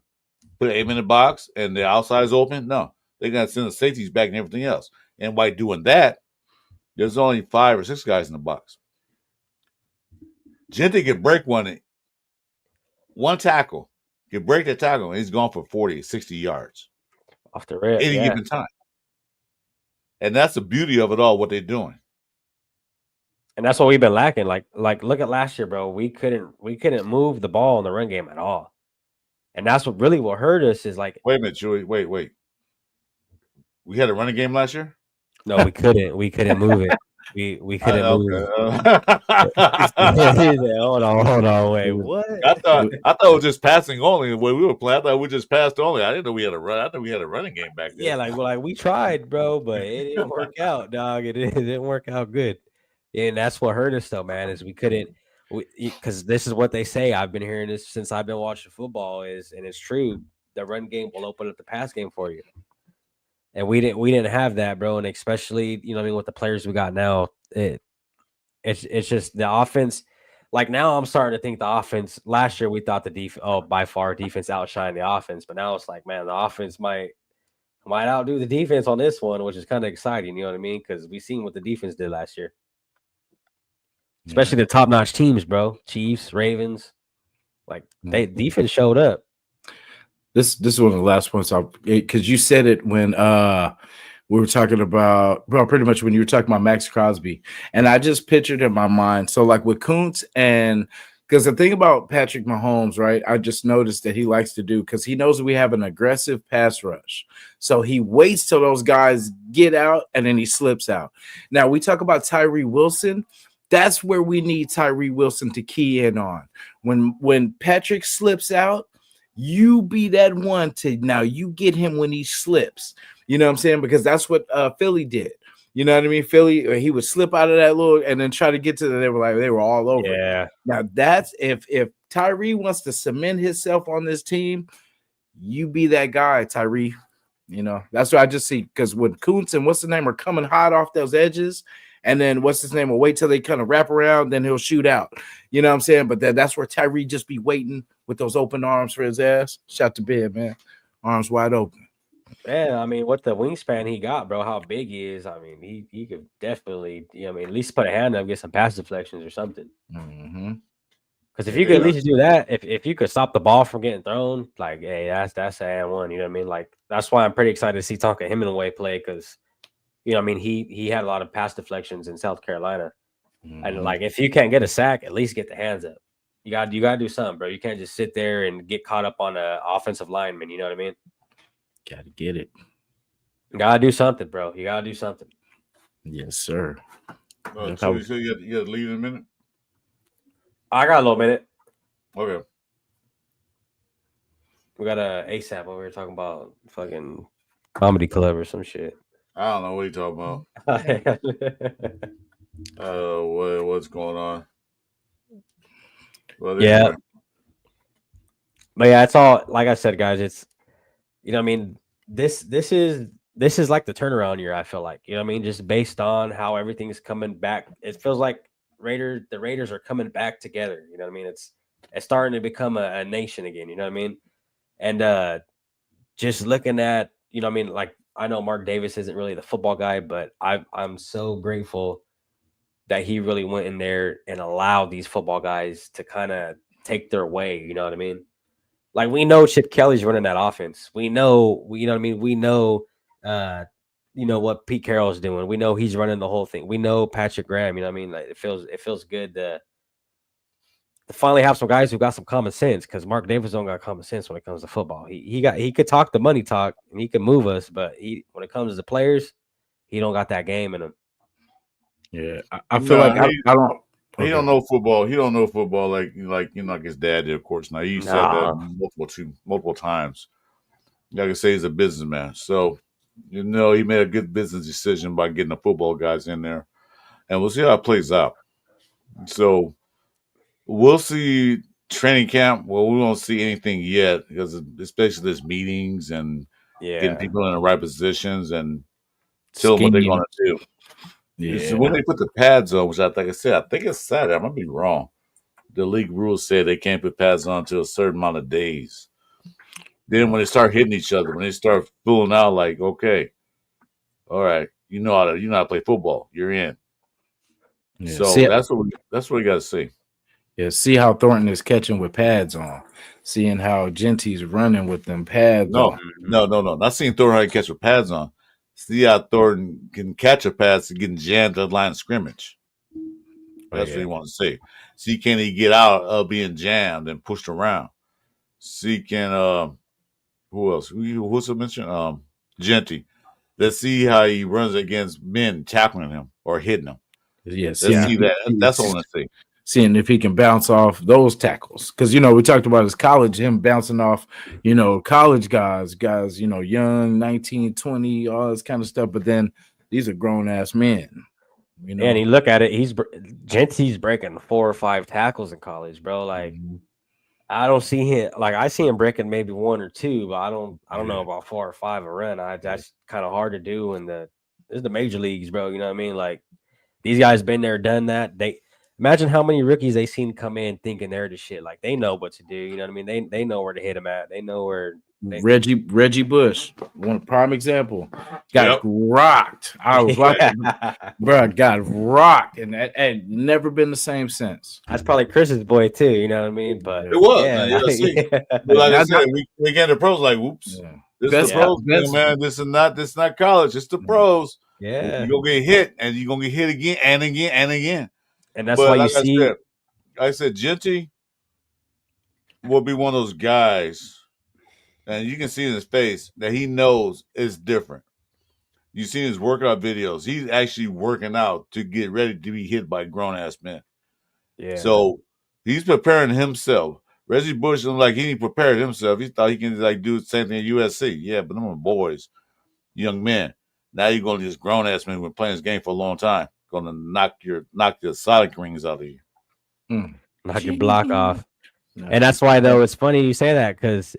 Put 8 in the box and the outside's open? No, they gotta send the safeties back and everything else. And by doing that, there's only 5 or 6 guys in the box. Genty can break one tackle, can break the tackle, and he's gone for 40, 60 yards off the rip, any given time. And that's the beauty of it all, what they're doing. And that's what we've been lacking. Like look at last year, bro. We couldn't move the ball in the run game at all. And that's what hurt us is like. Wait a minute, Chewy. Wait. We had a running game last year? No, we couldn't. We couldn't move it. We couldn't move. Hold on. Wait, what? I thought it was just passing only. When we were playing, I thought we just passed only. I didn't know we had a run. I thought we had a running game back then. Yeah, like we tried, bro, but it didn't work out, dog. It didn't work out good. And that's what hurt us, though, man. Is we couldn't. Because this is what they say. I've been hearing this since I've been watching football. And it's true. The run game will open up the pass game for you. And we didn't have that, bro. And especially, with the players we got now, it's just the offense. Like now I'm starting to think the offense last year we thought the defense, by far defense outshined the offense. But now it's like, man, the offense might outdo the defense on this one, which is kind of exciting. You know what I mean? Because we seen what the defense did last year. Especially the top-notch teams, bro. Chiefs, Ravens. Like defense showed up. This is one of the last points because you said it when we were talking about, well, pretty much when you were talking about Max Crosby, and I just pictured in my mind. So like with Kuntz, and because the thing about Patrick Mahomes, right? I just noticed that he likes to do because he knows we have an aggressive pass rush, so he waits till those guys get out and then he slips out. Now we talk about Tyree Wilson. That's where we need Tyree Wilson to key in on. When Patrick slips out, you be that one to now you get him when he slips. You know what I'm saying? Because that's what Philly did. You know what I mean? Philly, he would slip out of that little and then try to get to they were all over. Yeah. Now that's if Tyree wants to cement himself on this team, you be that guy, Tyree. You know, that's what I just see. Because when Kuntz and what's the name are coming hot off those edges. And then what's his name will wait till they kind of wrap around, then he'll shoot out. You know what I'm saying? But that's where Tyree just be waiting with those open arms for his ass. Shot to bed, man. Arms wide open. Man, I mean, what the wingspan he got, bro, how big he is. I mean, he could definitely, at least put a hand up, get some pass deflections or something. Mm-hmm. Because if you could at least do that, if you could stop the ball from getting thrown, like, hey, that's an one. You know what I mean? Like, that's why I'm pretty excited to see Tonka Hemingway play because, he had a lot of pass deflections in South Carolina. Mm-hmm. And, like, if you can't get a sack, at least get the hands up. You got to do something, bro. You can't just sit there and get caught up on an offensive lineman. You know what I mean? Got to get it. You got to do something, bro. You got to do something. Yes, sir. So you said you had to leave in a minute? I got a little minute. Okay. We got a ASAP over here talking about fucking comedy club or some shit. I don't know what you're talking about. What's going on? Well, yeah. Anyway. But yeah, it's all like I said, guys. It's this is like the turnaround year. I feel like just based on how everything's coming back. It feels like the Raiders are coming back together. You know what I mean? It's starting to become a nation again. You know what I mean? And just looking at like. I know Mark Davis isn't really the football guy, but I'm so grateful that he really went in there and allowed these football guys to kind of take their way. You know what I mean? Like we know Chip Kelly's running that offense. We know, you know what I mean? We know, what Pete Carroll's doing. We know he's running the whole thing. We know Patrick Graham. You know what I mean? Like it feels good to finally have some guys who got some common sense because Mark Davis don't got common sense when it comes to football. He could talk the money talk and he could move us, but when it comes to the players, he don't got that game in him. Yeah, I feel like I don't. He don't know football. He don't know football like his dad did. Of course, now he said that multiple times. Like I say, he's a businessman, so he made a good business decision by getting the football guys in there, and we'll see how it plays out. So. We'll see training camp. Well, we won't see anything yet because especially there's meetings and getting people in the right positions and tell them what they're going to do. Yeah. So when they put the pads on, which I think it's Saturday. I might be wrong. The league rules say they can't put pads on until a certain amount of days. Then when they start hitting each other, when they start fooling out, like, okay, all right, you know how to play football. You're in. Yeah. So that's what we got to see. Yeah, see how Thornton is catching with pads on. Seeing how Genty's running with them pads on. No. Not seeing Thornton catch with pads on. See how Thornton can catch a pass and getting jammed at the line of scrimmage. That's what he wants to say. See, can he get out of being jammed and pushed around? See, can who else? Who's I mentioned? Genty. Let's see how he runs against men tackling him or hitting him. Yes, Let's see that. That's all I see. Seeing if he can bounce off those tackles. Because, we talked about his college, him bouncing off, college guys, young, 19, 20, all this kind of stuff. But then these are grown-ass men, And you look at it, Genty's breaking 4 or 5 tackles in college, bro. Like, I don't see him. Like, I see him breaking maybe 1 or 2, but I don't know about 4 or 5 a run. That's kind of hard to do in this is the major leagues, bro. You know what I mean? Like, these guys been there, done that. Imagine how many rookies they seen come in thinking they're the shit. Like, they know what to do. You know what I mean? They know where to hit them at. They know where. Reggie Bush, one prime example, got rocked. I was watching, bro, got rocked, and that had never been the same since. That's probably Chris's boy too. You know what I mean? But it was. But like I said, we get the pros. Like, whoops, this is the pros, man. This is not college. It's the pros. Yeah, you're gonna get hit, and you're gonna get hit again and again and again. And that's why like you see. I said, Genty will be one of those guys. And you can see in his face that he knows it's different. You see his workout videos. He's actually working out to get ready to be hit by grown-ass men. Yeah. So he's preparing himself. Reggie Bush, he didn't prepare himself. He thought he can do the same thing at USC. Yeah, but them are boys, young men. Now you're going to this grown-ass man who's been playing this game for a long time. Going to knock the Sonic rings out of you. Knock your block off. And that's why, though, it's funny you say that because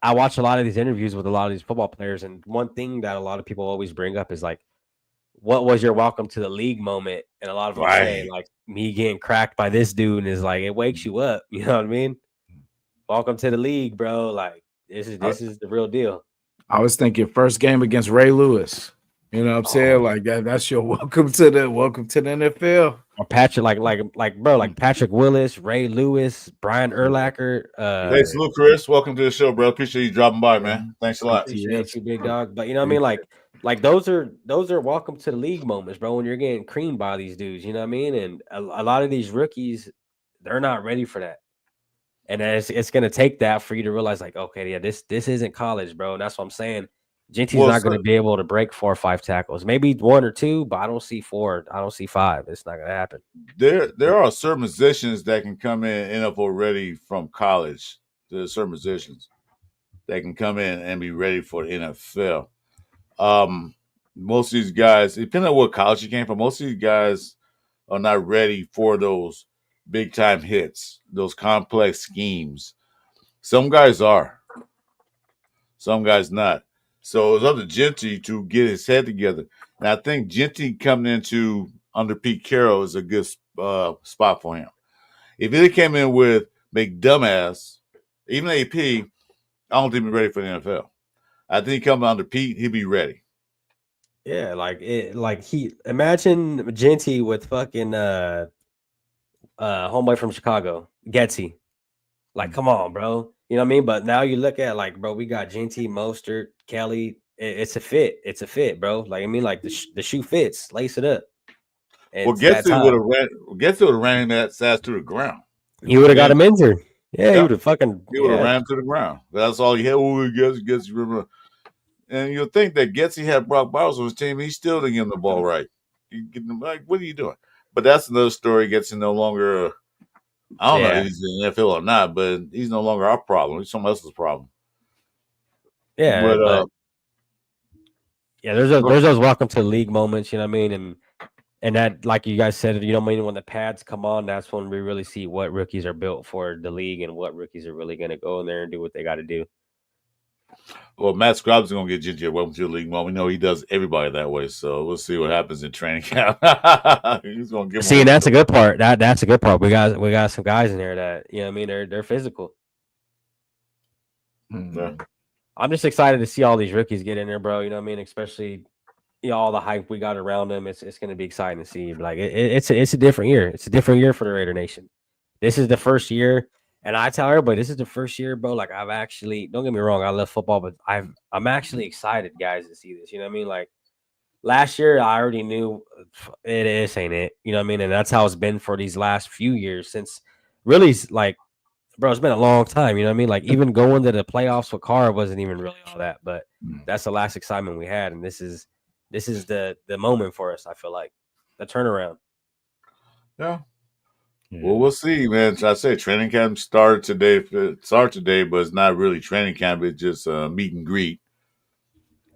I watch a lot of these interviews with a lot of these football players, and one thing that a lot of people always bring up is like, what was your welcome to the league moment? And a lot of them say, like, me getting cracked by this dude, and is like, it wakes you up. You know what I mean? Welcome to the league, bro. Like, this is the real deal. I was thinking first game against Ray Lewis. You know what I'm saying? Like that's your welcome to the NFL. Or Patrick, like Patrick Willis, Ray Lewis, Brian Urlacher. Hey, salute, Chris. Welcome to the show, bro. Appreciate you dropping by, man. Thanks a lot. Appreciate you, big dog. But you know what I mean? Like those are welcome to the league moments, bro. When you're getting creamed by these dudes, you know what I mean? And a lot of these rookies, they're not ready for that. And it's gonna take that for you to realize, like, okay, yeah, this isn't college, bro. And that's what I'm saying. Genty's not going to be able to break 4 or 5 tackles. Maybe 1 or 2, but I don't see 4. I don't see 5. It's not going to happen. There are certain positions that can come in NFL ready from college. There are certain positions that can come in and be ready for the NFL. Most of these guys, depending on what college you came from, most of these guys are not ready for those big-time hits, those complex schemes. Some guys are. Some guys not. So it's up to Genty to get his head together. And I think Genty coming into under Pete Carroll is a good spot for him. If he came in with McDumbass, even AP, I don't think he's ready for the NFL. I think he coming under Pete, he'll be ready. Yeah, imagine Genty with fucking homeboy from Chicago, Getsy. Like, come on, bro. You know what I mean? But now you look at, like, bro, we got Genty, Mostert, Kelly. It's a fit. It's a fit, bro. Like, I mean, like, the shoe fits. Lace it up. Getsy would have ran that ass to the ground. He would have got him injured. Yeah, he would have fucking. He would have ran to the ground. That's all he had. Oh, Getsy, remember. And you'll think that Getsy had Brock Bowers on his team. He still didn't get him the ball right. Like, what are you doing? But that's another story. Getsy no longer. I don't know if he's in the NFL or not, but he's no longer our problem. He's someone else's problem. Yeah, but there's those welcome to the league moments, you know what I mean? And that, like you guys said, you know what I mean, when the pads come on, that's when we really see what rookies are built for the league and what rookies are really going to go in there and do what they got to do. Well, Matt Scribes is going to get Ginger welcome to the league. Well, we know he does everybody that way, so we'll see what happens in training camp. He's going to give. See, that's a good part. That's a good part. We got some guys in there that, you know what I mean, they're physical. Yeah. I'm just excited to see all these rookies get in there, bro. You know what I mean? Especially, you know, all the hype we got around them. It's going to be exciting to see. Like, it's a different year. It's a different year for the Raider Nation. This is the first year. And I tell everybody, this is the first year, bro. Like, I've actually, don't get me wrong, I love football, but I'm actually excited, guys, to see this. You know what I mean? Like, last year I already knew it is, ain't it? You know what I mean? And that's how it's been for these last few years since really like, bro, it's been a long time. You know what I mean? Like even going to the playoffs with Carr wasn't even really all that, but that's the last excitement we had, and this is the moment for us. I feel like the turnaround. Yeah. Well, we'll see, man. I say training camp started today, but it's not really training camp. It's just meet and greet.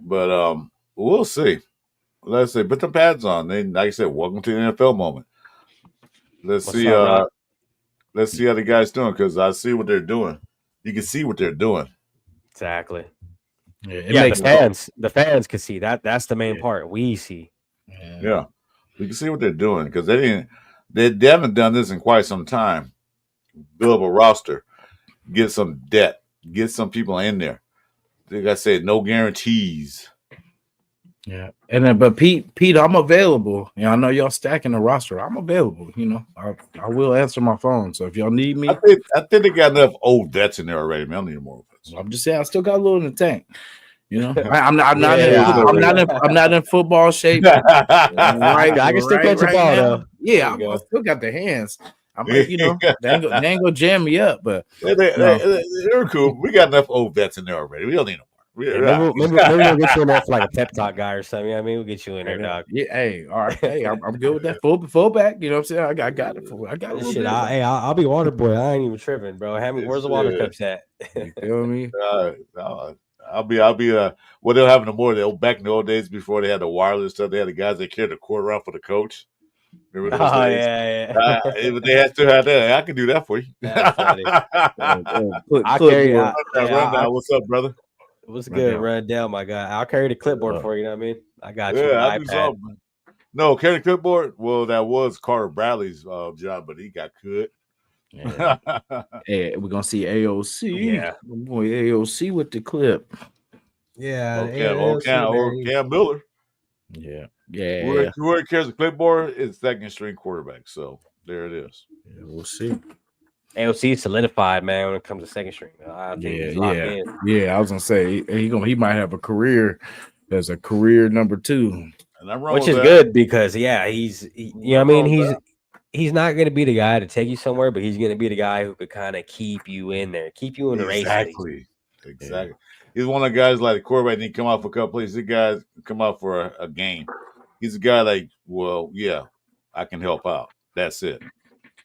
But we'll see. Let's see. Put the pads on. Then, like I said, welcome to the NFL moment. Let's What's see. up, Let's see how the guys doing because I see what they're doing. You can see what they're doing. exactly. Yeah, the fans can see that. That's the main part. We see. Yeah, you can see what they're doing because they haven't done this in quite some time. Build up a roster, get some depth, get some people in there. Like I said, no guarantees. Yeah, and then but Pete, I'm available. I know y'all stacking the roster. I'm available. I will answer my phone. So if y'all need me, I think they got enough old vets in there already. Man, I don't need more vets. I'm just saying I still got a little in the tank. I'm not in football shape. I can still catch a ball though. Yeah, I still got the hands. I'm like, they ain't gonna jam me up, but they're cool. We got enough old vets in there already. We don't need no more. Maybe we'll get you in there for like a pep talk guy or something. I mean, we'll get you in there, dog. Yeah, hey, all right, hey, I'm good with that. Fullback, you know what I'm saying? I got it. I got it. Shit, I'll be water boy. I ain't even tripping, bro. Where's the water cups at? You feel me? I'll be what they'll have in the morning. Back in the old days before they had the wireless stuff, they had the guys that carried the cord around for the coach. Remember those days? Yeah. If they still had that, I can do that for you. That's funny. I'll carry what's up, brother? What's good? Run down, my guy. I'll carry the clipboard for you. You know what I mean? I got you. Yeah, I do something. No, carry the clipboard. Well, that was Carter Bradley's job, but he got cut. Yeah. Hey, we're gonna see AOC. Yeah, boy, AOC with the clip. Yeah, Cam Miller. Yeah. Whoever carries the clipboard is second string quarterback. So there it is. Yeah, we'll see. AOC is solidified, man, when it comes to second string. I think yeah. I was gonna say he might have a career as a career number 2, which is good because he's you know what I mean. He's not going to be the guy to take you somewhere, but he's going to be the guy who could kind of keep you in there, keep you in the race. Exactly. Yeah. He's one of the guys like the quarterback. He come out for a couple plays. The guys come out for a game. He's a guy like, well, yeah, I can help out. That's it.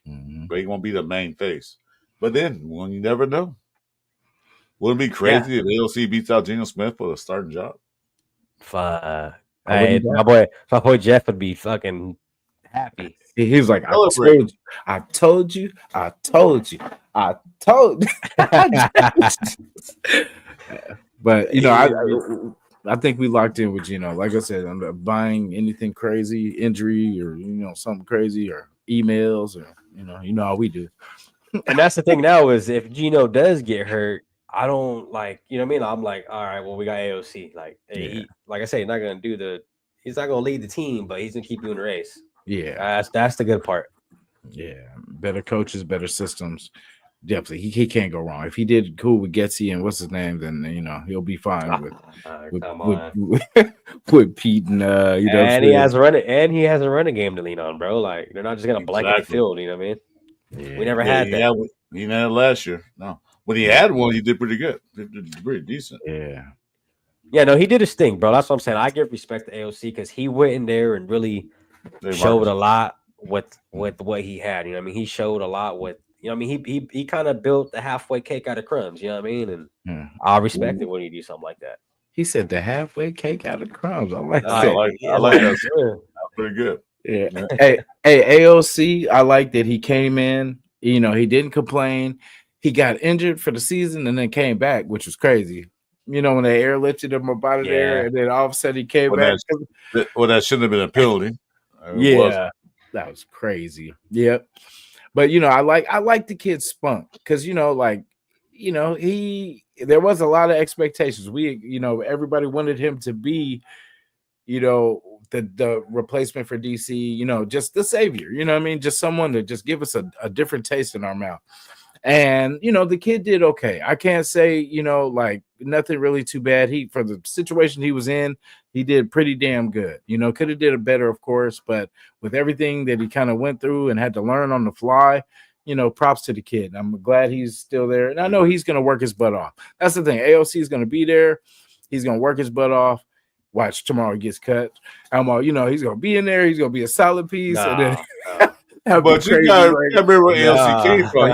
Mm-hmm. But he won't be the main face. But then, when you never know, wouldn't it be crazy if AOC beats out Geno Smith for the starting job? Fuck. Hey, my boy Jeff would be fucking happy. He was like, I told you. But I think we locked in with Geno. Like I said, I'm buying anything crazy, injury or something crazy or emails or how we do. And that's the thing now is if Geno does get hurt, I don't like, you know what I mean? I'm like, all right, well, we got AOC. Like, he, like I say, he's not gonna lead the team, but he's gonna keep you in the race. Yeah, that's the good part. Yeah, better coaches, better systems. Definitely, he can't go wrong. If he did cool with Getsy and what's his name, then he'll be fine with Pete and And he has a running game to lean on, bro. Like they're not just gonna blanket the field. You know what I mean? Yeah. We never had that. He had it last year. No, when he had one, he did pretty good. He did pretty decent. Yeah, no, he did his thing, bro. That's what I'm saying. I give respect to AOC because he went in there and really showed a lot with what he had. You know what I mean? He showed a lot with. You know what I mean? He kind of built the halfway cake out of crumbs. You know what I mean? And I respect it when you do something like that. He said the halfway cake out of crumbs. I like that. I like that. That's pretty good. Yeah. Hey, AOC, I like that he came in. He didn't complain. He got injured for the season and then came back, which was crazy. When they airlifted him up out of there, and then all of a sudden he came back. That shouldn't have been a penalty. That was crazy. Yep. But I like the kid's spunk because there was a lot of expectations. Everybody wanted him to be, the replacement for DC, just the savior. You know what I mean? Just someone to just give us a different taste in our mouth. And the kid did okay. I can't say like nothing really too bad. He for the situation he was in, he did pretty damn good. Could have did it better, of course, but with everything that he kind of went through and had to learn on the fly, props to the kid. I'm glad he's still there, and I know he's going to work his butt off. That's the thing. AOC is going to be there. He's going to work his butt off. Watch tomorrow he gets cut. I'm all, he's going to be in there. He's going to be a solid piece, and then. But you got to remember where AOC came from.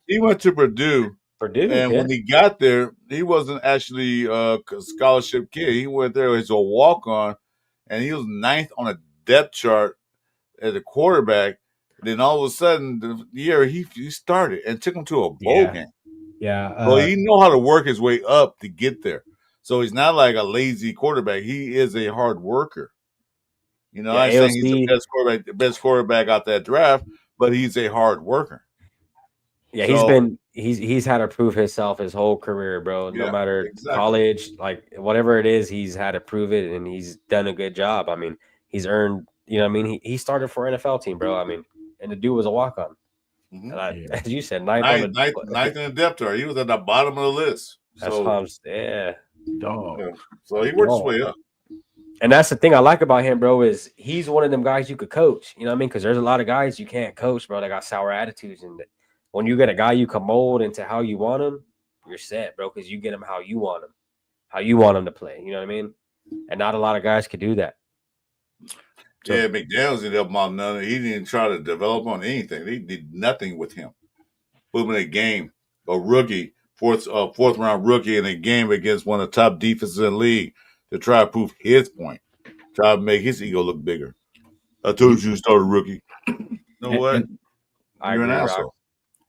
He went to Purdue. And when he got there, he wasn't actually a scholarship kid. He went there as a walk-on, and he was 9th on a depth chart as a quarterback. Then all of a sudden, the year he started and took him to a bowl game. Yeah. So he know how to work his way up to get there. So he's not like a lazy quarterback. He is a hard worker. I'm saying he's the best quarterback out that draft, but he's a hard worker. Yeah, he's had to prove himself his whole career, bro. No matter college, like whatever it is, he's had to prove it, and he's done a good job. I mean, he's earned. He started for an NFL team, bro. I mean, and the dude was a walk-on. And as you said, ninth in the depth chart. He was at the bottom of the list. That's dog. So he worked his way up. And that's the thing I like about him, bro, is he's one of them guys you could coach. You know what I mean? Because there's a lot of guys you can't coach, bro. They got sour attitudes, and when you get a guy you can mold into how you want him, you're set, bro. Because you get him how you want him to play. You know what I mean? And not a lot of guys could do that. So, yeah, McDaniels ended up on none. He didn't try to develop on anything. He did nothing with him. Put him in a game, a rookie, fourth round rookie in a game against one of the top defenses in the league to try to prove his point, try to make his ego look bigger. I told you to start a rookie. You know what? You're an asshole.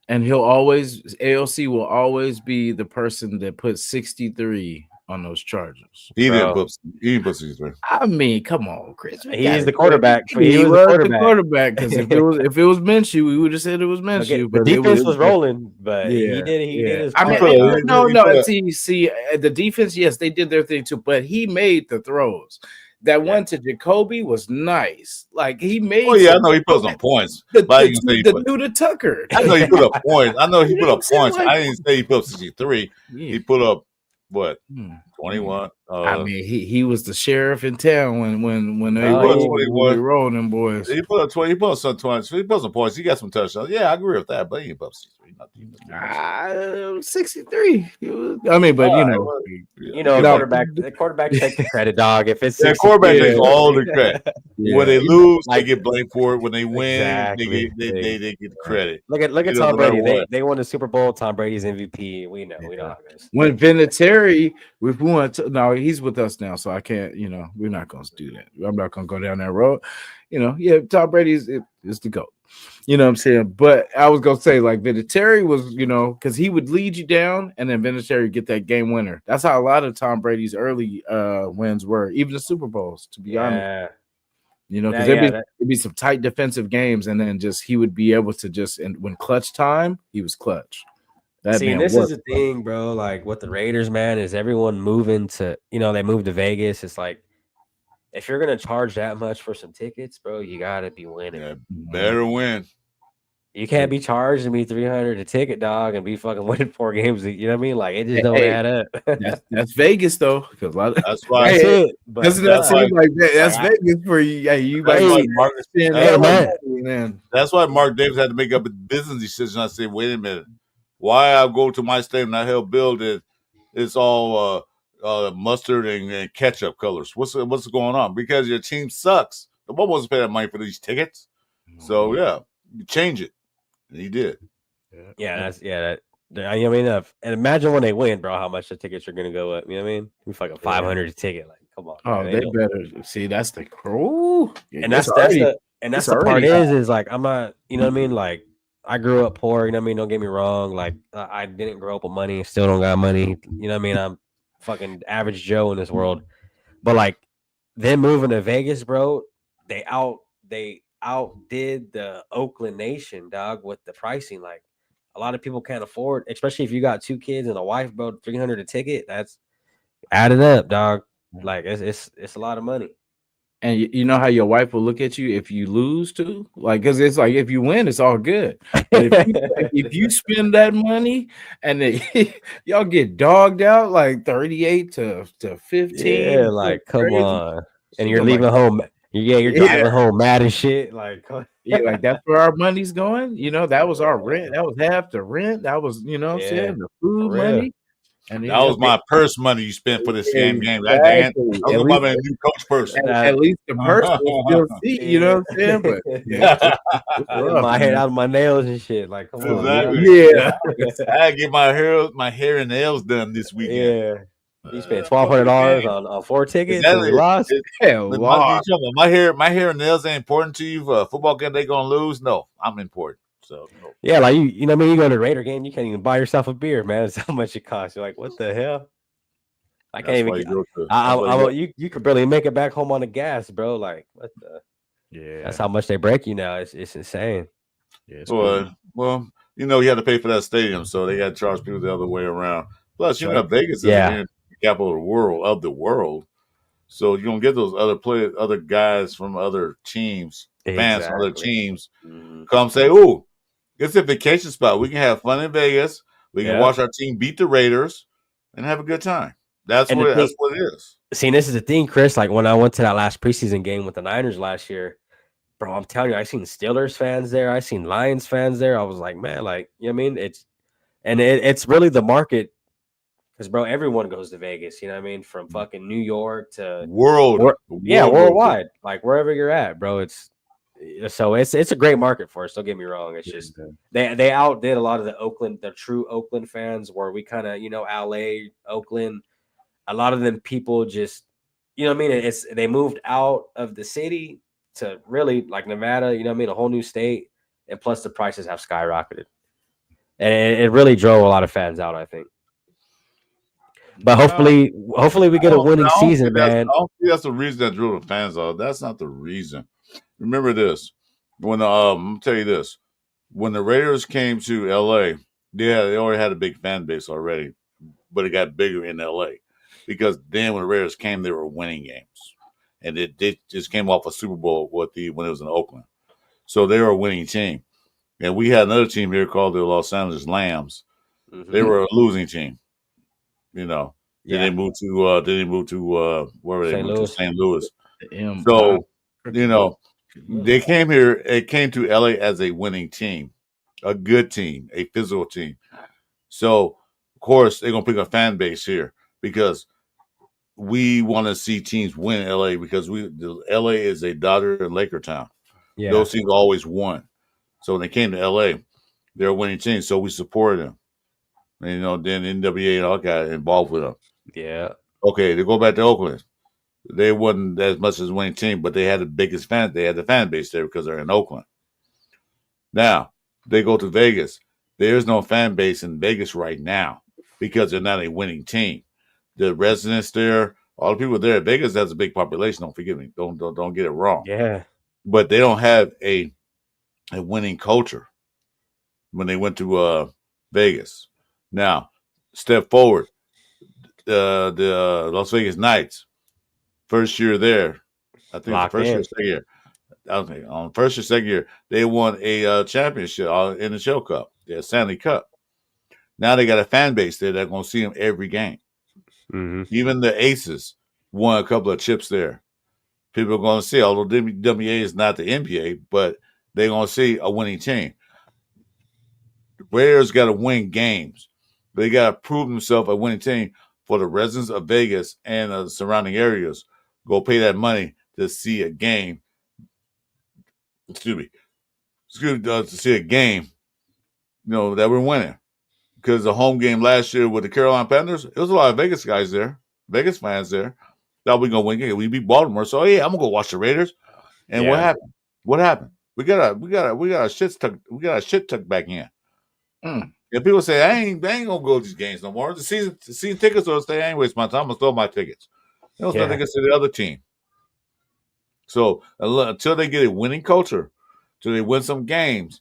And AOC will always be the person that put 63 on those Chargers. He didn't put 63. I mean, come on, Chris. He's the quarterback. He was the quarterback because if it was Minshew, we would have said it was Minshew. But the defense was rolling, but he did his part. No. See, the defense, yes, they did their thing too, but he made the throws. That one to Jacoby was nice. Like he made. Oh yeah, I know he put some points. The dude to Tucker. I know he put up points. I didn't say he put up 63. Yeah. He put up what? 21. I mean, he was the sheriff in town when they were rolling them boys. He put up 20. He put up some 20. He put some points. He got some touchdowns. Yeah, I agree with that. But he ain't put up 63. 63. The quarterback take the credit, dog. If it's quarterback takes all the credit. When they lose, they get blamed for it. When they win, they get the credit. Look at Tom Brady. They won the Super Bowl. Tom Brady's MVP. We know how it is. When Vinatieri, if we want to, no, he's with us now, so I can't. We're not going to do that. I'm not going to go down that road. Tom Brady is the GOAT. You know what I'm saying? But I was going to say, like, Vinatieri was, because he would lead you down and then Vinatieri get that game winner. That's how a lot of Tom Brady's early wins were, even the Super Bowls, to be honest. Because it'd be some tight defensive games, and then he would be able to and when clutch time, he was clutch. This is the thing, bro. Like, with the Raiders, man, is everyone moving to, they moved to Vegas. It's like, if you're gonna charge that much for some tickets, bro, you gotta be winning. Yeah, better win. You can't be charging me $300 a ticket, dog, and be fucking winning 4 games. You know what I mean? Like, it just don't add up. That's Vegas, though. Because that's why. Doesn't that seem like that? That's Vegas for you. Yeah, that's why Mark Davis had to make up a business decision. I said, wait a minute, why I go to my stadium and I help build it? It's all mustard and ketchup colors. What's going on? Because your team sucks. The one wasn't paying that money for these tickets. So yeah, you change it. And he did. And imagine when they win, bro, how much the tickets are gonna go up. You know what I mean? It's like a $500 a ticket. Like, come on. Oh, they better see. That's the crew. And that's the part is like, I'm not. You know what I mean? Like, I grew up poor. You know what I mean? Don't get me wrong. Like, I didn't grow up with money. Still don't got money. You know what I mean? I'm fucking average Joe in this world. But like, them moving to Vegas, bro, they outdid the Oakland nation, dog, with the pricing. Like, a lot of people can't afford, especially if you got 2 kids and a wife, bro. $300 a ticket. That's added up, dog. Like, it's a lot of money. And you know how your wife will look at you if you lose too, like because it's like if you win, it's all good. But if you spend that money and y'all get dogged out like 38 to 15, Yeah, like come crazy. on. And She you're gonna be leaving like, home. You're driving home mad as shit. Like, yeah, like that's where our money's going. You know, that was our rent. That was half the rent. That was, you know what I'm saying, the for food real. money. And That was my purse money you spent for this game. exactly. I was about my new coach purse. At least the person will still see, you know what I'm saying? But yeah, it's rough, my hair man. out of my nails and shit. Like, come on. Exactly. Yeah. I had to get my hair and nails done this weekend. Yeah. You spent $1,200 on 4 tickets and we lost. My hair and nails ain't important to you for a football game. They gonna lose? No, I'm important. So no. Yeah, like you know what I mean. You go to a Raider game, you can't even buy yourself a beer, man. That's how much it costs. You're like, what the hell? I can't even. You could barely make it back home on the gas, bro. Like, what the? Yeah, that's how much they break you now. It's insane. Yeah, well, you know, you had to pay for that stadium, so they got to charge people the other way around. Plus, you know, Vegas is the capital of the world. So you're gonna get those other guys from other teams, fans from other teams, come say, "Oh, it's a vacation spot. We can have fun in Vegas. We can watch our team beat the Raiders and have a good time." That's what it is. See, this is the thing, Chris. Like when I went to that last preseason game with the Niners last year, bro, I'm telling you, I seen Steelers fans there. I seen Lions fans there. I was like, man, like, you know what I mean? It's really the market. Because, bro, everyone goes to Vegas, you know what I mean? From fucking New York to worldwide. Like wherever you're at, bro. It's a great market for us. Don't get me wrong. It's just they outdid a lot of the true Oakland fans, where we kind of, you know, LA, Oakland. A lot of them people just, you know what I mean? They moved out of the city to really like Nevada, you know what I mean? A whole new state, and plus the prices have skyrocketed, and it really drove a lot of fans out, I think. But hopefully we get a winning season, man. I don't think that's the reason that drew the fans out. That's not the reason. Remember this: when I'm gonna tell you this, when the Raiders came to LA, they already had a big fan base already, but it got bigger in LA because then when the Raiders came, they were winning games, and they just came off a Super Bowl when it was in Oakland, so they were a winning team. And we had another team here called the Los Angeles Lambs. Mm-hmm. They were a losing team. You know, Then they moved to where were they? Moved to St. Louis. So, you know, they came here. It came to LA as a winning team, a good team, a physical team. So, of course, they're gonna pick a fan base here because we want to see teams win in LA because LA is a Dodger and Laker town. Yeah. Those teams always won. So when they came to LA, they're a winning team. So we supported them. And, you know, then NWA and all got involved with them. Yeah. Okay, they go back to Oakland. They wasn't as much as a winning team, but they had the biggest fan. They had the fan base there because they're in Oakland. Now they go to Vegas. There's no fan base in Vegas right now because they're not a winning team. The residents there, all the people there. Vegas has a big population. Don't forgive me. Don't get it wrong. Yeah. But they don't have a winning culture when they went to Vegas. Now, step forward. The Las Vegas Knights, first year there, I think the first year, second year. On first or second year, they won a championship in the Shell Cup, the Stanley Cup. Now they got a fan base there that's going to see them every game. Mm-hmm. Even the Aces won a couple of chips there. People are going to see, although WNBA is not the NBA, but they're going to see a winning team. The Raiders got to win games. They got to prove themselves a winning team for the residents of Vegas and the surrounding areas. Go pay that money to see a game. To see a game, you know, that we're winning. Because the home game last year with the Carolina Panthers, it was a lot of Vegas guys there, Vegas fans there. Thought we gonna win. We beat Baltimore, so yeah, I'm gonna go watch the Raiders. And what happened? What happened? We got a shit tucked back in. And people say I ain't gonna go to these games no more. The season tickets will stay. I ain't waste my time. I'm gonna throw my tickets. They don't nothing against the other team. So until they get a winning culture, till they win some games,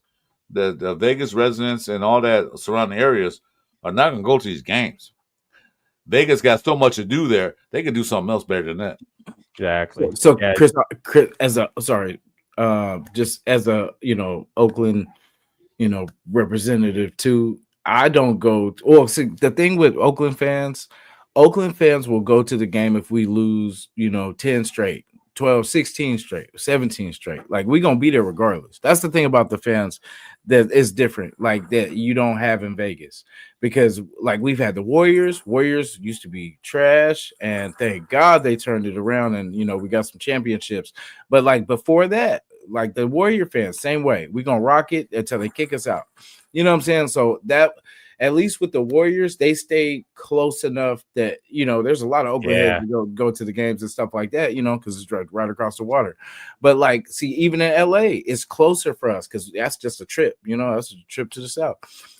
the Vegas residents and all that surrounding areas are not going to go to these games. Vegas got so much to do there. They can do something else better than that. Exactly. So Yeah. Chris, just as a Oakland, representative too. I don't go. Well, see, the thing with Oakland fans will go to the game if we lose, 10 straight, 12, 16 straight, 17 straight. Like, we're going to be there regardless. That's the thing about the fans that is different, like that you don't have in Vegas. Because, like, we've had the Warriors. Warriors used to be trash, and thank God they turned it around, and, we got some championships. But, like, before that, like the Warrior fans, same way. We're going to rock it until they kick us out. You know what I'm saying? So that, at least with the Warriors, they stay close enough that, there's a lot of Oakland heads who go to the games and stuff like that, because it's right across the water. But, like, see, even in LA, it's closer for us because that's just a trip, that's a trip to the south.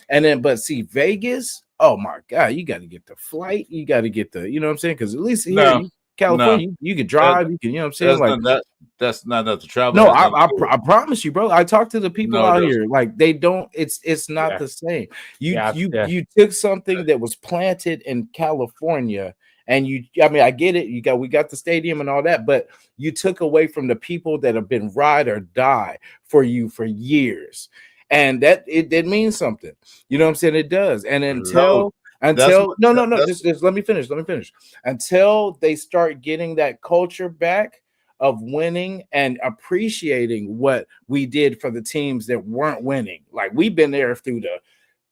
And then, but see, Vegas, oh my God, you got to get the flight. You got to get the, you know what I'm saying? Because at least here, California, you can drive, you can, you know what I'm saying? Like, that's not enough to travel. No, I promise you, bro. I talked to the people out here. Like, they don't, it's not the same. You took something that was planted in California, and I get it. We got the stadium and all that, but you took away from the people that have been ride or die for you for years. And that it means something. You know what I'm saying? It does. And until just let me finish. Until they start getting that culture back of winning and appreciating what we did for the teams that weren't winning. Like, we've been there through the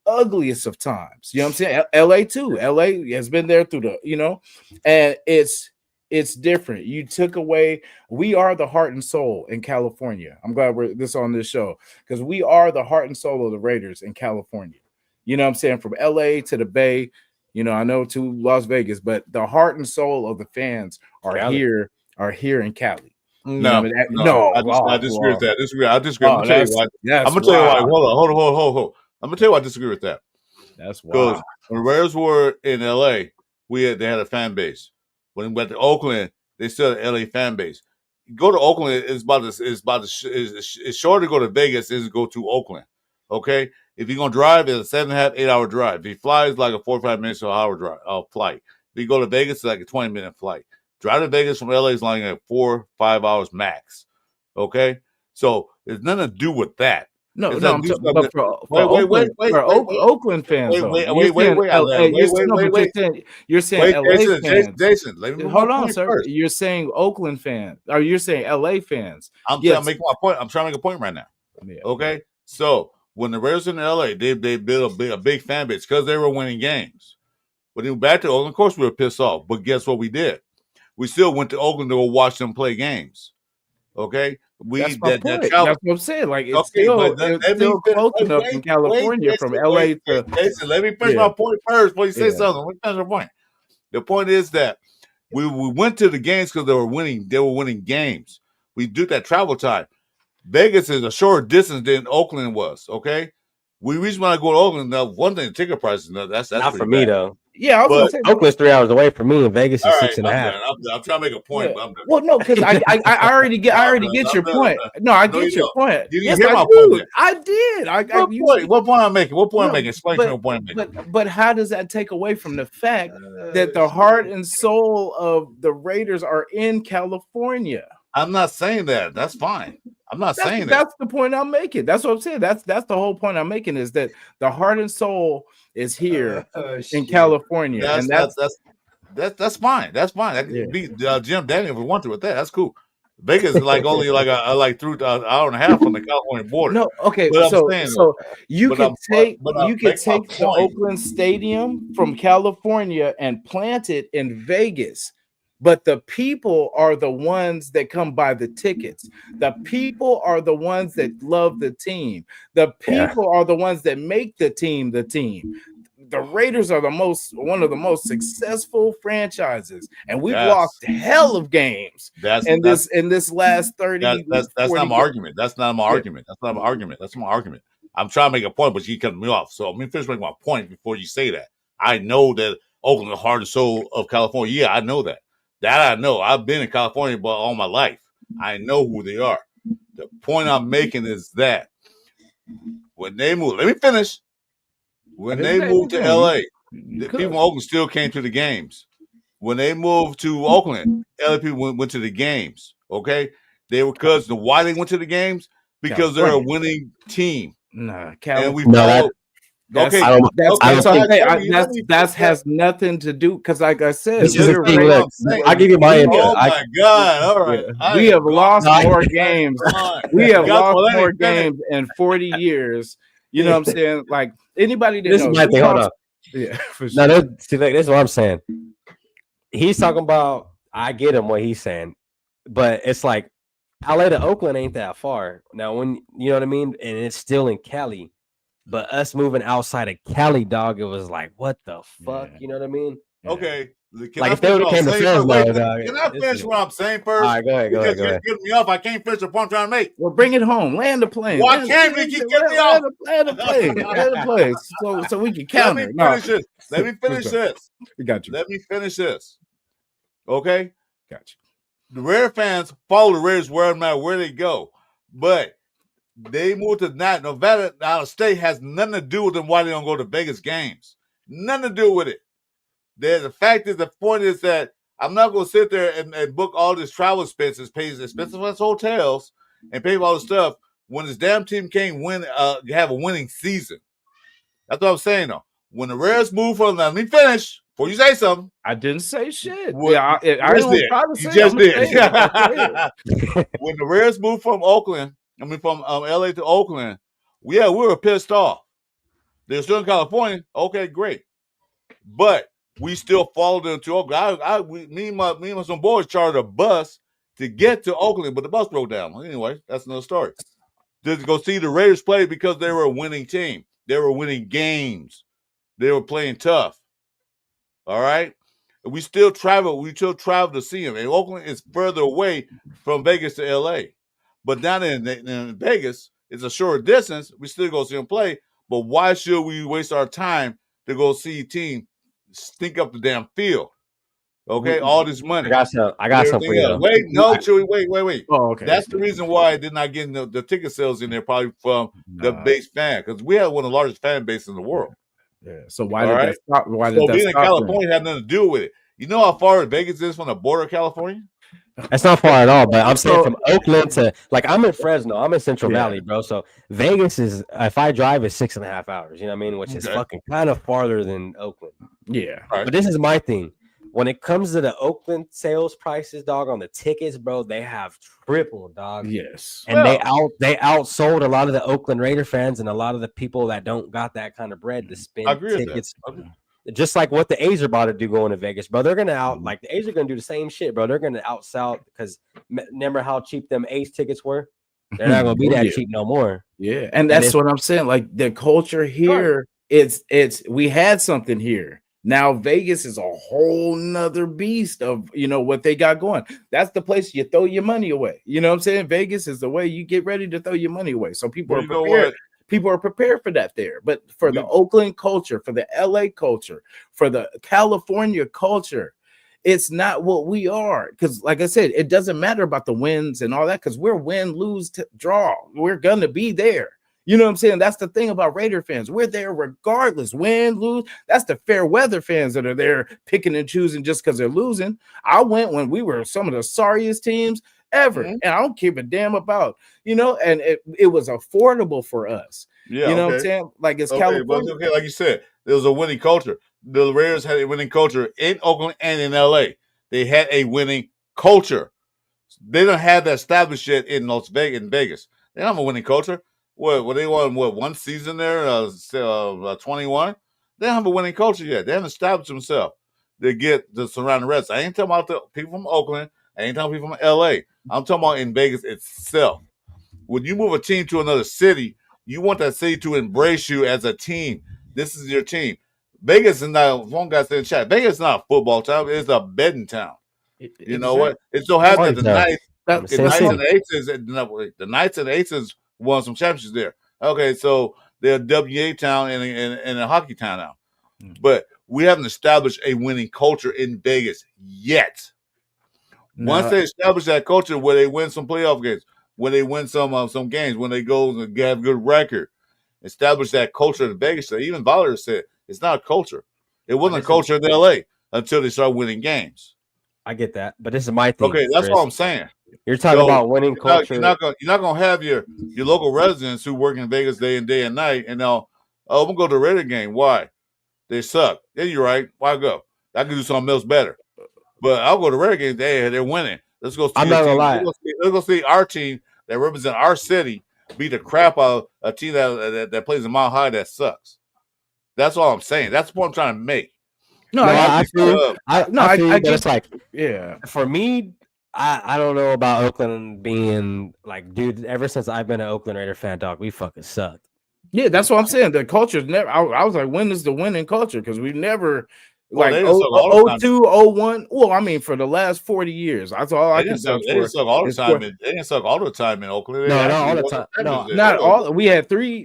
ugliest of times. You know what I'm saying? LA too. LA has been there through the, and it's different. You took away, we are the heart and soul in California. I'm glad we're on this show, because we are the heart and soul of the Raiders in California. You know what I'm saying? From LA to the Bay, I know to Las Vegas, but the heart and soul of the fans are here in Cali. No, I disagree with that. I disagree. I'm gonna tell you why. I'm gonna tell you why. Hold on. I'm gonna tell you why I disagree with that. That's why. Because when the Raiders were in LA, they had a fan base. When we went to Oakland, they still had an LA fan base. You go to Oakland, it's shorter to go to Vegas than to go to Oakland. Okay, if you're gonna drive, it's a 7.5, 8 hour drive. If you fly, it's like a 45 minutes to an hour drive flight. If you go to Vegas, it's like a 20-minute flight. Drive to Vegas from LA is like 4-5 hours max. Okay, so there's nothing to do with that. No, but for Oakland fans, you're saying LA fans. Jason, let me hold on, sir. First. You're saying Oakland fans, or you're saying LA fans. I'm trying to make my point. I'm trying to make a point right now. Okay, so when the Raiders in LA, they built a big fan base because they were winning games. When they went back to Oakland, of course we were pissed off. But guess what we did? We still went to Oakland to go watch them play games. Okay, that's what I'm saying. Like, it's still close enough in California from LA to. Jason, let me finish my point first before you say something. Let me finish my point. The point is that we went to the games because they were winning. They were winning games. We do that travel time. Vegas is a shorter distance than Oakland was. Okay, we reason when I go to Oakland. Now, one thing, the ticket prices. That's not for me though. Yeah, I was gonna say Oakland's 3 hours away from me, and Vegas is 6.5. I'm trying to make a point. Yeah. Well, no, because I already get your point. No, I get your point. Yes, I do. I did. What point I'm making? What point I'm making? Explain to me what point I'm making. But how does that take away from the fact that the heart and soul of the Raiders are in California? I'm not saying that. That's fine. I'm not saying that. That's the point I'm making. That's what I'm saying. That's the whole point I'm making, is that the heart and soul is here in California. That's fine. That's fine. That could be Jim Daniel if we want to with that. That's cool. Vegas is like only through an hour and a half from the California border. No, okay. But so you could take the Oakland Stadium from California and plant it in Vegas. But the people are the ones that come buy the tickets. The people are the ones that love the team. The people are the ones that make the team the team. The Raiders are one of the most successful franchises, and we've lost hell of games in this last 30. That's not my argument. That's not my argument. That's not my argument. That's my argument. I'm trying to make a point, but you cut me off. So let me finish making my point before you say that. I know that Oakland, the heart and soul of California. Yeah, I know that. That I know. I've been in California all my life. I know who they are. The point I'm making is that when they move, let me finish. When they moved to LA, The people in Oakland still came to the games. When they moved to Oakland, LA people went to the games. Okay, they were because why they went to the games because they're a winning team. Nah, and we California. follow. Okay, that has nothing to do because, like I said, This is the thing. Look, I'll give you my input. Oh my God! All right, we have lost more games. We have lost more games in 40 years. You know what I'm saying? Like anybody that this knows. Is my thing. Hold on. Yeah, for sure. No, see, look, this is what I'm saying. He's talking about. I get him what he's saying, but it's like LA to Oakland ain't that far. Now, when you know what I mean, and it's still in Cali. But us moving outside of Cali, dog, it was like, what the fuck? Yeah. You know what I mean? Okay. Like if they would have came to Fresno, dog. Can I finish what I'm saying first? All right, go ahead. You're getting me off. I can't finish the point I'm trying to make. Well, bring it home. Land the plane. Why can't we keep getting me off? Land the plane. Land the plane. So we can counter. Let me finish this. We got you. Let me finish this. Okay? Got you. The Rare fans follow the Raiders no matter where they go. But they moved to Nevada out of state has nothing to do with them why they don't go to Vegas games. Nothing to do with it. The fact is, the point is that I'm not going to sit there and book all this travel expenses, pay expensive hotels, and pay for all this stuff when this damn team can't win, have a winning season. That's what I'm saying, though. When the Rares move from, let me finish before you say something. I didn't say shit. Well, I don't try to say you just did. It. When the Rares moved from Oakland, from LA to Oakland, we were pissed off. They're still in California. Okay, great. But we still followed them to Oakland. Me and some boys chartered a bus to get to Oakland, but the bus broke down. Anyway, that's another story. Just to go see the Raiders play because they were a winning team. They were winning games. They were playing tough. All right? And we still travel to see them. And Oakland is further away from Vegas to LA. But down in Vegas, it's a short distance. We still go see them play. But why should we waste our time to go see a team stink up the damn field? Okay, all this money. I got something for you. Wait, no, Chuy, wait. Oh, okay. That's the reason why I did not get the ticket sales in there, probably from the base fan, because we have one of the largest fan bases in the world. Yeah. So why did that stop? Being in California had nothing to do with it. You know how far Vegas is from the border of California? That's not far at all, but I'm saying from Oakland to I'm in Fresno, I'm in Central Valley, bro. So Vegas is, if I drive, is 6.5 hours. You know what I mean? Which is fucking kind of farther than Oakland. Yeah. Right. But this is my thing. When it comes to the Oakland sales prices, dog, on the tickets, bro, they have tripled, dog. Yes. And they outsold a lot of the Oakland Raider fans and a lot of the people that don't got that kind of bread to spend tickets. Just like what the A's are about to do going to Vegas, bro. They're gonna the A's are gonna do the same shit, bro. They're gonna outsell because remember how cheap them A's tickets were? They're not gonna be that cheap no more. Yeah, and that's what I'm saying. Like the culture here, it's we had something here. Now Vegas is a whole nother beast of what they got going. That's the place you throw your money away. You know what I'm saying? Vegas is the way you get ready to throw your money away. So people are prepared. People are prepared for that there. But for the Oakland culture, for the LA culture, for the California culture, it's not what we are. Because like I said, it doesn't matter about the wins and all that because we're win, lose, draw. We're going to be there. You know what I'm saying? That's the thing about Raider fans. We're there regardless. Win, lose. That's the fair weather fans that are there picking and choosing just because they're losing. I went when we were some of the sorriest teams ever. And I don't give a damn about, and it was affordable for us. Yeah. You know what I'm saying? Like it's California. But like you said, there was a winning culture. The Raiders had a winning culture in Oakland and in LA. They had a winning culture. They don't have that established yet in Vegas. They don't have a winning culture. What they won? One season there? 21. They don't have a winning culture yet. They haven't established themselves. They get the surrounding rest. I ain't talking about the people from Oakland. I ain't talking about people from LA. I'm talking about in Vegas itself. When you move a team to another city, you want that city to embrace you as a team. This is your team. Vegas is not. One guy said in the chat. Vegas is not a football town. It's a betting town. You know what? It so happens that the Knights and the Aces won some championships there. Okay, so they're a WA town and a hockey town now. But we haven't established a winning culture in Vegas yet. Once they establish that culture where they win some playoff games, when they win some games, when they go and have a good record, establish that culture in Vegas. So even Voller said it's not a culture. It wasn't a culture in LA until they started winning games. I get that, but this is my thing. Okay, that's Chris. what I'm saying. You're talking about winning culture. You're not gonna have your local residents who work in Vegas day and night, and now, I'm gonna go to the Raider game. Why? They suck. Yeah, you're right. Why go? I can do something else better. But I'll go to Raider games. They're winning. Let's go see. I'm not gonna lie. Let's go see our team that represent our city beat the crap out of a team that plays in Mile High that sucks. That's all I'm saying. That's what I'm trying to make. No, I feel just it's like, yeah. For me, I don't know about Oakland being like, dude. Ever since I've been an Oakland Raider fan, dog, we fucking sucked. Yeah, that's what I'm saying. The culture's never. I was like, when is the winning culture? Because we never. Like 02, 01. Well, I mean, for the last 40 years, that's all I can say. They didn't suck all the time. They didn't suck all the time in Oakland. No, not all the time. No, not all. We had three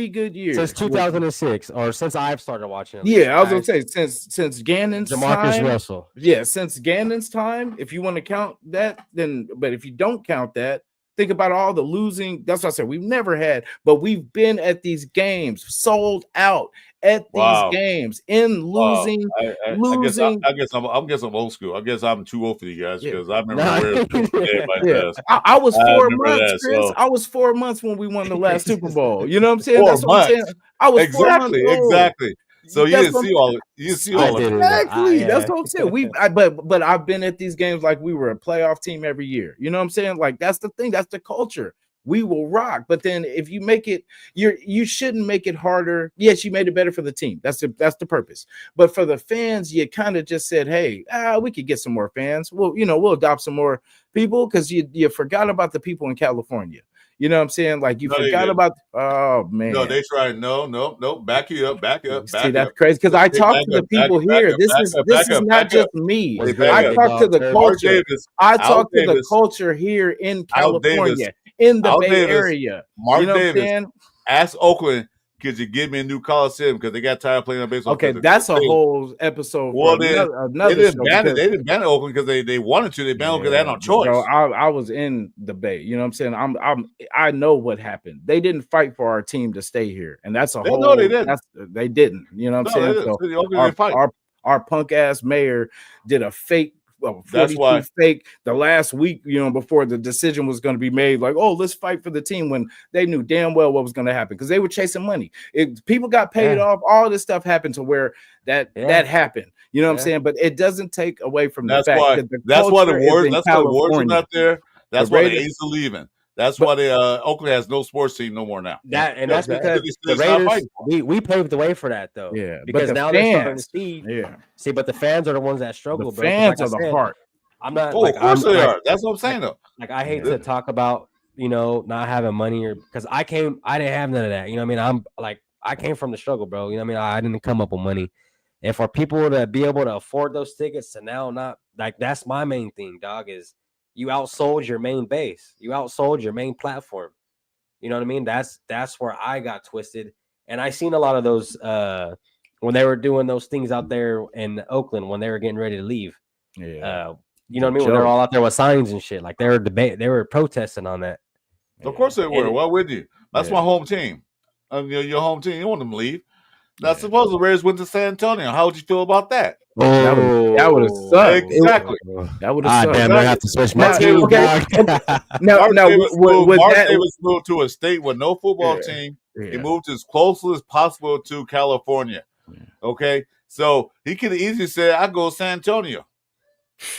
good years since 2006, or since I've started watching it. Yeah, I was gonna say since Gannon's Jamarcus time. Russell. Yeah, since Gannon's time. If you want to count that, then. But if you don't count that, think about all the losing. That's what I said. We've never had, but we've been at these games, sold out at these games, in losing. Losing. I guess I'm old school. I guess I'm too old for you guys because I remember. I was 4 months, Chris. So. I was 4 months when we won the last Super Bowl. You know what I'm saying? That's what I'm saying. I was 4 months old. Exactly. So you didn't see all. You see all exactly. That's what I'm saying. But I've been at these games like we were a playoff team every year. You know what I'm saying? Like that's the thing. That's the culture. We will rock. But then if you make it, you shouldn't make it harder. Yes, you made it better for the team. That's the purpose. But for the fans, you kind of just said, hey, we could get some more fans. Well, we'll adopt some more people because you forgot about the people in California. You know what I'm saying? Like you forgot about. Oh man! No, they tried. No. Back you up. See, that's crazy because I talked to the people here. This is not just me. I talked to the culture. I talked to the culture here in California, in the Bay Area. Mark Davis. Ask Oakland. Could you give me a new Coliseum because they got tired of playing on baseball? Okay, that's a whole episode. Well, they didn't ban Oakland because they wanted to. They banned because they had no choice. Bro, I was in the Bay. You know what I'm saying? I know what happened. They didn't fight for our team to stay here, and that's a whole. No, they didn't. They didn't. You know what I'm saying? So our punk ass mayor did a fake. That's why fake the last week, before the decision was going to be made, like, oh, let's fight for the team when they knew damn well what was going to happen because they were chasing money. People got paid off. All this stuff happened to where that happened. You know what I'm saying? But it doesn't take away from the fact that that's why the Warriors are not there. That's why the A's are leaving. That's why Oakland has no sports team no more now. That's because the Raiders, we paved the way for that though. Yeah, because now they're starting to see. Yeah. See, but the fans are the ones that struggle. The fans are the heart. I'm not. Of course they are. That's what I'm saying though. Like I hate to talk about not having money or because I didn't have none of that. You know what I mean? I came from the struggle, bro. You know what I mean? I didn't come up with money, and for people to be able to afford those tickets to now not like that's my main thing, dog. Is you outsold your main base. You outsold your main platform. You know what I mean? That's where I got twisted. And I seen a lot of those when they were doing those things out there in Oakland when they were getting ready to leave. Yeah. You know what I mean? When they're all out there with signs and shit. Like they were protesting on that. Of course they were. Why would you? That's my home team. Your home team. You want them to leave. Now, suppose the Raiders went to San Antonio. How would you feel about that? That would have sucked. Exactly. That would have sucked. Damn, I have to switch my team. Mark Davis moved to a state with no football team. Yeah. He moved as close as possible to California. Yeah. Okay, so he could have easily said, "I go to San Antonio."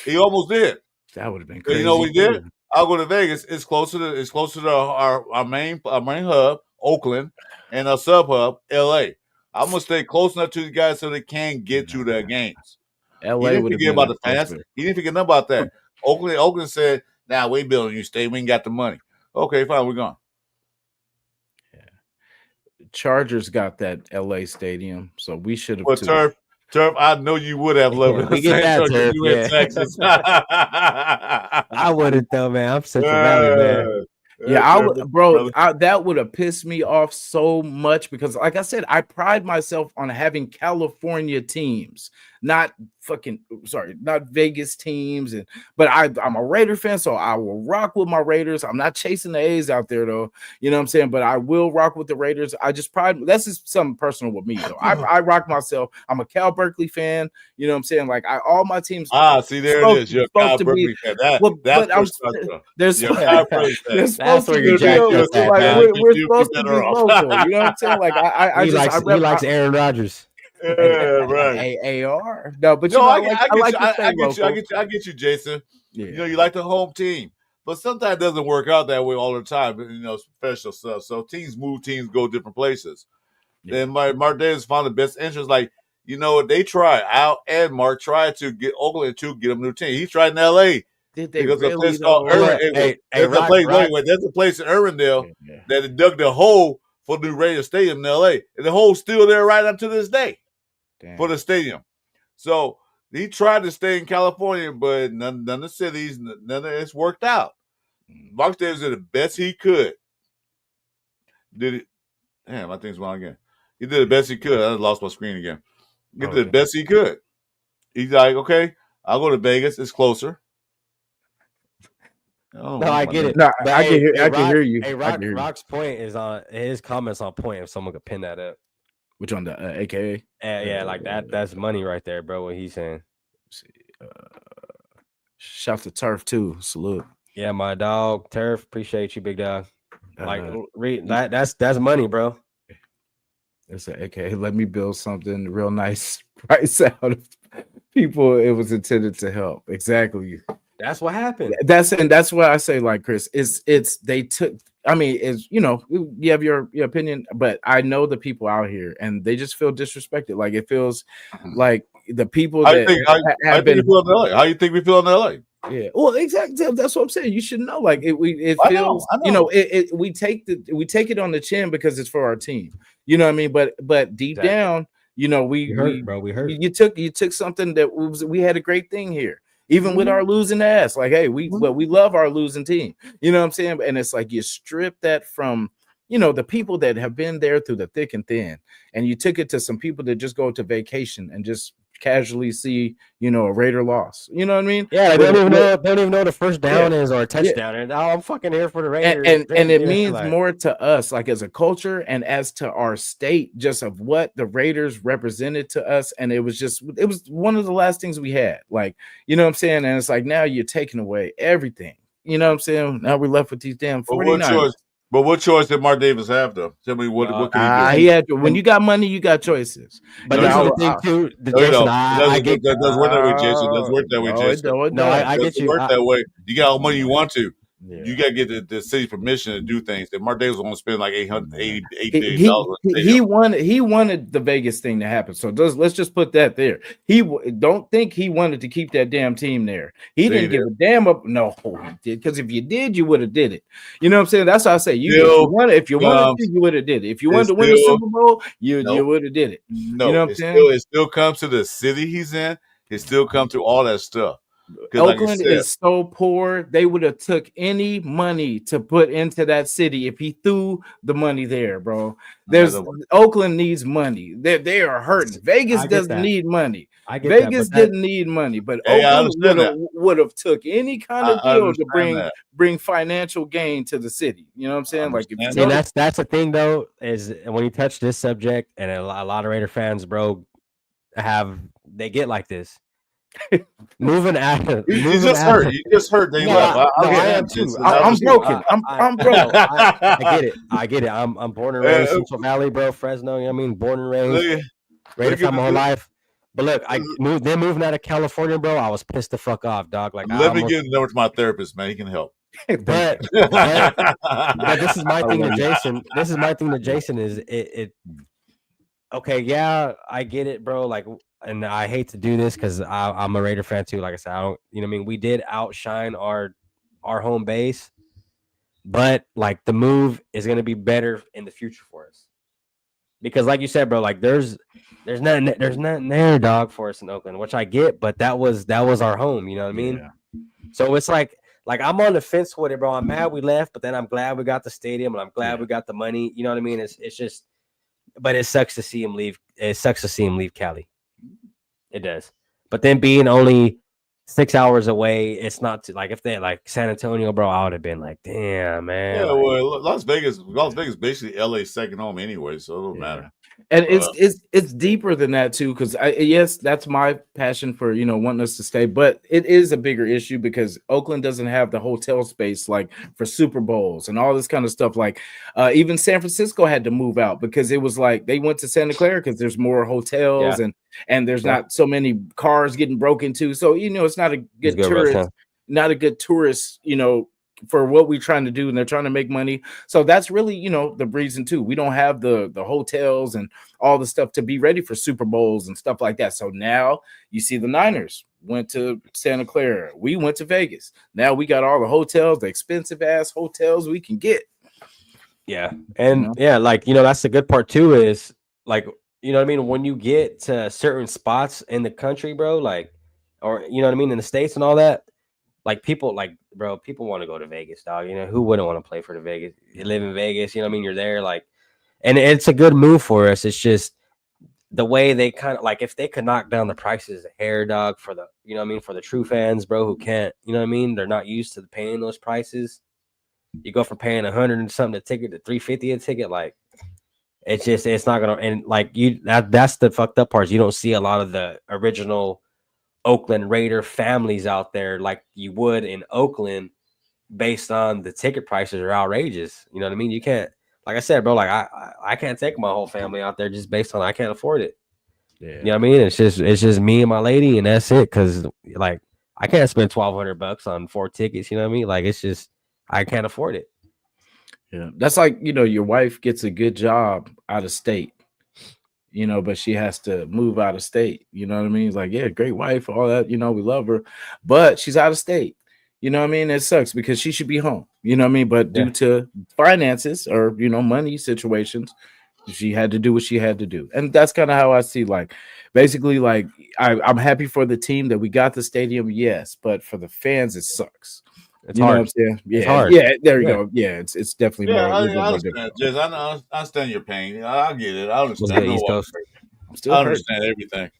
He almost did. That would have been crazy. You know what he did? I'll go to Vegas. It's closer to our main hub, Oakland, and our sub hub, LA. I'm gonna stay close enough to the guys so they can get to their games. LA he didn't forget about the fans. He didn't forget nothing about that. Oakland said, "Nah, we building you stay. We ain't got the money." Okay, fine, we're gone. Yeah. Chargers got that LA stadium, so we should have. Well, Turf, I know you would have loved it. We get that, Turf. You in Texas. I wouldn't though, man. I'm Central Valley, man. Yeah, that would have pissed me off so much because, like I said, I pride myself on having California teams, not Vegas teams, but I'm a Raider fan, so I will rock with my Raiders. I'm not chasing the A's out there though, you know what I'm saying? But I will rock with the Raiders. I just that's just something personal with me though. I rock myself. I'm a Cal Berkeley fan, you know what I'm saying? Like all my teams. See, there it is. You're a Cal Berkeley fan. That's where you jacked us at, like we're supposed to be local. You know what I'm saying? Like I he likes Aaron Rodgers. Yeah, right. AR. No, but I get you, Jason. Yeah. You know, you like the home team, but sometimes it doesn't work out that way all the time. You know, it's professional stuff. So teams go different places. Yeah. Then Mark Davis found the best interest. Like, you know, they tried. Al and Mark tried to get Oakland to get him a new team. He tried in L.A. Did they because really? There's a place in Irvindale that dug the hole for the new Raider Stadium in L.A. And the hole's still there right up to this day. Damn. For the stadium. So he tried to stay in California, but none of the cities, none of it's worked out. Mark Davis did the best he could. Did it? Damn, my thing's wrong again. He did the best he could. I lost my screen again. He did the best he could. He's like, okay, I'll go to Vegas. It's closer. No, I get it. No, I can hear you. Hey, Rock's point is on his comments on point. If someone could pin that up. Which on the AKA? Yeah, like that. That's money right there, bro. What he's saying. Shout to Turf too. Salute. Yeah, my dog Turf. Appreciate you, big dog. Like that's money, bro. It's an AKA. Let me build something real nice. Price out of people it was intended to help. Exactly. That's what happened. That's what I say. Like Chris, it's they took. I mean, is you know, you have your opinion, but I know the people out here, and they just feel disrespected. Like it feels like the people that have been. How you think we feel in LA? Yeah, well, exactly. That's what I'm saying. You should know. Like it feels. I know. You know, we take it on the chin because it's for our team. You know what I mean? But deep down, you know, we hurt. You took something that we had a great thing here. Even with our losing ass, like, hey, we love our losing team. You know what I'm saying? And it's like you strip that from, you know, the people that have been there through the thick and thin, and you took it to some people that just go to vacation and just casually see, you know, a Raider loss. You know what I mean? Yeah, they don't even know the first down is or a touchdown. And I'm fucking here for the Raiders. And it means more to us, like as a culture and as to our state, just of what the Raiders represented to us. And it was one of the last things we had. Like, you know what I'm saying? And it's like now you're taking away everything. You know what I'm saying? Now we're left with these damn 49ers. But what choice did Mark Davis have, though? Tell me what can he do? He had when you got money, you got choices. But that's the thing too. It doesn't work that way, Jason. It doesn't work that way, Jason. No, I get you. Work that way. You got all the money you want to. Yeah. You got to get the city's permission to do things. That Mark Davis was going to spend like $880 million. He wanted the Vegas thing to happen. So let's just put that there. He don't think he wanted to keep that damn team there. He didn't give a damn up. No, he did. Because if you did, you would have did it. You know what I'm saying? That's how I say. If you wanted to, you would have did it. If you wanted to win the Super Bowl, you would have did it. No, you know what I'm saying? It still comes to the city he's in. It still comes to all that stuff. Oakland is so poor. They would have took any money to put into that city if he threw the money there, bro. Oakland needs money. They are hurting. Vegas doesn't need money. Vegas didn't need money, but Oakland would have took any kind of deal to bring financial gain to the city. You know what I'm saying? Like, that's the thing though, is when you touch this subject, and a lot of Raider fans, bro, they get like this. Moving out. You just hurt. They left. I am too. I'm broken. I'm broken. I get it. I'm born and raised Central Valley, bro. Fresno. You know what I mean? Born and raised. Raider fan my whole life. But look, they're moving out of California, bro. I was pissed the fuck off, dog. Like, let me get over to my therapist, man. He can help. But this is my thing to Jason. This is my thing to Jason. Is it? Okay, yeah, I get it, bro. Like. And I hate to do this because I'm a Raider fan too. Like I said, I don't, you know what I mean? We did outshine our home base, but like the move is going to be better in the future for us. Because like you said, bro, like there's nothing there, dog, for us in Oakland, which I get, but that was our home, you know what I mean? Yeah. So it's like I'm on the fence with it, bro. I'm mad we left, but then I'm glad we got the stadium and I'm glad we got the money. You know what I mean? It's just, but it sucks to see him leave. It sucks to see him leave Cali. It does. But then being only 6 hours away, it's not like if they like San Antonio, bro, I would have been like, damn, man. Yeah, like, well, Las Vegas basically LA's second home anyway, so it don't matter. And it's deeper than that too, because yes, that's my passion for wanting us to stay, but it is a bigger issue because Oakland doesn't have the hotel space like for Super Bowls and all this kind of stuff. Like even San Francisco had to move out because it was like they went to Santa Clara because there's more hotels and there's not so many cars getting broken into. So it's not a good tourist, not a good tourist, for what we're trying to do, and they're trying to make money. So that's really, the reason too. We don't have the hotels and all the stuff to be ready for Super Bowls and stuff like that. So now you see the Niners went to Santa Clara. We went to Vegas. Now we got all the hotels, the expensive ass hotels we can get. Yeah. And that's the good part too is like, what I mean? When you get to certain spots in the country, bro, like, or, in the States and all that, like people want to go to Vegas, dog. Who wouldn't want to play for the Vegas? You live in Vegas, you're there, like, and it's a good move for us. It's just the way they kind of like if they could knock down the prices a hair, dog, for the for the true fans, bro, who can't, they're not used to paying those prices. You go from paying $100 and something a ticket to $350 a ticket, like it's not gonna, and like that's the fucked up part. You don't see a lot of the original Oakland Raider families out there like you would in Oakland based on the ticket prices are outrageous. You know what I mean? You can't, like I said, bro, like I can't take my whole family out there just based on I can't afford it. Yeah. You know what I mean? It's just me and my lady and that's it. Cause like I can't spend $1,200 on 4 tickets. You know what I mean? Like it's just, I can't afford it. Yeah. That's like, your wife gets a good job out of state. But she has to move out of state. You know what I mean? It's like, yeah, great wife, all that, we love her, but she's out of state. You know what I mean? It sucks because she should be home. You know what I mean? But due to finances or, money situations, she had to do what she had to do. And that's kind of how I see, like, basically, like, I'm happy for the team that we got the stadium, yes, but for the fans, it sucks. It's hard. Know what I'm saying? Yeah, it's hard. Yeah, there you go. Yeah, it's definitely more. I understand, Jez. I understand your pain. I get it. I understand. I understand everything.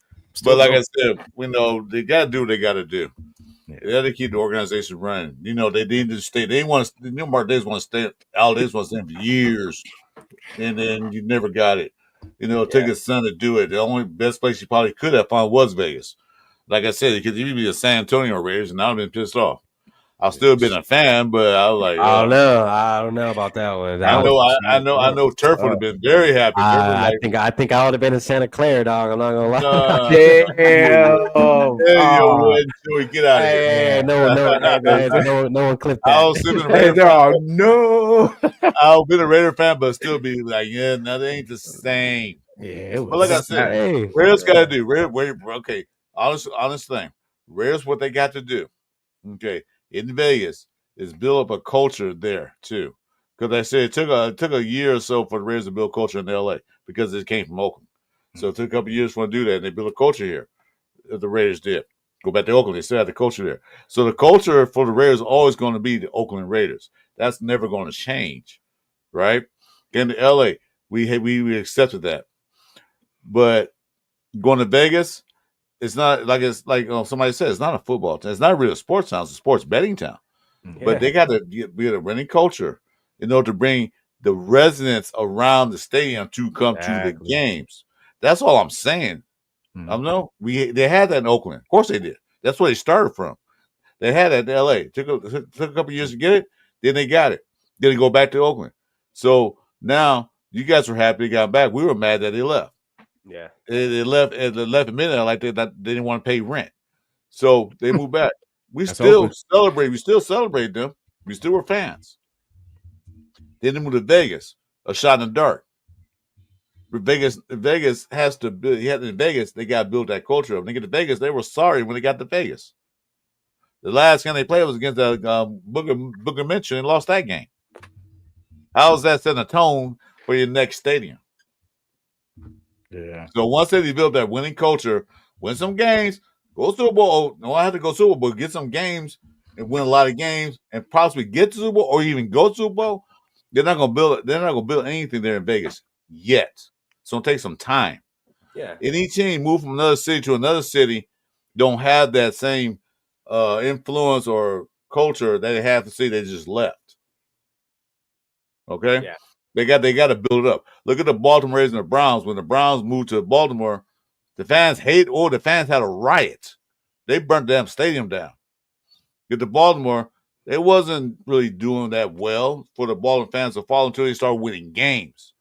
But like I said, they got to do what they got to do. Yeah. They got to keep the organization running. They need to stay. They want to. Martinez want to stay. Aldes wants to stay for years, and then you never got it. It took his son to do it. The only best place you probably could have found was Vegas. Like I said, because you'd be a San Antonio Raiders, and I'd have been pissed off. I've still been a fan, but I was like, I don't know about that one. I know. Turf would have been very happy. I think I would have been in Santa Clara, dog. I'm not gonna lie. Damn, get out of here. No one clipped that. I was sitting Raider. No, I've been a Raider fan, but still be like, yeah, no, they ain't the same. Yeah, but like I said, Raiders got to do. Okay, honest thing. Raiders what they got to do. Okay. In Vegas, is build up a culture there too, because I said it took a year or so for the Raiders to build culture in LA because it came from Oakland. So it took a couple years for them to do that, and they built a culture here. The Raiders did. Go back to Oakland, they still had the culture there. So the culture for the Raiders is always going to be the Oakland Raiders. That's never going to change, right? In LA, we accepted that, but going to Vegas. It's like somebody said, it's not a football town. It's not really a sports town. It's a sports betting town. Yeah. But they got to be a winning culture in order to bring the residents around the stadium to come to the games. That's all I'm saying. Mm-hmm. I know they had that in Oakland. Of course they did. That's where they started from. They had that in LA. Took a couple years to get it. Then they got it. Then they go back to Oakland. So now you guys were happy they got back. We were mad that they left. Yeah, they left at midnight like they didn't want to pay rent, so they moved back. We still celebrate. We still celebrate them. We still were fans. Then they moved to Vegas, a shot in the dark. Vegas has to build. In Vegas, they got to build that culture. When they get to Vegas, they were sorry when they got to Vegas. The last game they played was against Booker Mitchell and lost that game. How's that setting a tone for your next stadium? Yeah. So once they develop that winning culture, win some games, go Super Bowl. No, I have to go Super Bowl, get some games and win a lot of games and possibly get to Super Bowl or even go to Super Bowl. They're not gonna build anything there in Vegas yet. So it'll take some time. Yeah. Any team move from another city to another city don't have that same influence or culture that they have the city they just left. Okay? Yeah. They got to build it up. Look at the Baltimore Ravens and the Browns. When the Browns moved to Baltimore, the fans the fans had a riot. They burnt the damn stadium down. Get to Baltimore, they wasn't really doing that well for the Baltimore fans to follow until they started winning games.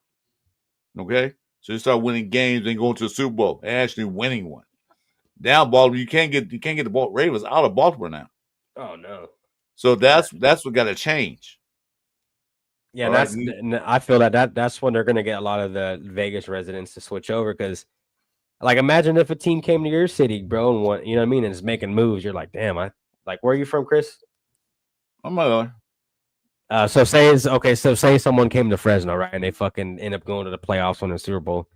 Okay? So they start winning games and going to the Super Bowl and actually winning one. Now Baltimore, you can't get the Ravens out of Baltimore now. Oh no. So that's what got to change. Yeah, All that's right? I feel that's when they're gonna get a lot of the Vegas residents to switch over because, like, imagine if a team came to your city, bro, and what you know what I mean, and is making moves. You're like, damn, where are you from, Chris? I'm not. So say someone came to Fresno, right, and they fucking end up going to the playoffs on the Super Bowl.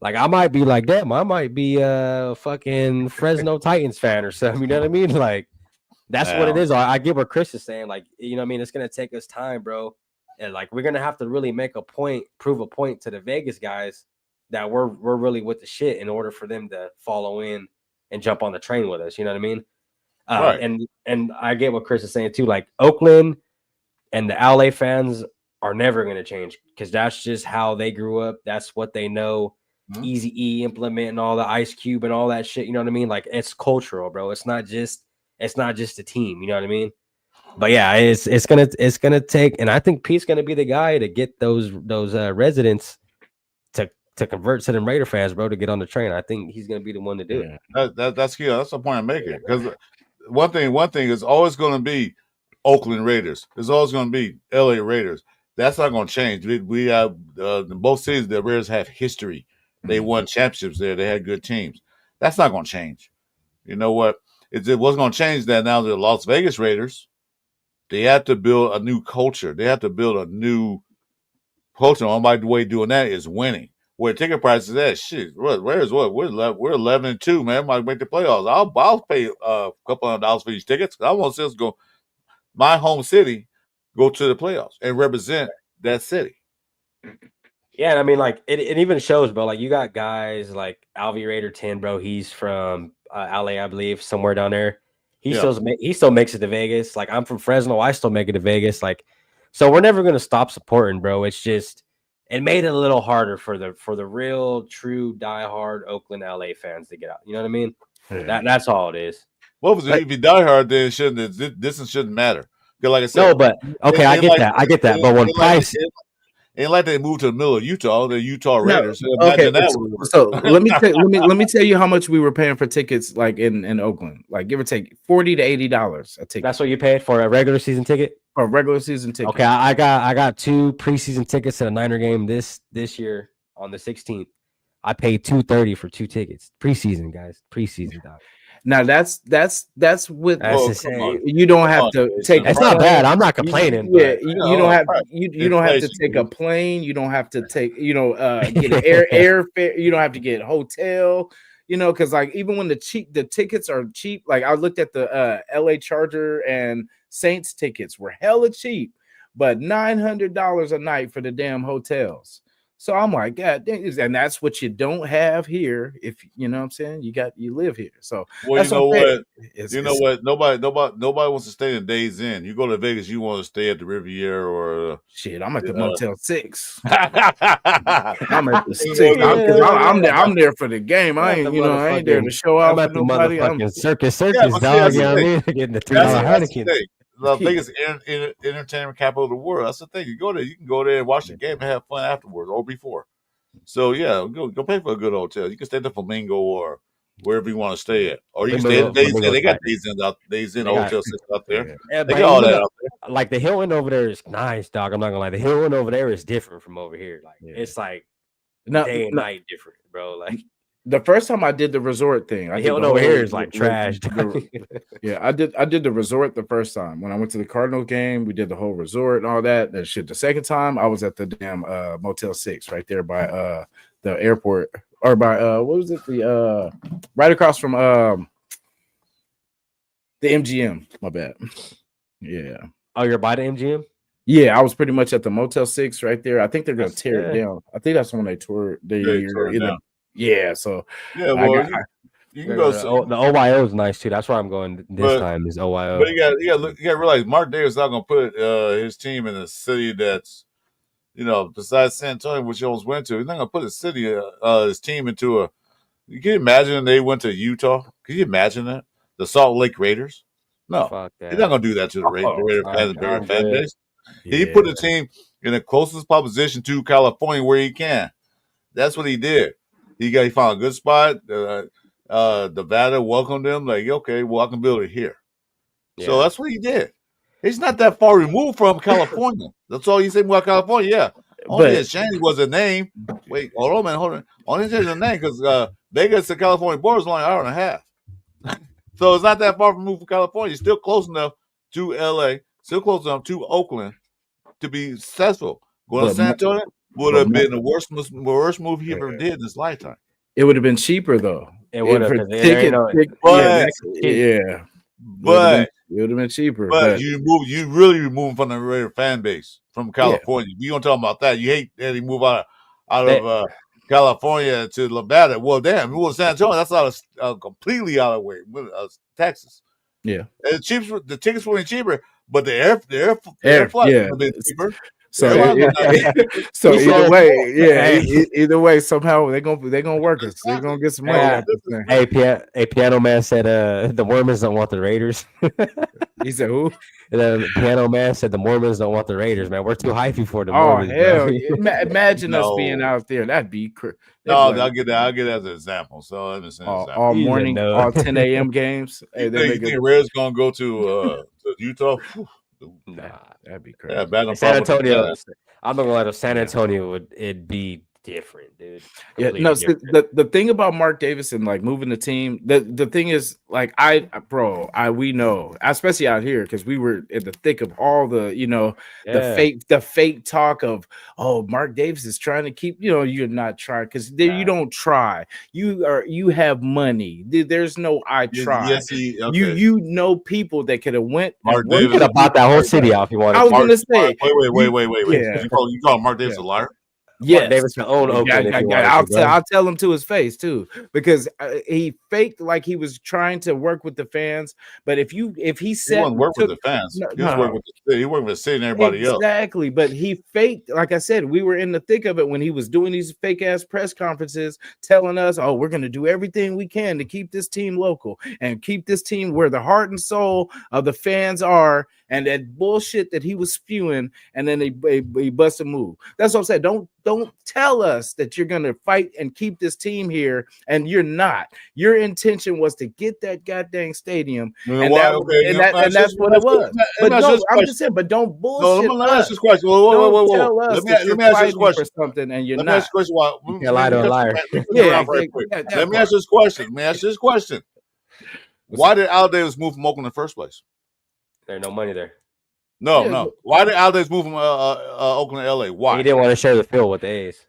Like, I might be like, damn, I might be a fucking Fresno Titans fan or something. You know what I mean? Like, that's what it is. I get what Chris is saying. Like, you know what I mean? It's gonna take us time, bro. And like, we're gonna have to really prove a point to the Vegas guys that we're really with the shit in order for them to follow in and jump on the train with us. You know what I mean? Right. And I get what Chris is saying too. Like, Oakland and the LA fans are never gonna change because that's just how they grew up. That's what they know. Mhm. Easy-E implementing all the Ice Cube and all that shit. You know what I mean? Like, it's cultural, bro. It's not just a team. You know what I mean? But yeah, it's gonna take, and I think Pete's gonna be the guy to get those residents to convert to them Raider fans, bro, to get on the train. I think he's gonna be the one to do it. That's key. That's the point I'm making. Because one thing is always going to be Oakland Raiders. There's always going to be LA Raiders. That's not going to change. We have in both cities. The Raiders have history. They won championships there. They had good teams. That's not going to change. You know what? It wasn't going to change that now. The Las Vegas Raiders. They have to build a new culture. They have to build a new culture. The only way doing that is winning. Where ticket prices at? Shit, where's what? We're 11-2, man. Might make the playoffs. I'll pay a couple $100 for these tickets. I want to see us go. My home city go to the playoffs and represent that city. Yeah, and I mean, like, it even shows, bro. Like, you got guys like Alvy Raider 10, bro. He's from LA, I believe, somewhere down there. He still makes it to Vegas. Like, I'm from Fresno. I still make it to Vegas. Like, so we're never gonna stop supporting, bro. It's just it made it a little harder for the real, true, diehard Oakland, LA fans to get out. You know what I mean? Yeah. That's all it is. What was it? If you die hard, then distance shouldn't matter. Because like I said, no, but okay, I get that. I get that. But when Price. Ain't like they moved to the middle of Utah, the Utah Raiders. No, okay, so let me tell you how much we were paying for tickets, like in Oakland, like give or take $40 to $80 a ticket. That's what you paid for a regular season ticket. For a regular season ticket. Okay, I got 2 preseason tickets to the Niner game this year on the 16th. I paid $230 for 2 tickets. Preseason, guys. Preseason, dog. Now that's with you don't have to take. It's not bad. I'm not complaining. Yeah, you don't have you don't have to take a plane. You don't have to take get airfare. You don't have to get hotel. Because like even when the tickets are cheap. Like I looked at the LA Charger and Saints tickets were hella cheap, but $900 a night for the damn hotels. So I'm like, God dang, and that's what you don't have here. If you know what I'm saying, you live here. So well, you know what? Nobody wants to stay in Days Inn. You go to Vegas, you want to stay at the Riviera or shit. I'm at the Motel 6. I'm at the 6 I'm there for the game. I ain't there to show out. I'm at the motherfucking circus, dog. You know what I mean? Getting the $3 Heineken. Las Vegas entertainment capital of the world. That's the thing. You can go there and watch the game and have fun afterwards or before. So yeah, go pay for a good hotel. You can stay at the Flamingo or wherever you want to stay at, or you can stay at Days Inn. They got Days Inn hotel out there. Yeah, they got all that out there. Like the Hilton over there is nice, dog. I'm not gonna lie. The Hilton over there is different from over here. Like it's like day and night different, bro. Like. The first time I did the resort thing, I Hilton over here is like trash. Yeah, I did the resort the first time when I went to the Cardinals game. We did the whole resort and all that. That shit. The second time I was at the damn Motel 6 right there by the airport, or by what was it? The right across from the MGM. My bad. Yeah. Oh, you're by the MGM? Yeah, I was pretty much at the Motel 6 right there. I think they're gonna tear it down. I think that's when they tore it down. Yeah, so Yeah, I well, got you can go. The OYO is nice too. That's where I'm going this time. Is OYO. But you got to realize Mark Davis not going to put his team in a city that's, besides San Antonio, which he almost went to. He's not going to put his team into a. You can imagine they went to Utah. Can you imagine that? The Salt Lake Raiders? No, Fuck that. he's not going to do that to the Raider fan base. He put the team in the closest position to California where he can. That's what he did. He found a good spot. Nevada welcomed him. Like, okay, well, I can build it here. Yeah. So that's what he did. He's not that far removed from California. That's all he said about California. Yeah. Only Shandy was a name. Wait, hold on, man. Hold on. Only there's a name because Vegas to California border is only an hour and a half. So it's not that far removed from California. It's still close enough to LA, still close enough to Oakland to be successful. Going to San Antonio would have been the worst move he ever did in his lifetime. It would have been cheaper though. It would have. But it would have been cheaper. But you really removing from the Raider fan base from California. You don't talk about that. You hate that he moved out of California to Nevada. Well, damn, you San Antonio. That's completely out of the way. Texas. Yeah, and the tickets were cheaper, but the air flight would have been cheaper. So either way, somehow they're gonna work us. They're gonna get some money out this thing. Hey, Piano Man said the Mormons don't want the Raiders. He said who? The Piano Man said the Mormons don't want the Raiders, man. We're too hyphy for the Mormons. Oh hell! Imagine us being out there. That'd be I'll get that as an example. So all morning, all 10 a.m. games. You think Raiders gonna go to Utah? Nah, that'd be crazy. Yeah, San Antonio. I'm not gonna lie. San Antonio it'd be different, dude. Completely the thing about Mark Davis and like moving the team, the thing is like we know, especially out here because we were in the thick of all the the fake talk of Mark Davis is trying to keep you're not trying because you don't try, you have money, there's no I try. Yes, you know people that could have went Mark Davis could have bought that whole city out if you wanted. I was gonna say wait. Yeah. You call Mark Davis a liar? Yes, Davis can own Oakland. I'll tell him to his face too, because he faked like he was trying to work with the fans. But if he said he wasn't working with the fans, he was working with the city. He worked with the city and everybody else. Exactly, but he faked. Like I said, we were in the thick of it when he was doing these fake ass press conferences, telling us, "Oh, we're going to do everything we can to keep this team local and keep this team where the heart and soul of the fans are." And that bullshit that he was spewing, and then he bust a move. That's what I'm saying. Don't tell us that you're gonna fight and keep this team here, and you're not. Your intention was to get that goddamn stadium, and that's what it was. But I'm just saying. But don't bullshit. No, let me ask this question. Let me ask this question. Something, and you're not. Let me ask this question. You're lying to a liar. Let me ask this question. Why did Al Davis move from Oakland in the first place? There's no money there. No. Why did Al Davis move from Oakland to LA? Why? He didn't want to share the field with the A's.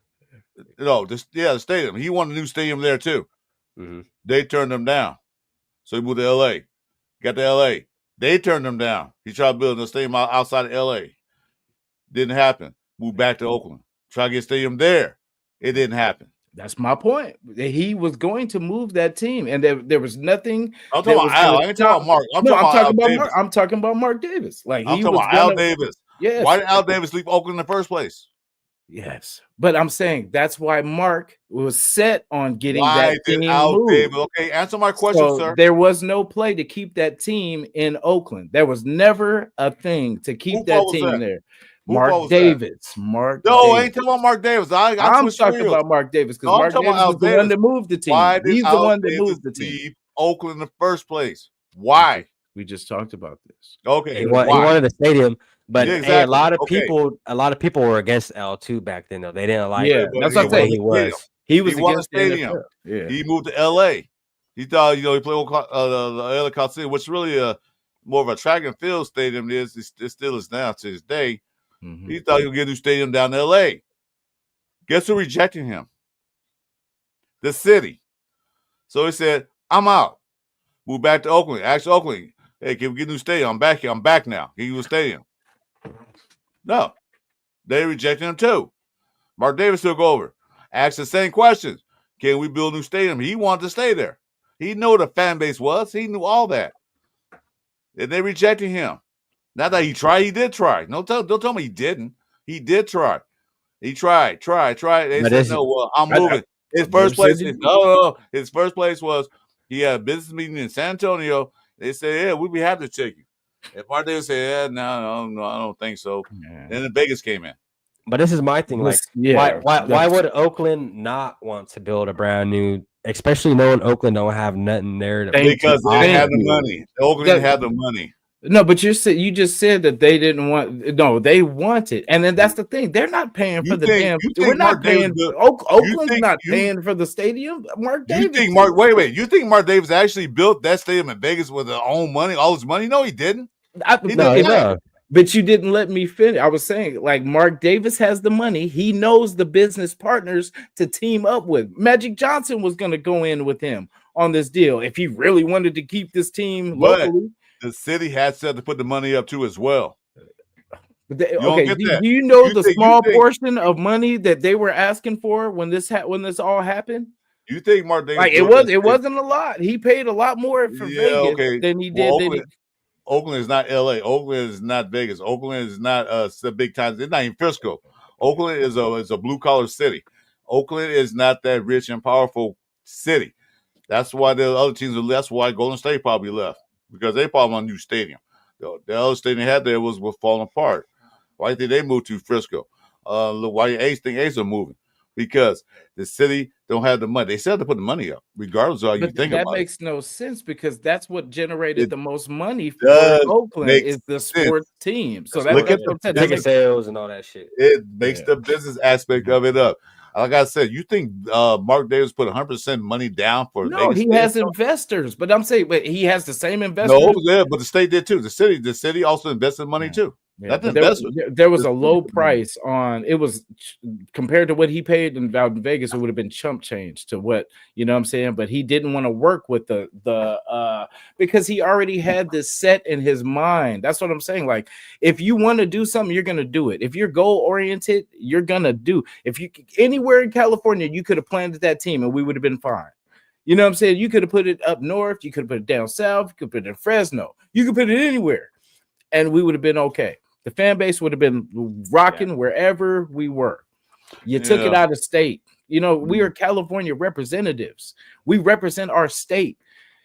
No, the stadium. He wanted a new stadium there too. Mm-hmm. They turned him down. So he moved to LA. Got to LA. They turned him down. He tried building a stadium outside of LA. Didn't happen. Moved back to Oakland. Tried to get a stadium there. It didn't happen. That's my point. He was going to move that team, and there was nothing. I'm talking about Al. I ain't talking about Mark. I'm talking about Mark Davis. Like I'm talking about Al Davis. Yes. Why did Al Davis leave Oakland in the first place? Yes, but I'm saying that's why Mark was set on getting that team moved. Davis? Okay, answer my question, sir. There was no play to keep that team in Oakland. There was never a thing to keep that team there. Mark Davis. I ain't talking about Mark Davis. I'm talking about Mark Davis because Mark Davis was the one that moved the team. He's the one that moved the team. Leave Oakland in the first place. Why? We just talked about this. Okay, he wanted the stadium, but a lot of people were against L2 back then. Though they didn't like. Yeah, that's what I'm saying. He was against the stadium. Yeah, he moved to LA. He thought he played the LA Coliseum, which is really more of a track and field stadium. It still is now to this day. Mm-hmm. He thought he would get a new stadium down in L.A. Guess who rejected him? The city. So he said, I'm out. Move back to Oakland. Asked Oakland, hey, can we get a new stadium? I'm back here. I'm back now. Can you get a stadium? No. They rejected him too. Mark Davis took over. Asked the same questions. Can we build a new stadium? He wanted to stay there. He knew what the fan base was. He knew all that. And they rejected him. Not that he tried. He did try. Don't tell me he didn't. He did try. He tried. They said, no, well, I'm moving. His first place was he had a business meeting in San Antonio. They said, yeah, we'd be happy to take you. And Mark Davis said, yeah, no, I don't think so. Yeah. And then Vegas came in. But this is my thing. Like, why would Oakland not want to build a brand new, especially knowing Oakland don't have nothing there to because they didn't have the money. Oakland didn't have the money. No, but you just said that they didn't want. No, they want it, and then that's the thing. They're not paying for the damn. We're not paying. Oakland's not paying for the stadium. Mark Davis. Wait. You think Mark Davis actually built that stadium in Vegas with his own money, all his money? No, he didn't. No. But you didn't let me finish. I was saying, like, Mark Davis has the money. He knows the business partners to team up with. Magic Johnson was going to go in with him on this deal if he really wanted to keep this team locally. The city had said to put the money up too as well. Do you know the small portion of money that they were asking for when this all happened? You think Mark Davis? Like it wasn't a lot. He paid a lot more for Vegas than he did. Oakland is not LA. Oakland is not Vegas. Oakland is not the big time. It's not even Frisco. Oakland is a blue collar city. Oakland is not that rich and powerful city. That's why the other teams are. That's why Golden State probably left, because they probably want a new stadium. The other stadium they had there was falling apart. Why did they move to Frisco? Why A's are moving? Because the city don't have the money. They said to put the money up, regardless of how you think about it. That makes no sense, because that's what generated the most money for Oakland is the sports team. So that's what ticket sales and all that shit. It makes the business aspect of it up. Like I said, you think Mark Davis put 100% money down for Vegas? No, he has investors, but I'm saying, but he has the same investors. No, but the state did too. The city also invested money too. Yeah, there was a low price on it. Was compared to what he paid in Vegas, it would have been chump change to what, you know what I'm saying. But he didn't want to work with the because he already had this set in his mind. That's what I'm saying. Like, if you want to do something, you're gonna do it. If you're goal oriented, you're gonna do. If you anywhere in California, you could have planted that team and we would have been fine. You know what I'm saying? You could have put it up north, you could have put it down south, you could put it in Fresno, you could put it anywhere, and we would have been okay. The fan base would have been rocking wherever we were. You took it out of state. You know, we are California representatives. We represent our state.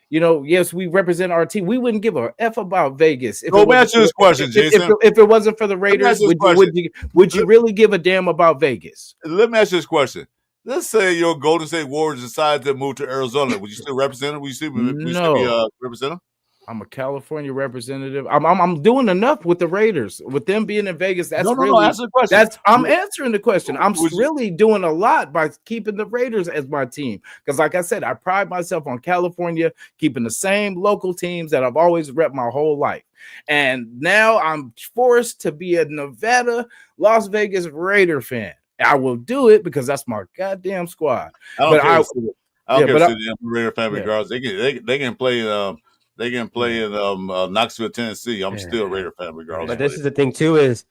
You know, yes, we represent our team. We wouldn't give a F about Vegas. Let me answer this question, Jason. If it wasn't for the Raiders, would you really give a damn about Vegas? Let me ask you this question. Let's say your Golden State Warriors decide to move to Arizona. Would you still represent them? Would you still be represent them? I'm a California representative. I'm doing enough with the Raiders, with them being in Vegas. That's answer the question. I'm answering the question. I'm really doing a lot by keeping the Raiders as my team, because, like I said, I pride myself on California keeping the same local teams that I've always repped my whole life. And now I'm forced to be a Nevada, Las Vegas Raider fan. I will do it because that's my goddamn squad. I don't care if I'm a Raider fan regardless. They can play. They can play in Knoxville, Tennessee. I'm still a Raider fan regardless. But this is the thing too: is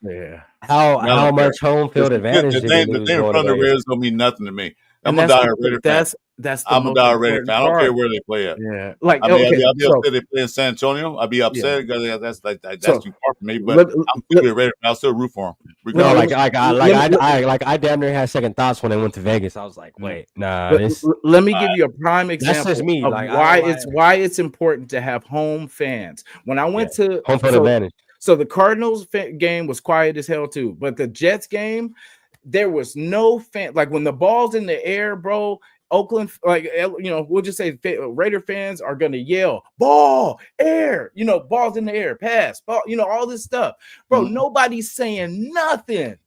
how much home field advantage. The name from the Raiders don't mean nothing to me. I'm a diehard Raider fan. I'm a diehard Raider fan. I don't care where they play at. Yeah, I'll be upset they play in San Antonio. I'll be upset because that's too far from me. But I'm still a Raider fan. I'll still root for them. No, I damn near had second thoughts when I went to Vegas. I was like, wait, nah. Let me give you a prime example that's just me. Of why it's important to have home fans. When I went to home field advantage. So the Cardinals game was quiet as hell too, but the Jets game, there was no fan. Like, when the ball's in the air, bro, Oakland, like, you know, we'll just say Raider fans are gonna yell, ball, air, you know, balls in the air, pass, ball, you know, all this stuff, bro. Nobody's saying nothing.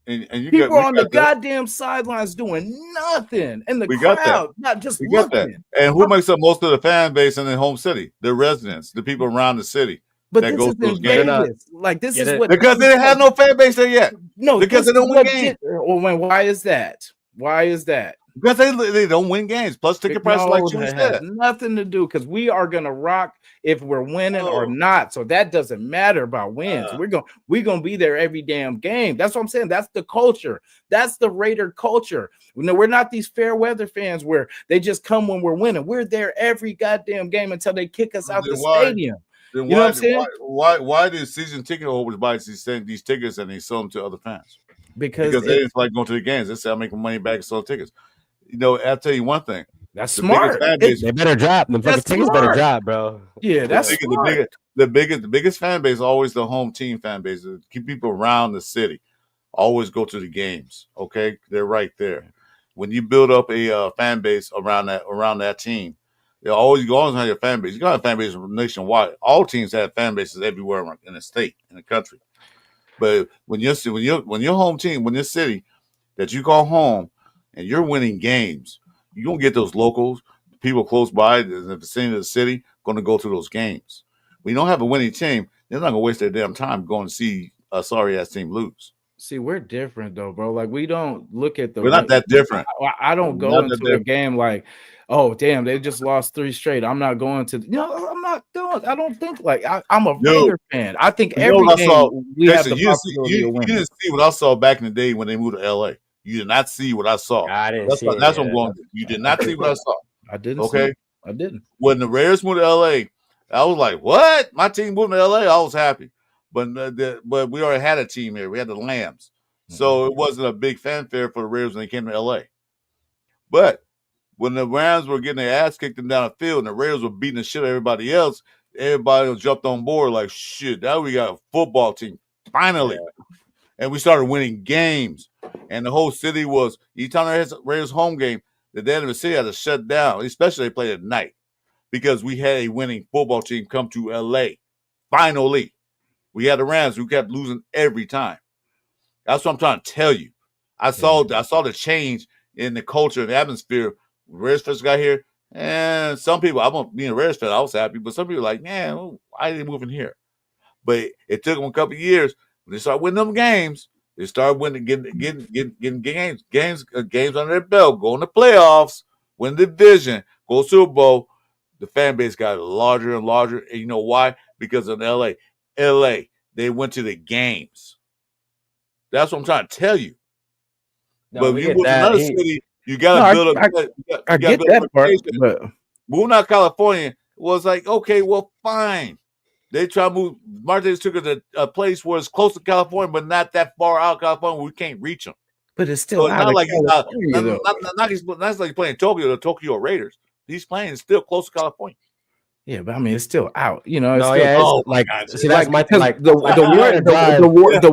And people on the goddamn sidelines doing nothing, and the crowd not just looking. And who makes up most of the fan base in the home city? The residents, the people around the city. But this is in Vegas. Like, this is what, because they have no fan base there yet. No, because they don't win games. Why is that? Why is that? Because they don't win games. Plus ticket price, like No, Chuys that has said. nothing to do because we are gonna rock if we're winning or not. So that doesn't matter about wins. We're gonna be there every damn game. That's what I'm saying. That's the culture. That's the Raider culture. No, we're not these fair weather fans where they just come when we're winning. We're there every goddamn game until they kick us out the stadium. Then you know what I'm saying? Why did season ticket holders buy these tickets and they sell them to other fans? Because they didn't like going to the games. They say, "I'll make my money back and sell tickets." You know, I'll tell you one thing. That's smart. They better drop. The fucking tickets better drop, bro. Yeah, that's smart. The biggest fan base is always the home team fan base. Keep people around the city. Always go to the games. Okay, they're right there. When you build up a fan base around that team, you always have your fan base. You got a fan base nationwide. All teams have fan bases everywhere in the state, in the country. But when your home team, when your city that you call home, and you're winning games, you're gonna get those locals, people close by in the vicinity of the city, going to go to those games. When you don't have a winning team, they're not gonna waste their damn time going to see a sorry ass team lose. See, we're different though, bro. Like we don't look at the. We're not that different. I don't go into a game like, oh damn, they just lost 3 straight. I'm not going to. I'm not going. I don't think like I'm a Raider fan. I think every game we have the possibility of winning. You didn't see what I saw back in the day when they moved to LA. You did not see what I saw. I didn't see that's what I'm going to. You did not see what I saw. I didn't. Okay, I didn't. When the Raiders moved to LA, I was like, "What? My team moved to LA." I was happy, but we already had a team here. We had the Lambs, so it wasn't a big fanfare for the Raiders when they came to LA. But when the Rams were getting their ass kicked them down the field, and the Raiders were beating the shit out of everybody else, everybody jumped on board like, "Shit, now we got a football team finally." Yeah. And we started winning games. And the whole city was, each time the Raiders home game, the day of the city had to shut down, especially they played at night, because we had a winning football team come to LA. Finally. We had the Rams. We kept losing every time. That's what I'm trying to tell you. I saw the change in the culture and the atmosphere. When Raiders first got here, and some people, I'm being a Raiders fan, I was happy, but some people were like, man, why are they moving here? But it took them a couple of years. When they started winning them games, they started winning, getting games under their belt, going to playoffs, win the division, go Super Bowl. The fan base got larger and larger. And you know why? Because in LA, they went to the games. That's what I'm trying to tell you. No, but when you go to another city, you got to build up. I get that part. But moving out of California was like, okay, well, fine. They try to move. Martinez took us to a place where it's close to California, but not that far out of California where we can't reach them. But it's still out of California. Not like he's playing the Tokyo Raiders. He's playing still close to California. Yeah, but I mean, it's still out. You know, the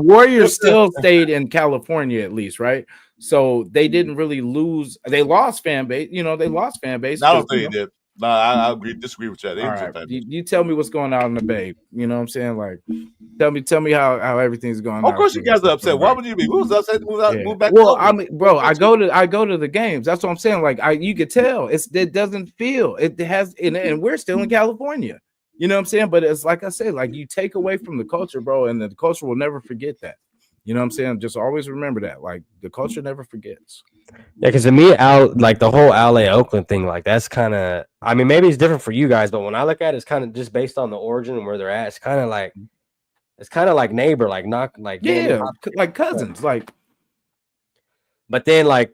Warriors still stayed in California at least, right? So they didn't really lose. They lost fan base. You know, they lost fan base. I don't think they did. No, I disagree with that. All right. You tell me what's going on in the Bay. You know what I'm saying? Like, tell me how everything's going on. Of course, you guys are upset. Why would you be? Who was upset? Move back. Well, I mean, bro, I go to the games. That's what I'm saying. Like, you could tell it doesn't feel it has, and we're still in California. You know what I'm saying? But it's like I said, like you take away from the culture, bro, and the culture will never forget that. You know what I'm saying? Just always remember that. Like the culture never forgets. Yeah, because to me, like the whole LA Oakland thing, like that's kind of. I mean, maybe it's different for you guys, but when I look at it, it's kind of just based on the origin and where they're at. It's kind of like neighbor, like not like like cousins, like. But then, like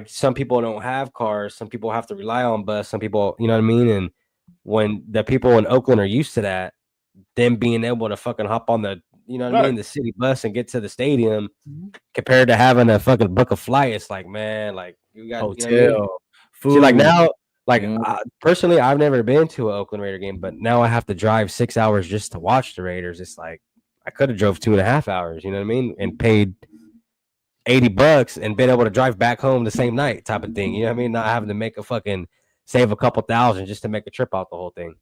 some people don't have cars, some people have to rely on bus, some people, you know what I mean. And when the people in Oakland are used to that, them being able to fucking hop on the. You know what I mean? The city bus and get to the stadium compared to having a fucking book of flight. It's like, man, like you got hotel, you know what I mean? food. See, like now, like personally, I've never been to an Oakland Raider game, but now I have to drive 6 hours just to watch the Raiders. It's like I could have drove 2.5 hours. You know what I mean? And paid $80 and been able to drive back home the same night, type of thing. You know what I mean? Not having to make save a couple thousand just to make a trip out the whole thing.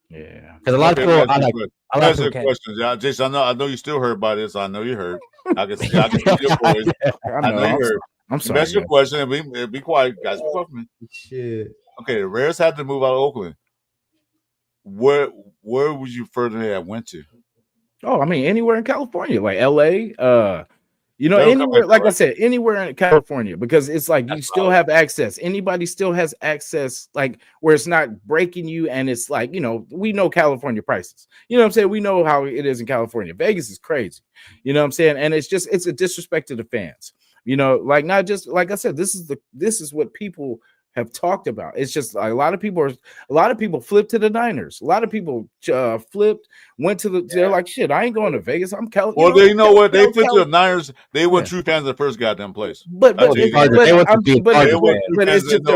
Yeah, because a lot of people. I like questions, Jason. I know you still heard by this. I know you heard. I can see your voice. I know you heard. I'm sorry. That's your question. Be quiet, guys. Be quiet for me. Shit. Okay, the Raiders had to move out of Oakland. Where would you further have went to? Oh, I mean, anywhere in California, like LA. You know, They'll come anywhere, back, like I right? said, anywhere in California, because it's like you That's still solid. have access. Anybody still has access, like where it's not breaking you, and it's like, you know, we know California prices. You know what I'm saying? We know how it is in California. Vegas is crazy. You know what I'm saying? And it's a disrespect to the fans. You know, like not just like I said, this is what people have talked about. It's just like a lot of people flipped to the Niners. A lot of people flipped, went to the. They're like, shit, I ain't going to Vegas. I'm Cal. Well, you know what? They flipped to the Niners. They were Yeah. true fans of the first goddamn place. But They went to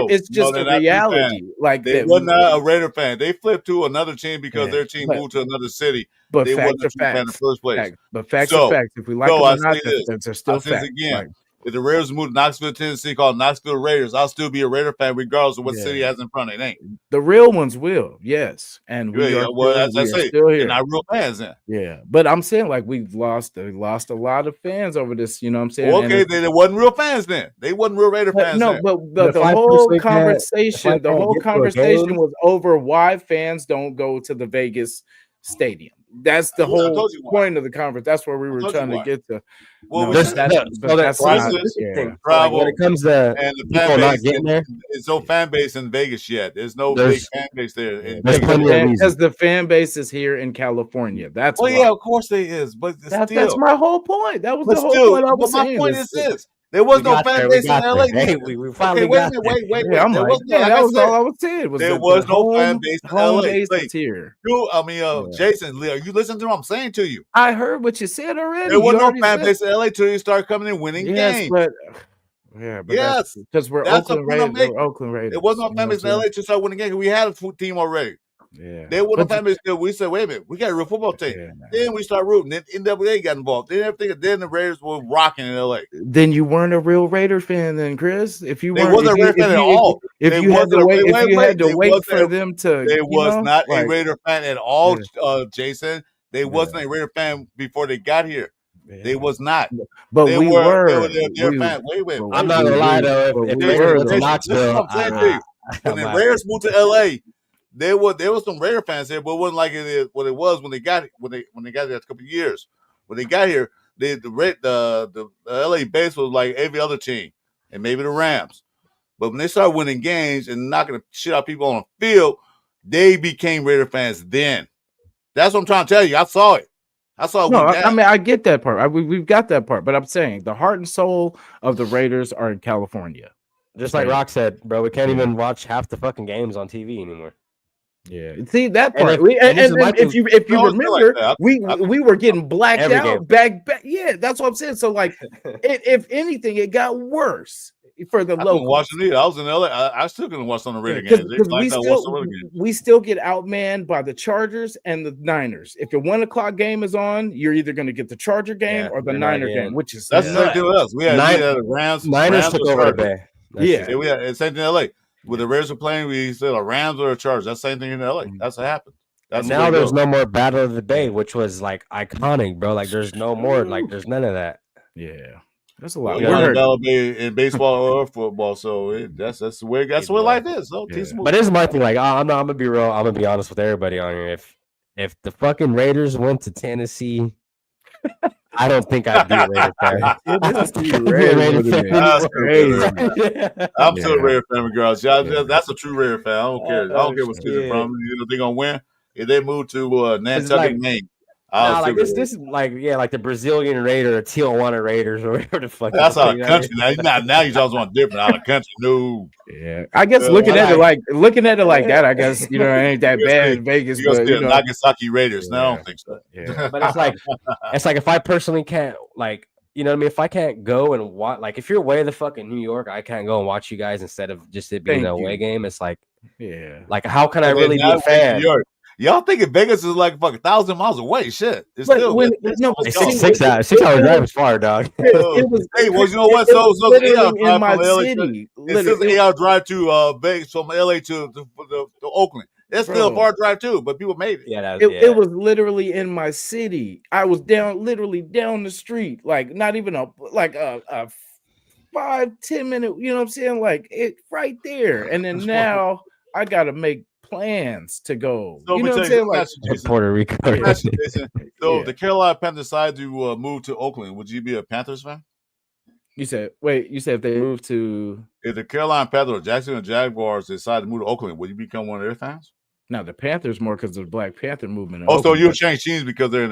it's just a reality. Like they that. were not a Raider fan. They flipped to another team because Yeah, their team but- moved to another city. But They facts wasn't a are true fan in the facts. first place. But facts So- are facts. If we like so them I or not, say this. they're still I say this facts. again. Like, If the Raiders moved to Knoxville, Tennessee, called Knoxville Raiders, I'll still be a Raider fan regardless of what Yeah. city has in front of it. Ain't. the real ones will, yes, and we Yeah, are well, still, as I we are say, still they're here. not real fans then. Yeah, but I'm saying like we've lost a lot of fans over this. You know what I'm saying? Well, And okay, it's- they wasn't real fans then. They wasn't real Raider but fans no, then. but But the if I whole personally can't- conversation, if I the can't whole get to a conversation game- was over why fans don't go to the Vegas stadium. That's the I whole told you why. point of the conference. That's where we were told you trying to why. get to. Well, No, we but said that's, that. but So that's that's not. the Yeah. thing. Like, Travel when it comes to and the people fan not base, getting there, there's no fan base in Vegas yet. There's no There's- big fan base there. Yeah, in There's Vegas. plenty of reasons. Because the fan base is here in California. That's Well, why. yeah, of course they is, but That's still, my whole point. That was but the whole still, point I but was my saying. point is this: there was no fan base in LA. Hey, we finally Okay, wait a got minute, there. wait. Yeah, I'm There like, was no, yeah, like that I was said, all I was saying. Was there that was the no home, fan base in home LA. base Like, is here. Jason, are you listening to what I'm saying to you? I heard what you said already. There was You no already fan said- base in LA till you start coming in winning Yes, games. but yeah, but Yes, because we're that's the Oakland point I'm Raiders. making. We're Oakland Raiders. There was no you know fan base in what I'm LA to start winning games. We had a team already. saying? Yeah, There was no But- fan base till we said, wait a minute, we got a real football team. yeah. Then we start rooting. Then NWA got involved. Then everything. Then the Raiders were rocking in LA. Then you weren't a real Raider fan, then Chris. If you They weren't, wasn't a Raider fan at all. If They you had to wasn't a- wait, wait, if you wait, had to they wait wasn't for a- them to, They you was know, not like, a Raider fan at all, Yeah. Jason. They wasn't a Raider fan before they got here. yeah. They was not. But They we were. They're we- fans. Wait. but I'm not gonna lie though. but If we Raiders were, went to though. Knoxville, Listen what I'm saying to you. When the Raiders moved to LA, there was some Raider fans here, but it wasn't like what it was when they got when they got there a couple of years. When they got here, the LA base was like every other team, and maybe the Rams. But when they started winning games and knocking the shit out of people on the field, they became Raider fans then. That's what I'm trying to tell you. I saw it. No, went I down. mean I get that part. We've got that part, but I'm saying the heart and soul of the Raiders are in California. Just like Yeah. Rock said, bro, we can't Yeah. even watch half the fucking games on TV anymore. Yeah, see that And part. if- We- and and, this is and my if thing. you No, it's not like remember, that. we were getting blacked Every out game. back. Yeah, that's what I'm saying. So like, if anything, it got worse for the I couldn't locals. watch it either. I was in LA. I still couldn't watch some of the Raider Because games. They like I watched some other games. we still get outmanned by the Chargers and the Niners. If your 1 o'clock game is on, you're either going to get the Charger game Yeah, or the they're not Niner getting- game, which is That's the same nuts. thing with us. We had the Rams. Niners Rams took or over the Chargers. Bay. That's Yeah. it. Yeah, we had the same thing in LA. When the Raiders were playing, we said a Rams or a Chargers. That's the same thing in LA. That's what happened. That's And the now way it there's goes. no more Battle of the Bay, which was like iconic, bro. Like there's no more, like there's none of that. Yeah, that's a lot. Well, We're you hurt. know, in baseball or football, so that's the way life is. So Yeah. teams move. But this is my thing. Like I'm gonna be real. I'm gonna be honest with everybody on here. If the fucking Raiders went to Tennessee, I don't think I'd be a Raider fan. I don't think I'd be a Raider fan That's anymore. crazy. I'm still a Yeah. Raider fan, regardless. Y'all, Yeah. That's a true Raider fan. I don't care. I don't care what season shit. from. You know they're gonna win. If they move to Nantucket, like- Maine, Nah, I'll like still this be is like like the Brazilian Raider, or Tijuana Raiders, or whatever the fuck. That's out you of know what I country now. Now you just want different out of country. No, Yeah, I guess Yeah, looking at it like- like that, I guess it ain't that You're bad still- in Vegas, you gonna but see you the know, Nagasaki Raiders. No, I Yeah. don't think so. yeah. But it's like if I personally can't, like, you know what I mean, if I can't go and watch, like if you're away the fucking New York, I can't go and watch you guys instead of just it being Thank an away you. game. It's like Yeah. how can I And really then be a now fan? New York. Y'all thinking Vegas is like fucking 1,000 miles away? Shit, it's But still when- it's no, almost It's see, gone. 6 hour drive is far, dog. It was. Hey, well, you know what? It So was it's 8 hour literally drive in my from LA. city. It's still an 8 hour drive to Vegas from LA to Oakland. It's still a Bro. far drive too, but people made it. Yeah, It was literally in my city. I was literally down the street, like not even a 5-10 minute. You know what I'm saying? Like it right there. And then now I got to make plans to go. So You let know me what I'm tell saying? you, Like Jason, Puerto Rico. Jason, so Yeah. if the Carolina Panthers decide to move to Oakland, would you be a Panthers fan? You said if they move to If the Carolina Panthers or Jacksonville Jaguars decide to move to Oakland, will you become one of their fans? now the Panthers more because of the Black Panther movement. In Oh, so Oakland, you'll but, change teams because they're in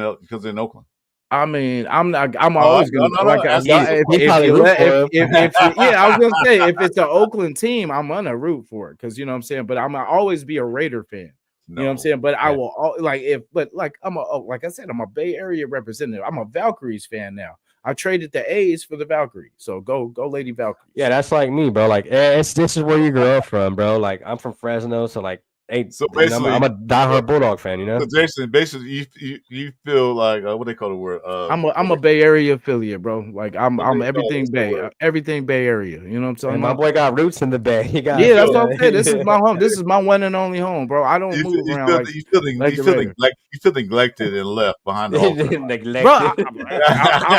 Oakland. I mean, I'm not. I'm Oh, always no, gonna no, like. no, I, that's He's, not- he probably root for him. yeah, I was gonna say if it's an Oakland team, I'm gonna root for it because you know what I'm saying. But I'm gonna always be a Raider fan. You know what I'm saying? But I will like I said, I'm a Bay Area representative. I'm a Valkyries fan now. I traded the A's for the Valkyries. So go Lady Valkyries. Yeah, that's like me, bro. Like, this is where you grow up from, bro. Like, I'm from Fresno, so like, hey, So you know, I'm a basically- diehard Bulldog fan, you know. So Jason, basically, you feel like what they call the word? I'm a Bay Area affiliate, bro. Like I'm What do you everything call it? Bay, everything Bay Area. You know what I'm saying? And my boy got roots in the Bay. He got Yeah, that's what I'm saying. This is my home. This is my one and only home, bro. I don't You move feel, around you like feel, like the Raiders. you feel neglected and left behind the altar. neglected.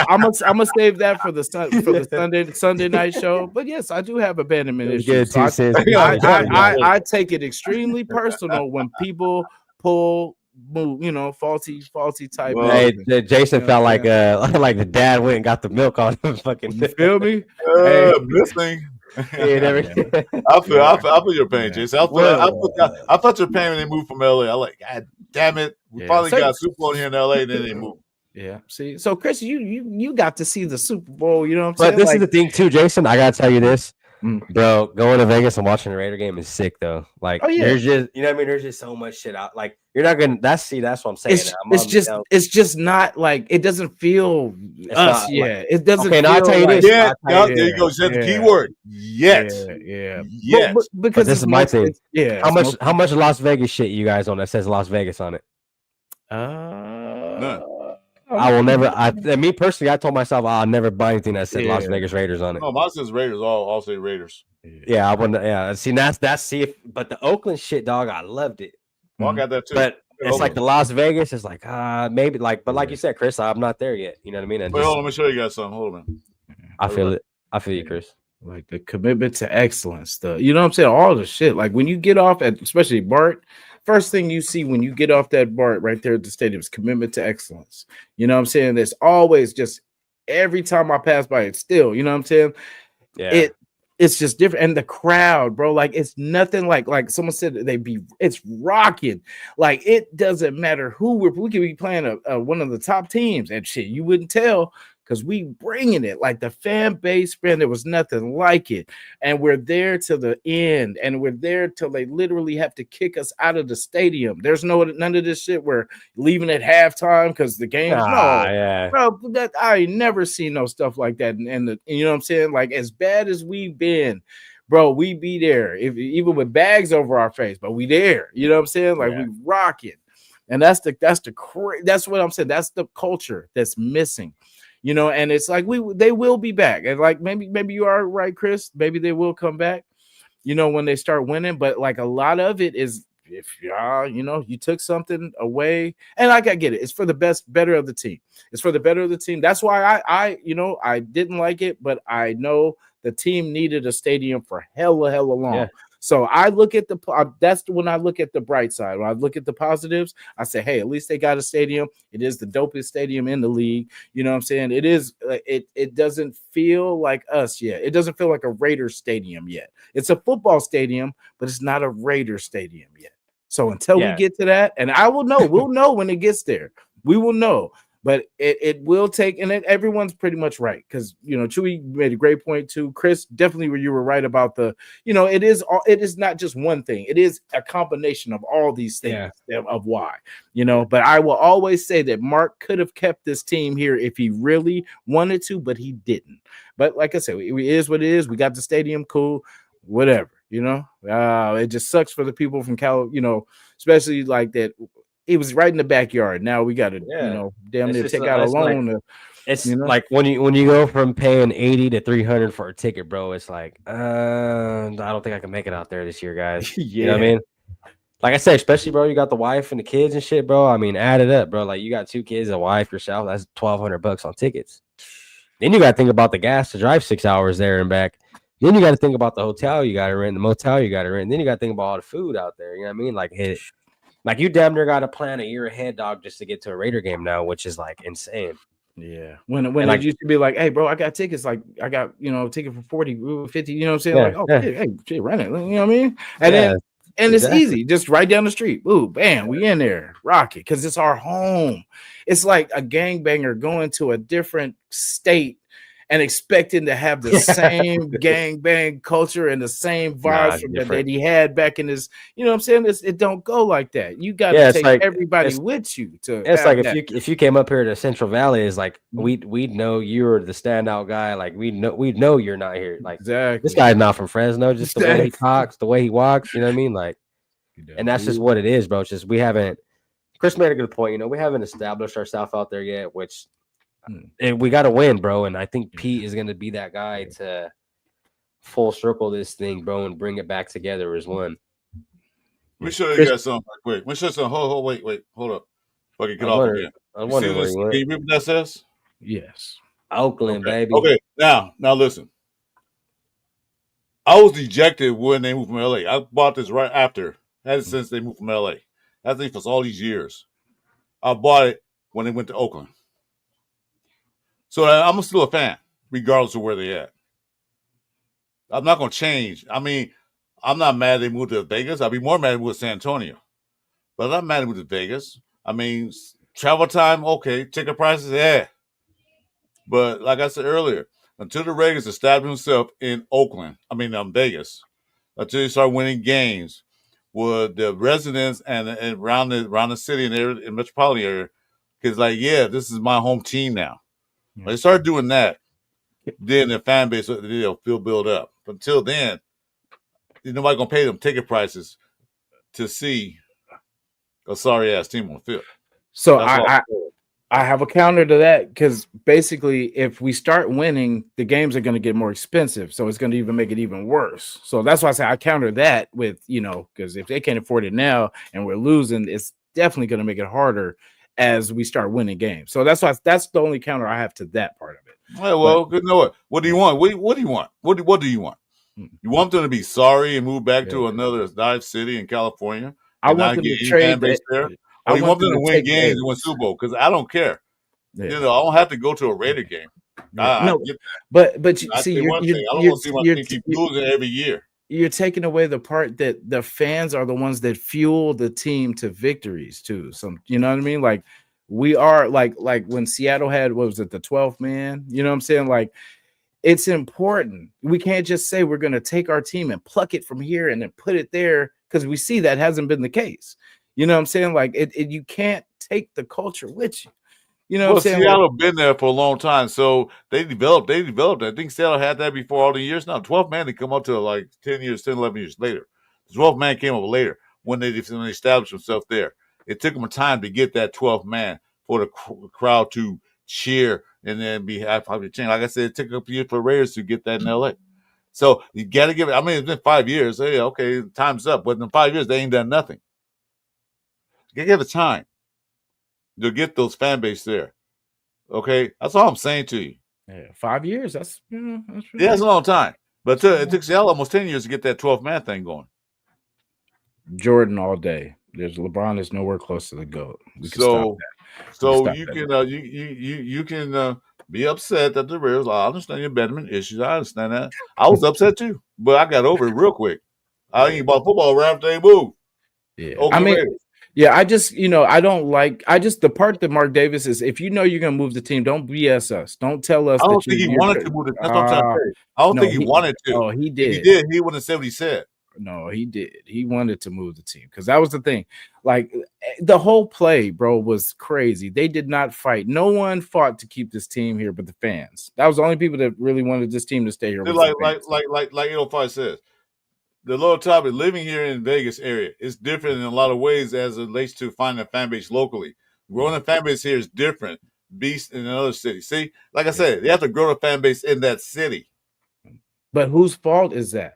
I'm gonna save that for the Sunday night show. But yes, I do have abandonment Get issues. So 2 cents. I take it extremely personal when people move, faulty type. Well, Hey, moves. Jason Yeah, felt like like the dad went and got the milk on him. Fucking You feel me? Hey. Missing. he never. I feel your pain, Jason. I felt your pain when they moved from LA. I like, God damn it. We finally got a Super Bowl here in LA, and then they moved. Yeah. See, so Chris, you got to see the Super Bowl. You know what I'm But saying? this is the thing too, Jason. I gotta tell you this, Mm. bro. Going to Vegas and watching the Raider game is sick, though. Like, Oh, yeah. there's just, you know what I mean. There's just so much shit out. Like, you're not gonna. That's what I'm saying. It's just not like it doesn't feel us. not Yeah, like- it doesn't. Okay, now I'll feel tell you like, this. Yeah, I'll tell you there you go. You said the Yeah. key word. Yes. Yeah. Yes. But because this it's is my mostly- thing. Yeah. How much Las Vegas shit you guys on that says Las Vegas on it? None. I will never. Me personally, I told myself I'll never buy anything that said Las Yeah. Vegas Raiders on it. No, mine says Raiders. All say Raiders. Yeah, I wouldn't. Yeah, see, but the Oakland shit, dog, I loved it. Well, I got that too. But it's Hold like on. the Las Vegas is like maybe like, but like you said, Chris, I'm not there yet. You know what I mean? Wait, hold on. Let me show you guys something. Hold on. I feel it. I feel you, Chris. Like the commitment to excellence, you know what I'm saying? All the shit. Like when you get off at, especially BART, first thing you see when you get off that BART right there at the stadium is commitment to excellence. You know what I'm saying? There's always just every time I pass by it, still, you know what I'm saying? Yeah. It's just different. And the crowd, bro, like it's nothing like someone said it's rocking. Like it doesn't matter who we could be playing one of the top teams and shit. You wouldn't tell because we bringing it. Like the fan base, man, there was nothing like it. And we're there till the end. And we're there till they literally have to kick us out of the stadium. There's none of this shit where leaving at halftime because the game's Yeah. bro, that I ain't never seen no stuff like that. And you know what I'm saying? Like as bad as we've been, bro, we be there even with bags over our face, but we there. You know what I'm saying? Like we rocking. And that's what I'm saying. That's the culture that's missing. You know, and it's like they will be back. And like maybe you are right, Chris. Maybe they will come back, you know, when they start winning. But like a lot of it is if you took something away, and like I get it, it's for the better of the team. It's for the better of the team. That's why I didn't like it, but I know the team needed a stadium for hella long. Yeah. So I look at that's when I look at the bright side. When I look at the positives, I say, hey, at least they got a stadium. It is the dopest stadium in the league. You know what I'm saying? It is. It doesn't feel like us yet. It doesn't feel like a Raiders stadium yet. It's a football stadium, but it's not a Raiders stadium yet. So until we get to that, and we'll know when it gets there. We will know. But it will take, and everyone's pretty much right because Chuy made a great point too. Chris, definitely where you were right about it is not just one thing. It is a combination of all these things of why. But I will always say that Mark could have kept this team here if he really wanted to, but he didn't. But like I said, it is what it is. We got the stadium, cool, whatever. It just sucks for the people from especially like that. It was right in the backyard. Now we got to, damn near take out a loan. It's like when you go from paying $80 to $300 for a ticket, bro. It's like, I don't think I can make it out there this year, guys. You know what I mean? Like I said, especially, bro, you got the wife and the kids and shit, bro. I mean, add it up, bro. Like you got 2 kids, a wife, yourself. That's $1,200 on tickets. Then you got to think about the gas to drive 6 hours there and back. Then you got to think about the hotel you got to rent, the motel you got to rent. Then you got to think about all the food out there. You know what I mean? Like you damn near got to plan a year ahead, dog, just to get to a Raider game now, which is like insane. Yeah. When And it like, used to be like, hey, bro, I got tickets. Like, I got, a ticket for 40, 50, you know what I'm saying? yeah, Like, oh, yeah, shit, hey, shit, run it. You know what I mean? And yeah, then, and it's exactly. easy, just right down the street. Ooh, bam, we in there, rock it, because it's our home. It's like a gangbanger going to a different state and expecting to have the same gangbang culture and the same Nah, vibes it's from that different. he had back in his, you know what I'm saying? It don't go like that. You got to Yeah, it's take like everybody with you to it's have like that. if you came up here to Central Valley, it's like we'd know you're the standout guy. Like we'd know you're not here. Like Exactly. this guy's not from Fresno. Just the way he Exactly. talks, the way he walks. You know what I mean? Like, and that's just what it is, bro. It's just we haven't. Chris made a good point. You know, we haven't established ourselves out there yet, which and we got to win, bro. And I think Pete is going to be that guy to full circle this thing, bro, and bring it back together as one. Let me show you guys something right quick. Let me show you something. Wait, hold up. If I can get off again. I'm You see wondering where this? he Can went. you read what that says? Yes. Oakland, Okay. baby. Okay. Now listen. I was dejected when they moved from LA. I bought this right after. Had it since they moved from LA. I think for all these years. I bought it when they went to Oakland. So I'm still a fan, regardless of where they at. I'm not going to change. I mean, I'm not mad they moved to Vegas. I'd be more mad they moved to San Antonio. But I'm not mad they moved to Vegas. I mean, travel time, okay. Ticket prices, yeah. But like I said earlier, until the Raiders established himself in Vegas, until they start winning games, with the residents and around the city and area, in metropolitan area, because like, yeah, this is my home team now. When they start doing that, then the fan base will feel built up. But until then, nobody gonna pay them ticket prices to see a sorry ass team on the field. So I have a counter to that, because basically, if we start winning, the games are going to get more expensive. So it's going to even make it even worse. So that's why I say I counter that with, because if they can't afford it now and we're losing, it's definitely going to make it harder as we start winning games. So that's the only counter I have to that part of it. Well, good. Know what do you want? What do you want? What do you want? You want them to be sorry and move back to another dive city in California? I want them to trade that. There? Or you want them to win games and win Super Bowl? Because I don't care. I don't have to go to a Raider game. No, but you see, I don't want to see my team keep losing every year. You're taking away the part that the fans are the ones that fuel the team to victories too. You know what I mean? Like we are like when Seattle had, what was it, the 12th man? You know what I'm saying? Like it's important. We can't just say we're going to take our team and pluck it from here and then put it there, because we see that hasn't been the case. You know what I'm saying? Like you can't take the culture with you. You know what I'm saying? Seattle been there for a long time, so they developed. I think Seattle had that before all the years. Now, 12th man, they come up to like 10, 11 years later. The 12th man came up later when they established themselves there. It took them a time to get that 12th man for the crowd to cheer and then be happy to change. Like I said, it took a year for Raiders to get that in LA. So you got to give it. I mean, it's been 5 years. Hey, okay, time's up. But in 5 years, they ain't done nothing. You give it time to get those fan base there. Okay, that's all I'm saying to you. Yeah, 5 years. That's that's a long time. But it took Seattle almost 10 years to get that 12th man thing going. Jordan all day. LeBron is nowhere close to the GOAT. So you can be upset that the Raiders. I understand your betterment issues. I understand that. I was upset too, but I got over it real quick. I ain't about football right after they moved. Yeah, I mean. Raiders. Yeah, I just, I don't like, the part that Mark Davis is, if you know you're going to move the team, don't BS us. Don't tell us. I don't think he wanted to move it. That's what I'm trying to say. I don't think he wanted to. Oh, he did. If he did, he wouldn't have said what he said. No, he did. He wanted to move the team, because that was the thing. Like, the whole play, bro, was crazy. They did not fight. No one fought to keep this team here but the fans. That was the only people that really wanted this team to stay here. Like 805 says. The lower topic, living here in Vegas area, is different in a lot of ways as it relates to finding a fan base locally. Growing a fan base here is different beast in another city. See, like I said, you have to grow a fan base in that city. But whose fault is that?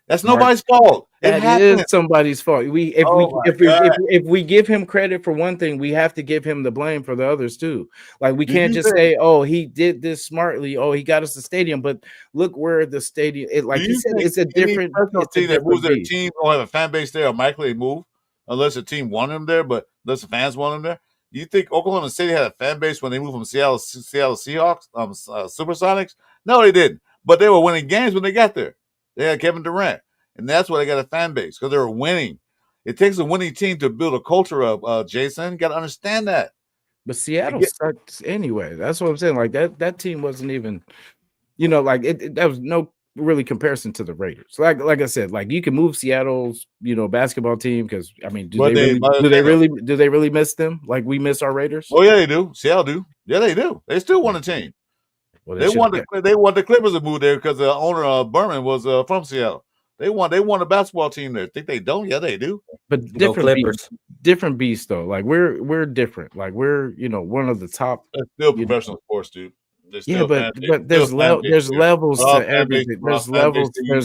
That's nobody's fault. That is somebody's fault. If we give him credit for one thing, we have to give him the blame for the others too. Like we can't just say, "Oh, he did this smartly. Oh, he got us the stadium." But look where the stadium. Like you said, it's a different team that moves their team or have a fan base there. Automatically move unless the team wanted them there, but unless the fans want them there. You think Oklahoma City had a fan base when they moved from Seattle Seahawks, Supersonics? No, they didn't. But they were winning games when they got there. They had Kevin Durant, and that's why they got a fan base because they were winning. It takes a winning team to build a culture of Jason. You got to understand that. But Seattle sucks anyway. That's what I'm saying. Like that team wasn't even, like that was no really comparison to the Raiders. Like I said, like you can move Seattle's, basketball team because I mean, do they really miss them like we miss our Raiders? Oh yeah, they do. Seattle do. Yeah, they do. They still won a team. Well, they want the Clippers to move there because the owner Berman was from Seattle. They want a basketball team there. Think they don't? Yeah, they do. But different beasts though. Like we're different. Like we're one of the top. It's still professional sports, dude. Yeah, but there's levels to everything. There's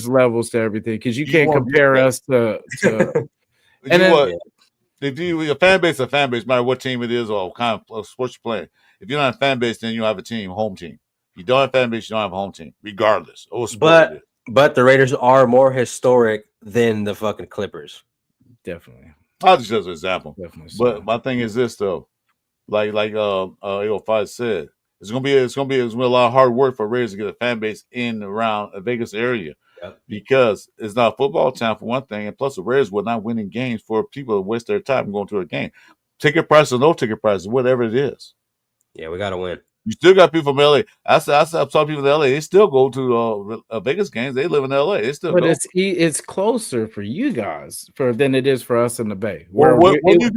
levels to everything because you can't compare us to. And then, if you a fan base, no matter what team it is or kind of sports you're playing. If you're not a fan base, then you don't have a team, home team. If you don't have a fan base, you don't have a home team, regardless. But the Raiders are more historic than the fucking Clippers. Definitely. I'll just as an example. Definitely. But my thing is this though, like AO5 said, it's gonna be a lot of hard work for Raiders to get a fan base in around a Vegas area. Yep. Because it's not football time for one thing, and plus the Raiders were not winning games for people to waste their time going to a game. Ticket prices, no ticket prices, whatever it is. Yeah, we gotta win. You still got people from LA. I saw people in LA. They still go to Vegas games. They live in LA. They still but go. It's closer for you guys than it is for us in the Bay. Wait. Well, no, you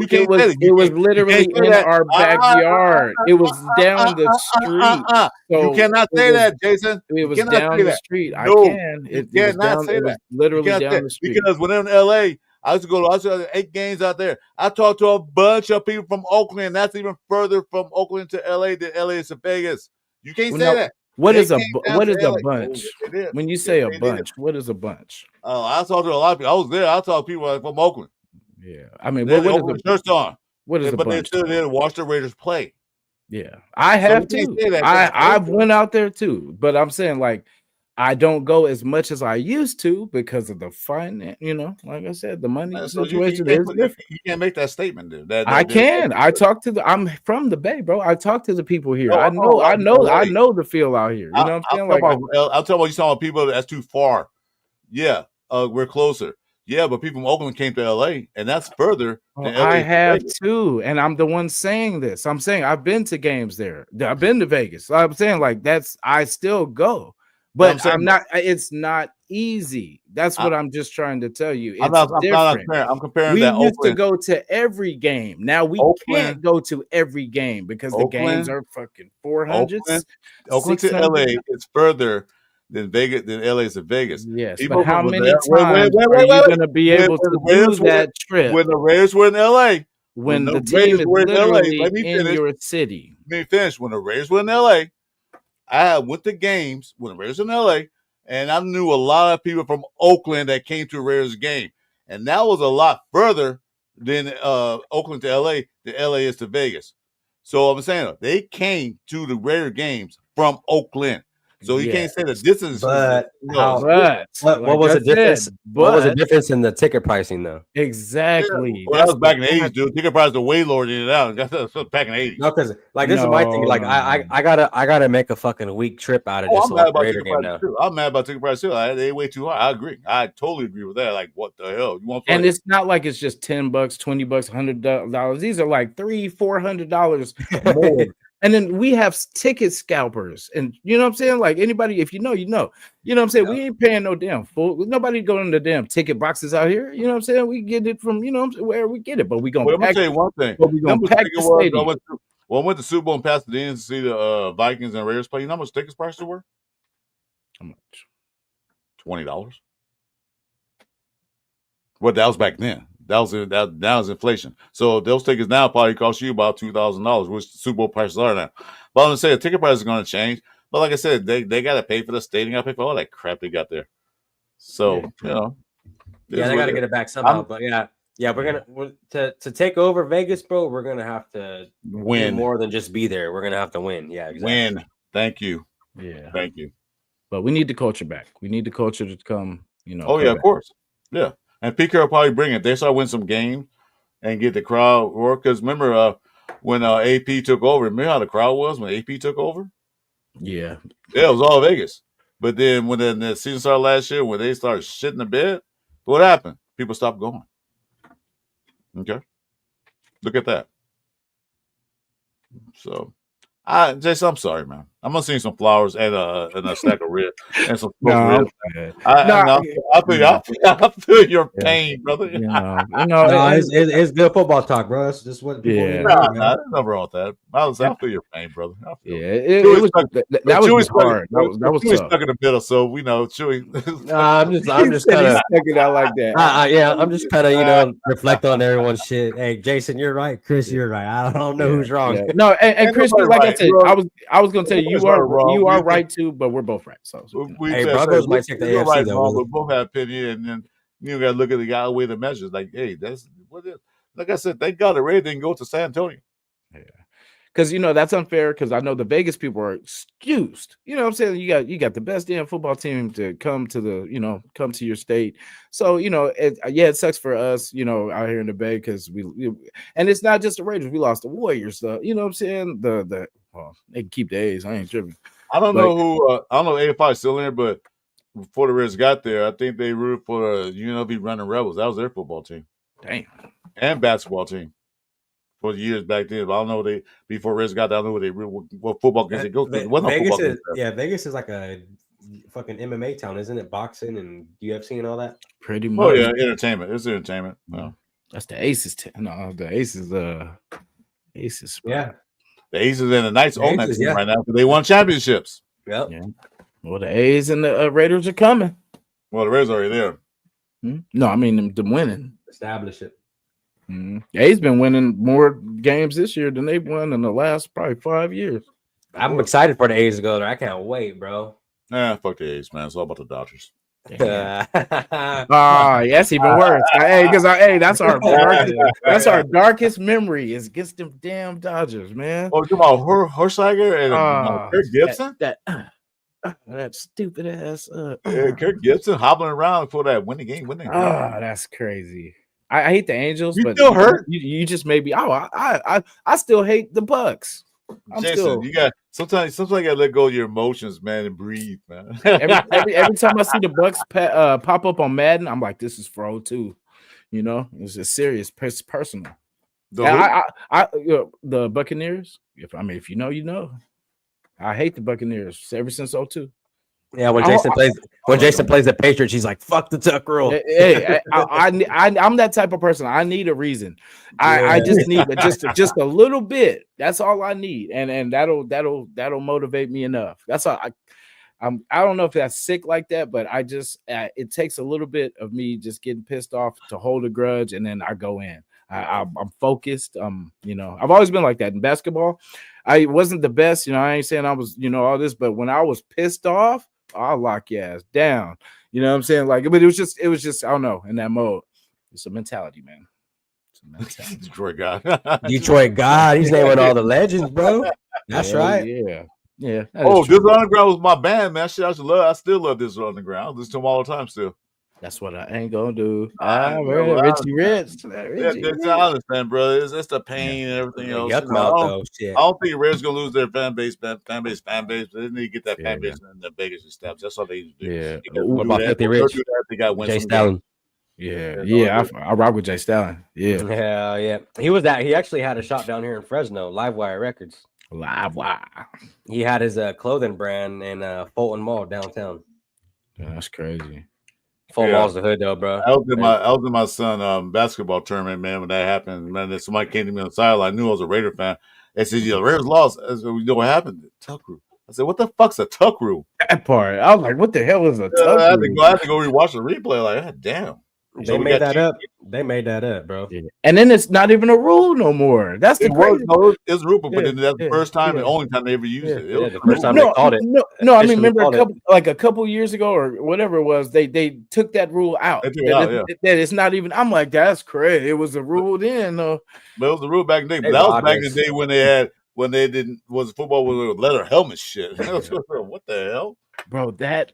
can't say it. It was literally in our backyard. It was down the street. So you cannot say that, Jason. It was down the street. I can. You cannot say that. Literally down the street. Because when I'm in LA, I used to go to 8 games out there. I talked to a bunch of people from Oakland. That's even further from Oakland to LA than LA is to Vegas. You can't say that. What is a bunch? When you say a bunch, what is a bunch? Oh, I talked to a lot of people. I was there. I talked to people from Oakland. Yeah, I mean, what is a bunch? What is a bunch? But they're still there to watch the Raiders play. Yeah, I have too. I've went out there too, but I'm saying like. I don't go as much as I used to because of the fun, like I said, the money situation is different. You can't make that statement, dude. I can. I talk to I'm from the Bay, bro. I talk to the people here. I know the feel out here. You know what I'm saying? I'm talking about you talking about people that's too far. Yeah, we're closer. Yeah, but people from Oakland came to LA, and that's further. I have too, and I'm the one saying this. I'm saying I've been to games there. I've been to Vegas. I'm saying like I still go. But I'm not. It's not easy. That's what I'm just trying to tell you. It's different. I'm comparing. We used to go to every game. Now we can't go to every game because the games are fucking 400s. Oakland to LA is further than Vegas than LA is to Vegas. Yes, but how many times are you going to be able to do that trip when the Raiders were in LA? When the team is literally in your city. Let me finish. When the Raiders were in LA. I went to games when the Raiders in LA, and I knew a lot of people from Oakland that came to a Raiders game. And that was a lot further than Oakland to LA than LA is to Vegas. So I'm saying they came to the Raider games from Oakland. So you can't say the distance. But what was the difference? What was the difference in the ticket pricing, though? Exactly. Yeah. Well, that was back in the 80s, dude. Ticket prices are way lower than now. That's back in the 80s. No, because this is my thing. Like I gotta make a fucking week trip out of this Raider game now. I'm mad about ticket prices too. They way too high. I agree. I totally agree with that. Like, what the hell? You want? And it's not like it's just $10, $20, $100. These are like $300-$400 more. And then we have ticket scalpers, and you know what I'm saying? Like anybody, if you know, you know what I'm saying? Yeah. We ain't paying no damn fool. Nobody going to the damn ticket boxes out here. You know what I'm saying? We get it from, where we get it, but we going to I'm going to tell you one thing. But we going to pack the stadium. I went to Super Bowl in Pasadena to see the Vikings and Raiders play. You know how much tickets prices were? How much? $20. Well, that was back then. That was inflation. So those tickets now probably cost you about $2,000, which the Super Bowl prices are now. But I'm gonna say the ticket price is gonna change. But like I said, they gotta pay for the stadium, gotta pay for all that crap they got there. So they gotta get it back somehow. But we're gonna to take over Vegas, bro. We're gonna have to win more than just be there. We're gonna have to win. Yeah, exactly. Win. Thank you. Yeah, thank you. But we need the culture back. We need the culture to come. Oh yeah, of course. Yeah. And Pete Carroll probably bring it. They start winning some games, and get the crowd work. Because remember when AP took over, remember how the crowd was when AP took over? Yeah. Yeah, it was all Vegas. But then when the season started last year, when they started shitting the bed, what happened? People stopped going. Okay. Look at that. So, Jason, I'm sorry, man. I'm gonna sing some flowers and a stack of ribs and some smoked ribs. I feel your pain, brother. It's good football talk, bro. That's just what people need to hear, man. There's nothing wrong with that. I feel your pain, brother. It was that was hard. That was Chewy tough. stuck in the middle, so we know Chewy. I'm just kind of stuck it out like that. I'm just kind of reflect on everyone's shit. Hey, Jason, you're right. Chris, you're right. I don't know who's wrong. Yeah. No, and Chris, like I said, I was gonna tell you you are right too, but we're both right. So hey, Broncos might take the AFC right, though. We both have opinion, and then you got to look at the guy way the measures. Like, hey, that's what it is. Like I said, thank God the Raiders didn't go to San Antonio. Yeah, because that's unfair. Because I know the Vegas people are excused. You know what I'm saying? You got the best damn football team to come to come to your state. So it sucks for us, out here in the Bay because and it's not just the Raiders. We lost the Warriors. You know what I'm saying? They can keep the A's. I ain't tripping. I don't know who. I don't know if A5 is still in there, but before the Raiders got there, I think they rooted for the UNLV Running Rebels. That was their football team. Damn. And basketball team for years back then. But I don't know before Raiders got there. I don't know what football games they go to. Vegas is like a fucking MMA town, isn't it? Boxing and UFC and all that. Pretty much. Oh yeah, entertainment. It's entertainment. No. That's the Aces. The Aces. Aces. Yeah. The Aces and the Knights own that team right now because they won championships. Yep. Yeah. Well, the A's and the Raiders are coming. Well, the Raiders are already there. No, I mean them winning. Establish it. The A's been winning more games this year than they've won in the last probably 5 years. I'm excited for the A's to go there. I can't wait, bro. Fuck the A's, man. It's all about the Dodgers. Yes, even worse. That's our darkest memory is against them damn Dodgers, man. Oh, you talking about Horsheiger and Kirk Gibson? That stupid ass. Kirk Gibson hobbling around for that winning game. That's crazy. I hate the Angels, but still hurt. You just made me. I still hate the Bucks. You got sometimes you gotta let go of your emotions, man, and breathe, man. every time I see the Bucks pop up on Madden, I'm like, this is for 0-2. It's just serious, personal. The Buccaneers. If you know, you know. I hate the Buccaneers ever since 0-2. Yeah, when Jason plays the Patriots, he's like, "Fuck the Tuck rule." Hey, I'm that type of person. I need a reason. I just need just a little bit. That's all I need, and that'll motivate me enough. That's all. I don't know if that's sick like that, but I just it takes a little bit of me just getting pissed off to hold a grudge, and then I go in. I'm focused. I've always been like that in basketball. I wasn't the best. I ain't saying I was, all this, but when I was pissed off, I'll lock your ass down. You know what I'm saying? But it was just, I don't know, in that mode. It's a mentality, man. It's a mentality. Detroit God. Detroit God. He's naming all the legends, bro. That's right. Yeah. This Underground was my band, man. I still love this Underground. I listen to them all the time still. That's what I ain't gonna do. Richie Rich. I understand, brother. It's the pain and everything else. I don't think Red's gonna lose their fan base. They need to get that fan base in the Vegas steps. That's all they need to do. Yeah. What about 50 Rich? They got win Jay Stalin. Yeah. I rock with Jay Stalin. Yeah. He was that. He actually had a shop down here in Fresno, Livewire Records. Livewire. He had his clothing brand in Fulton Mall downtown. Yeah, that's crazy. Full Mall's the hood though, bro. I was in my son basketball tournament, man. When that happened, man, then somebody came to me on the sideline. I knew I was a Raider fan. They said, "Yeah, the Raiders lost." I said, "You know what happened? Tuck rule." I said, "What the fuck's a tuck rule?" That part. I was like, "What the hell is a tuck rule?" I had to go rewatch the replay. Like, God damn. They made that up. They made that up, bro. Yeah. And then it's not even a rule no more. That's the crazy. It's a rule, but that's the first time and only time they ever used it. The first time they called it. No, I mean, remember a couple years ago or whatever it was, they took that rule out. That it's not even. I'm like, that's crazy. It was a rule then, though. But it was a rule back then. But that was back in the day when football was leather helmet shit. What the hell? Bro, that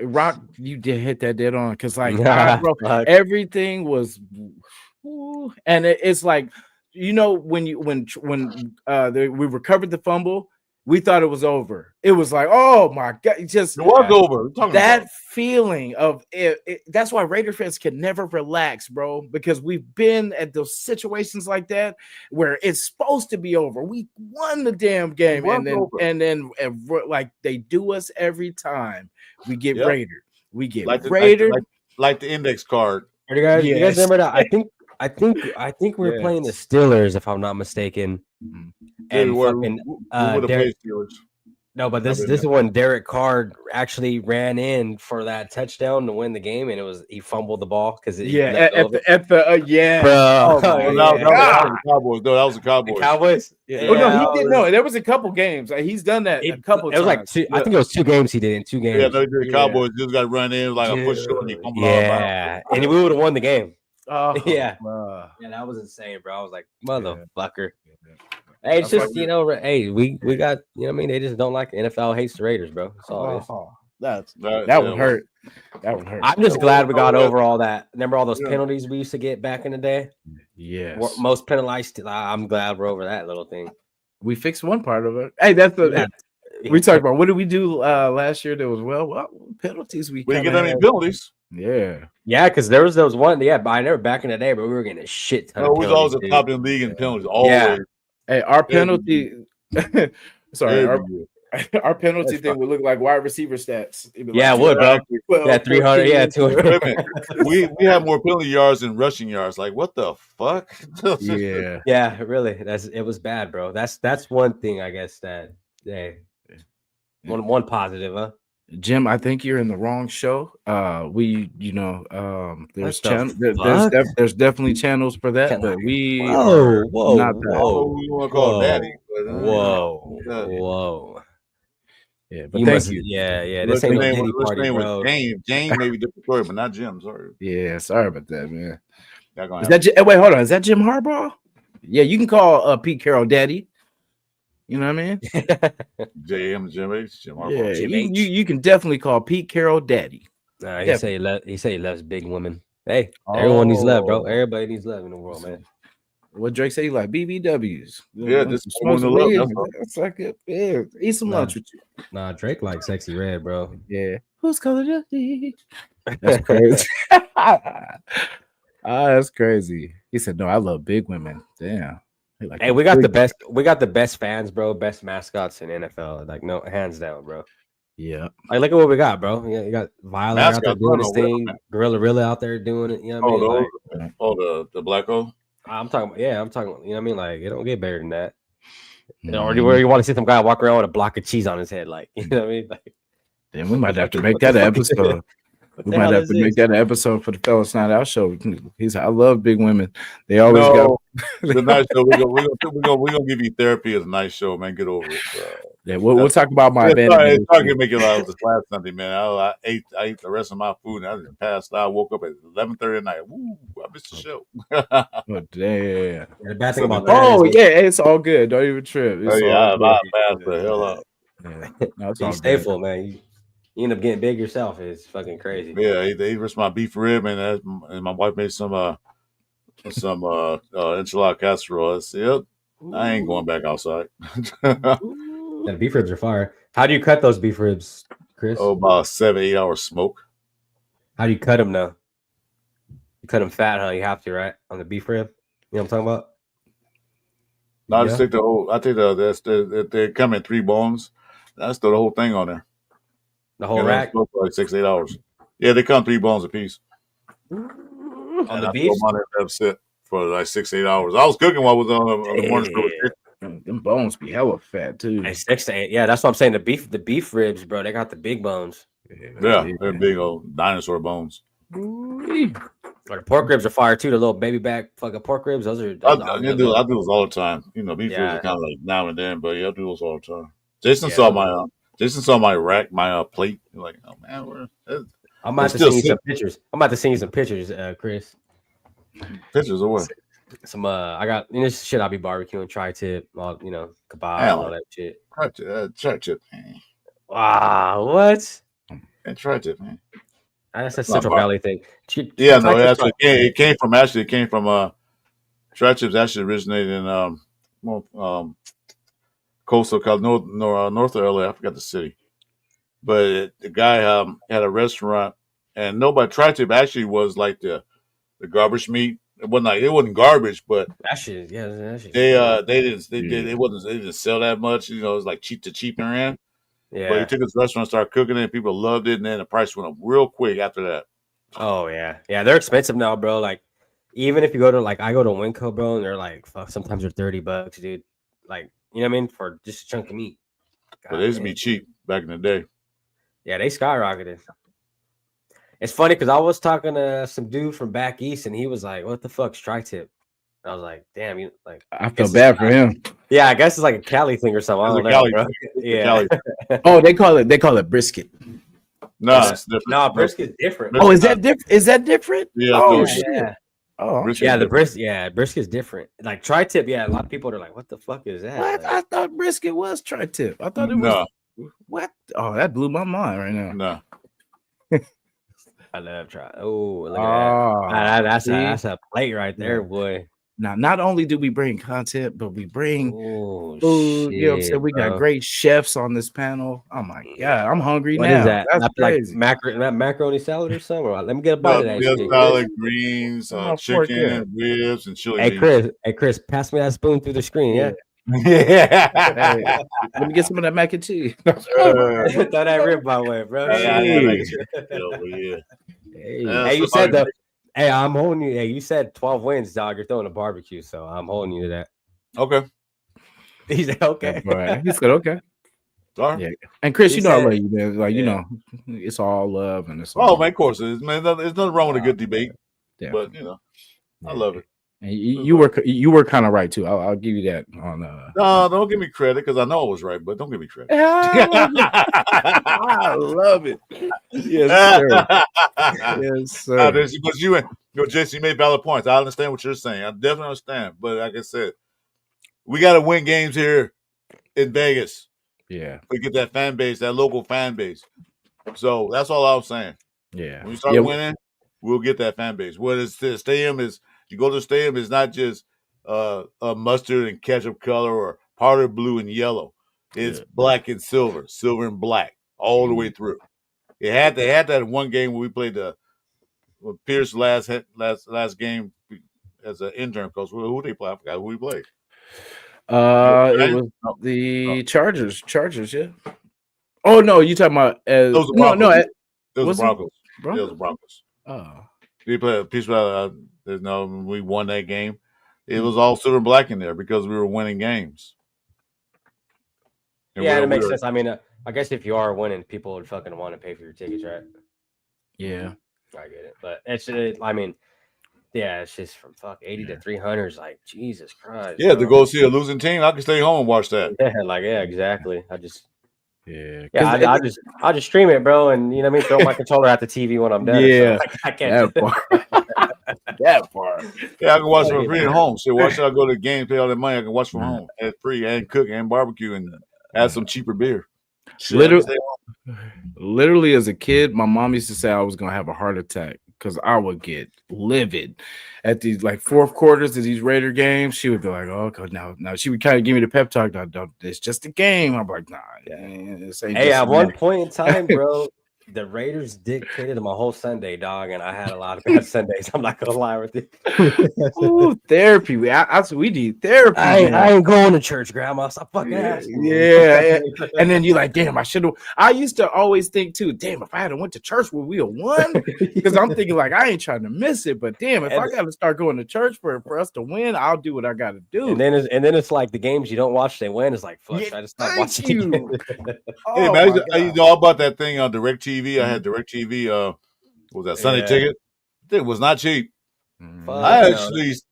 Rock, you did hit that dead on because bro, everything was Ooh. And it's like, when we recovered the fumble, we thought it was over. It was like, oh my God, just It was over. What are you talking that about? feeling of it. That's why Raider fans can never relax, bro, because we've been at those situations like that where it's supposed to be over. We won the damn game, and then like they do us every time. We get Yep. Raider. We get Like Raider. the index card. You guys Yes. remember that? I think we were playing the Yes. Steelers, if I'm not mistaken. And we fucking would have Derek, played Steelers. no, but this is when Derek Carr actually ran in for that touchdown to win the game, and he fumbled the ball because Bro. Oh Bro. my No, that God. was the Cowboys. No, that was the Cowboys. The Cowboys. Oh no, he did. No, there was a couple games. He's done that a couple It was times. like two. I think it was 2 games he did in 2 games. Yeah, no, the Cowboys just got to run in like a push short and he fumbled out of bounds. Yeah, and we would have won the game. Oh, Yeah. Yeah, that was insane, bro. I was like, motherfucker. Hey, it's just hey, we got they just don't like it. NFL hates the Raiders, bro. That's all it is. That would hurt. That would hurt. I'm just glad we got over all that. Remember all those penalties we used to get back in the day? Yes. Most penalized. I'm glad we're over that little thing. We fixed one part of it. Hey, that's the we talked about. What did we do last year? There was penalties. We didn't get any penalties. Yeah, because there was those one. Yeah, but I never back in the day, but we were getting a shit ton. No, we was always the top in the league in penalties. Always. Yeah. Hey, our penalty. Sorry, our penalty thing would look like wide receiver stats. It would, bro. 300. Yeah, 200. we have more penalty yards than rushing yards. Like, what the fuck? Yeah, really. It was bad, bro. That's one thing I guess that one positive, huh? Jim, I think you're in the wrong show. There's there's definitely channels for that, but we whoa, not that. We want to call daddy. Whoa. Yeah, but thank you. Yeah. This ain't no Diddy party, bro. James may be different story, but not Jim. Sorry. Yeah, sorry about that, man. Is that wait, hold on. Is that Jim Harbaugh? Yeah, you can call Pete Carroll daddy. You know what I mean? Jim Harbaugh. Yeah, you can definitely call Pete Carroll daddy. He say he loves big women. Hey, everyone needs love, bro. Everybody needs love in the world, man. What Drake say? You like BBWs? Yeah, just smoke some love. That's like it. Yeah, eat some lunch with you. Nah, Drake like sexy red, bro. Yeah. Who's calling you? That's crazy. That's crazy. He said, "No, I love big women." Damn. Hey, we got the best fans, bro. Best mascots in NFL. Like, no, hands down, bro. Yeah. Like, look at what we got, bro. Yeah, you got Violet out there doing this thing. Gorilla out there doing it. You know what I mean? The Blacko. I'm talking. You know what I mean? Like, it don't get better than that. Or where you want to see some guy walk around with a block of cheese on his head, like, you know what I mean? Like, then we might have to make that an episode. We might have to make that an episode for the Fellas Night Out show. I love big women. They always go. The night show. We're gonna give you therapy as a nice show, man. Get over it. Yeah, we'll talk about my event. It's hard to make it like this last Sunday, man. I ate the rest of my food and I just passed out. I woke up at 11:30 at night. Woo, I missed the show. Oh, damn. The bad thing about that it's all good. Don't even trip. I passed the hell up. Yeah. No, you stay full, man. You end up getting big yourself. It's fucking crazy. Yeah, they risked my beef rib and my wife made some enchilada casserole. Yep, I ain't going back outside. The beef ribs are fire. How do you cut those beef ribs, Chris? Oh, about 7-8 hours smoke. How do you cut them now? You cut them fat, huh? You have to, right? On the beef rib. You know what I'm talking about? No, I just take the whole. I take they come in 3 bones. I just throw the whole thing on there. The whole rack? For like 6-8 hours. Yeah, they come 3 bones a piece. On the beef? I sit for like 6-8 hours. I was cooking while I was on the morning show. Them bones be hella fat too. Hey, 6 to 8. Yeah, that's what I'm saying. The beef ribs, bro. They got the big bones. Yeah, they're big old dinosaur bones. Or the pork ribs are fire too. The little baby back fucking pork ribs. Those are. I do those all the time. You know, beef ribs are kind of like now and then, but I do those all the time. Jason saw my rack, my plate. Like, oh man, I'm about to send you some pictures. I'm about to send you some pictures, Chris. Pictures of what? Some I got this shit. I'll be barbecuing, tri-tip, all kebab, all that shit. Tri-tip, man. Wow, what? And tri-tip, man. That's a Not Central bar- Valley thing. Yeah, no, Tri-tips actually, it came from Tri-tips actually originated in coastal north of LA. I forgot the city, but the guy had a restaurant, and nobody Tri-tip actually was like the garbage meat. It wasn't garbage, but that shit, yeah, that shit. they didn't sell that much. You know, it was like cheap to cheaper end. But he Yeah. took his restaurant, started cooking it, and people loved it, and then the price went up real quick after that. Oh yeah, yeah. They're expensive now, bro. Like, even if you go to I go to Winco, bro, and they're like, fuck. Sometimes they're $30, dude. Like, you know what I mean, for just a chunk of meat. But they used to be cheap back in the day. Yeah, they skyrocketed. It's funny because I was talking to some dude from back east, and he was like, "What the fuck's tri-tip?" I was like, "Damn, you like." I feel bad for him. Yeah, I guess it's like a Cali thing or something. I don't know, bro. Yeah. Oh, they call it brisket. No, it's different. No, brisket's different. Oh, is that different? Is that different? Yeah, Oh shit. Yeah. Oh, Brisket Yeah, different. brisket's different. Like tri-tip, yeah, a lot of people are like, "What the fuck is that?" what? Like, I thought brisket was tri-tip. I thought it No, was what? Oh, that blew my mind right now. no. I love try. Oh, look at Oh, that. That's see? that's a plate right there, boy. Now, not only do we bring content, but we bring Oh, food. You know what I'm saying? We got bro. great chefs on this panel. Oh my god, I'm hungry What now. is that? That's Like crazy. macaroni salad or something? Let me get a bite of that Yeah, shit. salad, greens, Oh, fork, chicken, yeah. ribs, and chili Hey beans. Chris, pass me that spoon through the screen, yeah. Hey, let me get some of that mac and cheese. Throw that rib my way, bro. Hey. Yeah. Hey, Hey, you said though. Hey, I'm holding you. Hey, you said 12 wins, dog. You're throwing a barbecue, so I'm holding you to that. Okay. He said, okay. right. He said, okay. All right. Yeah. And Chris, He you know I said- love you, man. Like, you Yeah. know, it's all love and it's all Oh, man, of course. There's nothing wrong with a good debate. Yeah. But, I love it. And you were kind of right too. I'll give you that on No, don't give me credit because I know I was right, but don't give me credit. I love it. Yes, sir. Yes, sir. But Jason, you made valid points. I understand what you're saying. I definitely understand. But like I said, we got to win games here in Vegas. Yeah. We get that fan base, that local fan base. So that's all I was saying. Yeah. When we start winning, we'll get that fan base. What is the stadium is? You go to the stadium, it's not just a mustard and ketchup color or powder blue and yellow. It's black and silver, silver and black, all the way through. They had that in one game when we played Pierce last game as an intern coach. Who they play? I forgot who we played. It was the Chargers. Yeah. Oh no, you talking about It was the Broncos. It was the Broncos. It was the Broncos. Oh. We played Pierce. We won that game. It was all silver and black in there because we were winning games. And yeah, it makes sense. I mean, I guess if you are winning, people would fucking want to pay for your tickets, right? Yeah. I get it. But I mean, yeah, it's just from 80 to 300 is like, Jesus Christ. Yeah, bro. to go see a losing team, I can stay home and watch that. Yeah, exactly. I just stream it, bro, and you know what I mean, throw my controller at the TV when I'm done. Yeah, so I can't. That part. Yeah, I can watch for free at home. So why should I go to the game, pay all that money? I can watch from home at free and cook and barbecue and have some cheaper beer. Literally, as a kid, my mom used to say I was gonna have a heart attack because I would get livid at these like fourth quarters of these Raider games. She would be like, "Oh, God, now she would kind of give me the pep talk. No, it's just a game." I'm like, "Nah, this ain't." Hey, at one point in time, bro, the Raiders dictated my whole Sunday, dog, and I had a lot of bad Sundays. I'm not gonna lie with you. Ooh, therapy. We need therapy. I ain't going to church, Grandma. Stop fucking asking me. Yeah. And then you're like, damn, I should have. I used to always think too, damn, if I had went to church, would we have won? Because I'm thinking like I ain't trying to miss it, but damn, if I got to start going to church for us to win, I'll do what I got to do. And then it's like the games you don't watch, they win. It's like, fuck, I just stop watching you. Hey, man, you know about that thing on DirecTV? I had DirecTV. What was that Sunday ticket? It was not cheap. I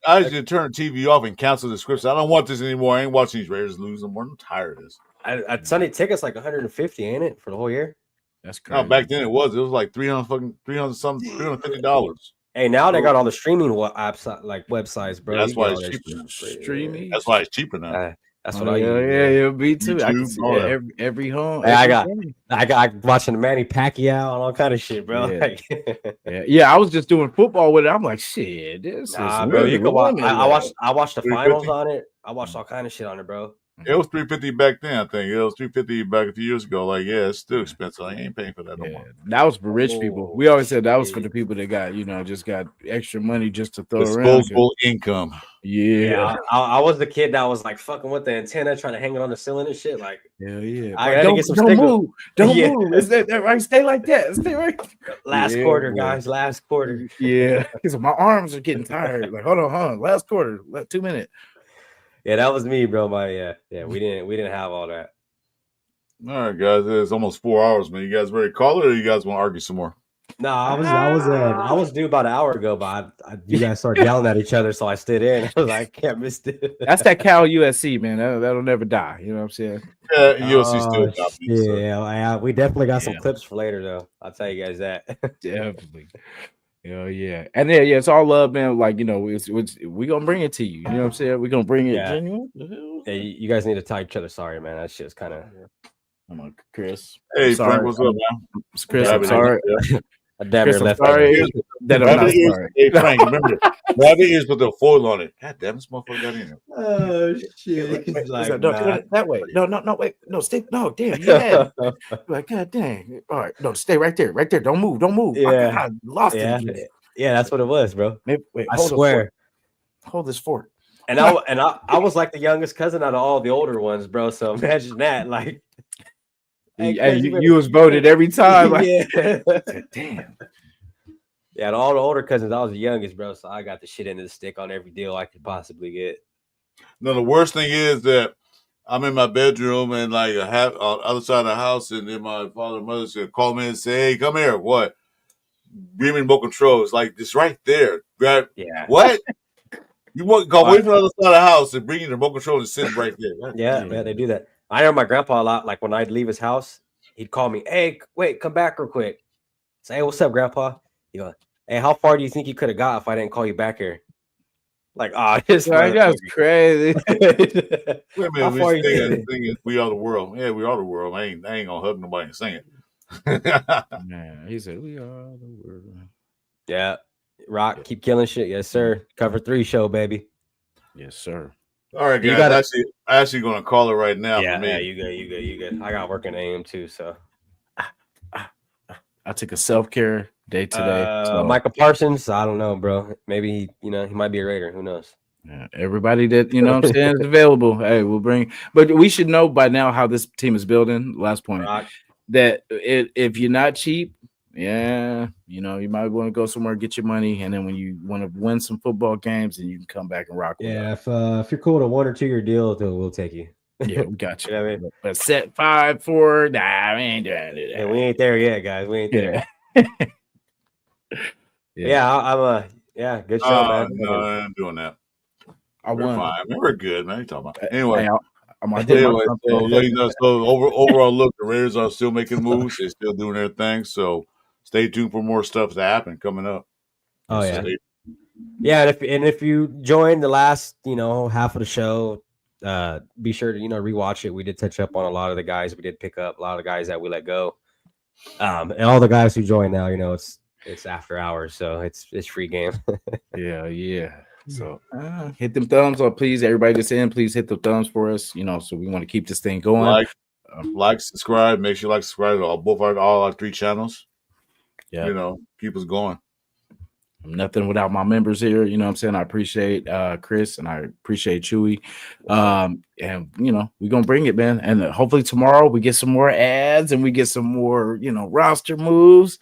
actually turned the TV off and canceled the scripts. I don't want this anymore. I ain't watching these Raiders lose anymore. I'm tired of this. Sunday tickets like 150, ain't it, for the whole year? That's crazy. No, back then it was like $350. Hey, now they got all the streaming apps like websites, bro. That's why it's cheaper. Streaming. That's why it's cheaper now. That's what I use. Yeah, me too. I can YouTube, see all it that. every home. Hey, every I got watching Manny Pacquiao and all kind of shit, bro. Yeah. Like, Yeah. I was just doing football with it. I'm like, shit, this nah, is bro, you can watch. limited. I watched the finals 350? on it. I watched all kind of shit on it, bro. It was $350 back then. I think it was $350 back a few years ago. Like, yeah, it's still expensive. I ain't paying for that no Yeah, more. that was for rich people. Oh, We always said that was for shit. the people that got, just got extra money just to throw around. Disposable income. Yeah. I was the kid that was like fucking with the antenna, trying to hang it on the ceiling and shit. Like, Hell yeah. I Like, gotta don't get some don't sticker. move. Don't Yeah. move. Is that right? Stay like that. Stay right. last Yeah, quarter, boy. guys, last quarter. Yeah. Because my arms are getting tired. Like, hold on. Last quarter. 2 minutes. Yeah, that was me, bro. We didn't have all that. All right, guys. It's almost 4 hours, man. You guys ready to call it, or you guys want to argue some more? No, I was due about an hour ago, but you guys started yelling at each other, so I stood in. I was like, I can't miss it. That's that Cal USC, man. That'll never die. You know what I'm saying? Yeah, USC still got me. So. Yeah, we definitely got some Yeah. clips for later, though. I'll tell you guys that. Definitely. Hell yeah. And then it's all love, man. Like, we gonna bring it to you. You know what I'm saying? We're gonna bring it Yeah. genuine. Hey, you guys need to tell each other sorry, man. That shit's kind of. Come on, Chris. Hey, I'm sorry. Frank, what's up, man? Chris, Yeah, I'm sorry. I damn Chris, near I'm left. sorry that I'm Grab not the ears. sorry. Hey, Frank, remember, grab the ears with the foil on it. God damn, this motherfucker got in there. Oh shit! Wait, He's like, no, nah. that way. No, wait. No, stay. No, damn, yeah. Like, God dang. All right. No, stay right there. Don't move. Yeah. I lost Yeah, it again. yeah, that's what it was, bro. Maybe, wait, I hold swear. Hold this fort. And I was like the youngest cousin out of all the older ones, bro. So imagine that, like. Hey, you was voted every time. Like, Yeah. damn. Yeah, and all the older cousins, I was the youngest, bro. So I got the shit into the stick on every deal I could possibly get. No, the worst thing is that I'm in my bedroom and like I have on the other side of the house, and then my father and mother said, call me and say, hey, come here. What? Bring me remote control. It's like it's right there. Grab Yeah. what? You want go away from the other side of the house and bring you the remote control and sit right there. Yeah, they do that. I know my grandpa a lot. Like when I'd leave his house, he'd call me, hey, wait, come back real quick. Say, hey, what's up, grandpa? He go, hey, how far do you think you could have got if I didn't call you back here? Like, this That's crazy. Wait a minute, How far you the thing is, we are the world. Yeah, we are the world. I ain't gonna hug nobody and sing it. Man, he said, we are the world. Yeah. Rock, keep killing shit. Yes, sir. Cover 3 show, baby. Yes, sir. All right, You guys. gotta- Actually gonna call it right now Yeah, for me. yeah, you good. I got work in AM too, so. I took a self-care day today. So Michael Parsons, I don't know, bro. Maybe he might be a Raider. Who knows? yeah, everybody that what I'm saying is available. Hey, we'll bring. But we should know by now how this team is building. Last point Rock. that if you're not cheap, yeah, you might want to go somewhere, get your money, and then when you want to win some football games, then you can come back and rock. Yeah, if you're cool with a 1 or 2 year deal, then we'll take you. Yeah, we got you. You know what I mean? But set 5, 4, nah, we ain't doing it. And we ain't there yet, guys. We ain't there. Yeah. I'm good show, man. No, I ain't doing that. I We're won. fine. We're good, man. What are you talking about? Anyway. I did my So overall look, the Raiders are still making moves. They're still doing their thing. So stay tuned for more stuff to happen coming up. Oh yeah. Stay- Yeah, and if you joined the last, half of the show, be sure to rewatch it. We did touch up on a lot of the guys we did pick up, a lot of the guys that we let go, and all the guys who joined now. It's after hours, so it's free game. Yeah. So hit them thumbs up, please. Everybody that's in, please hit the thumbs for us. So we want to keep this thing going. Like, subscribe. Make sure you subscribe to all our 3 channels. Yeah. Keep us going. I'm nothing without my members here. You know what I'm saying? I appreciate Chris and I appreciate Chuy. And we're gonna bring it, man. And hopefully tomorrow we get some more ads and we get some more, roster moves.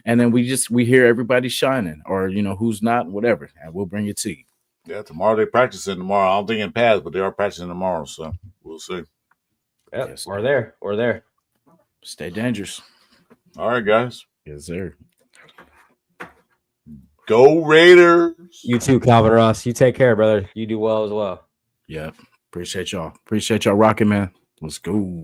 And then we hear everybody shining or who's not, whatever, and we'll bring it to you. Yeah, tomorrow they're practicing tomorrow. I don't think in pads, but they are practicing tomorrow, so we'll see. Yep, Yes, we're there. Stay dangerous. All right, guys. Yes, sir. Go Raiders. You too, Calvin Ross. You take care, brother. You do well as well. Yeah. Appreciate y'all. Appreciate y'all rocking, man. Let's go.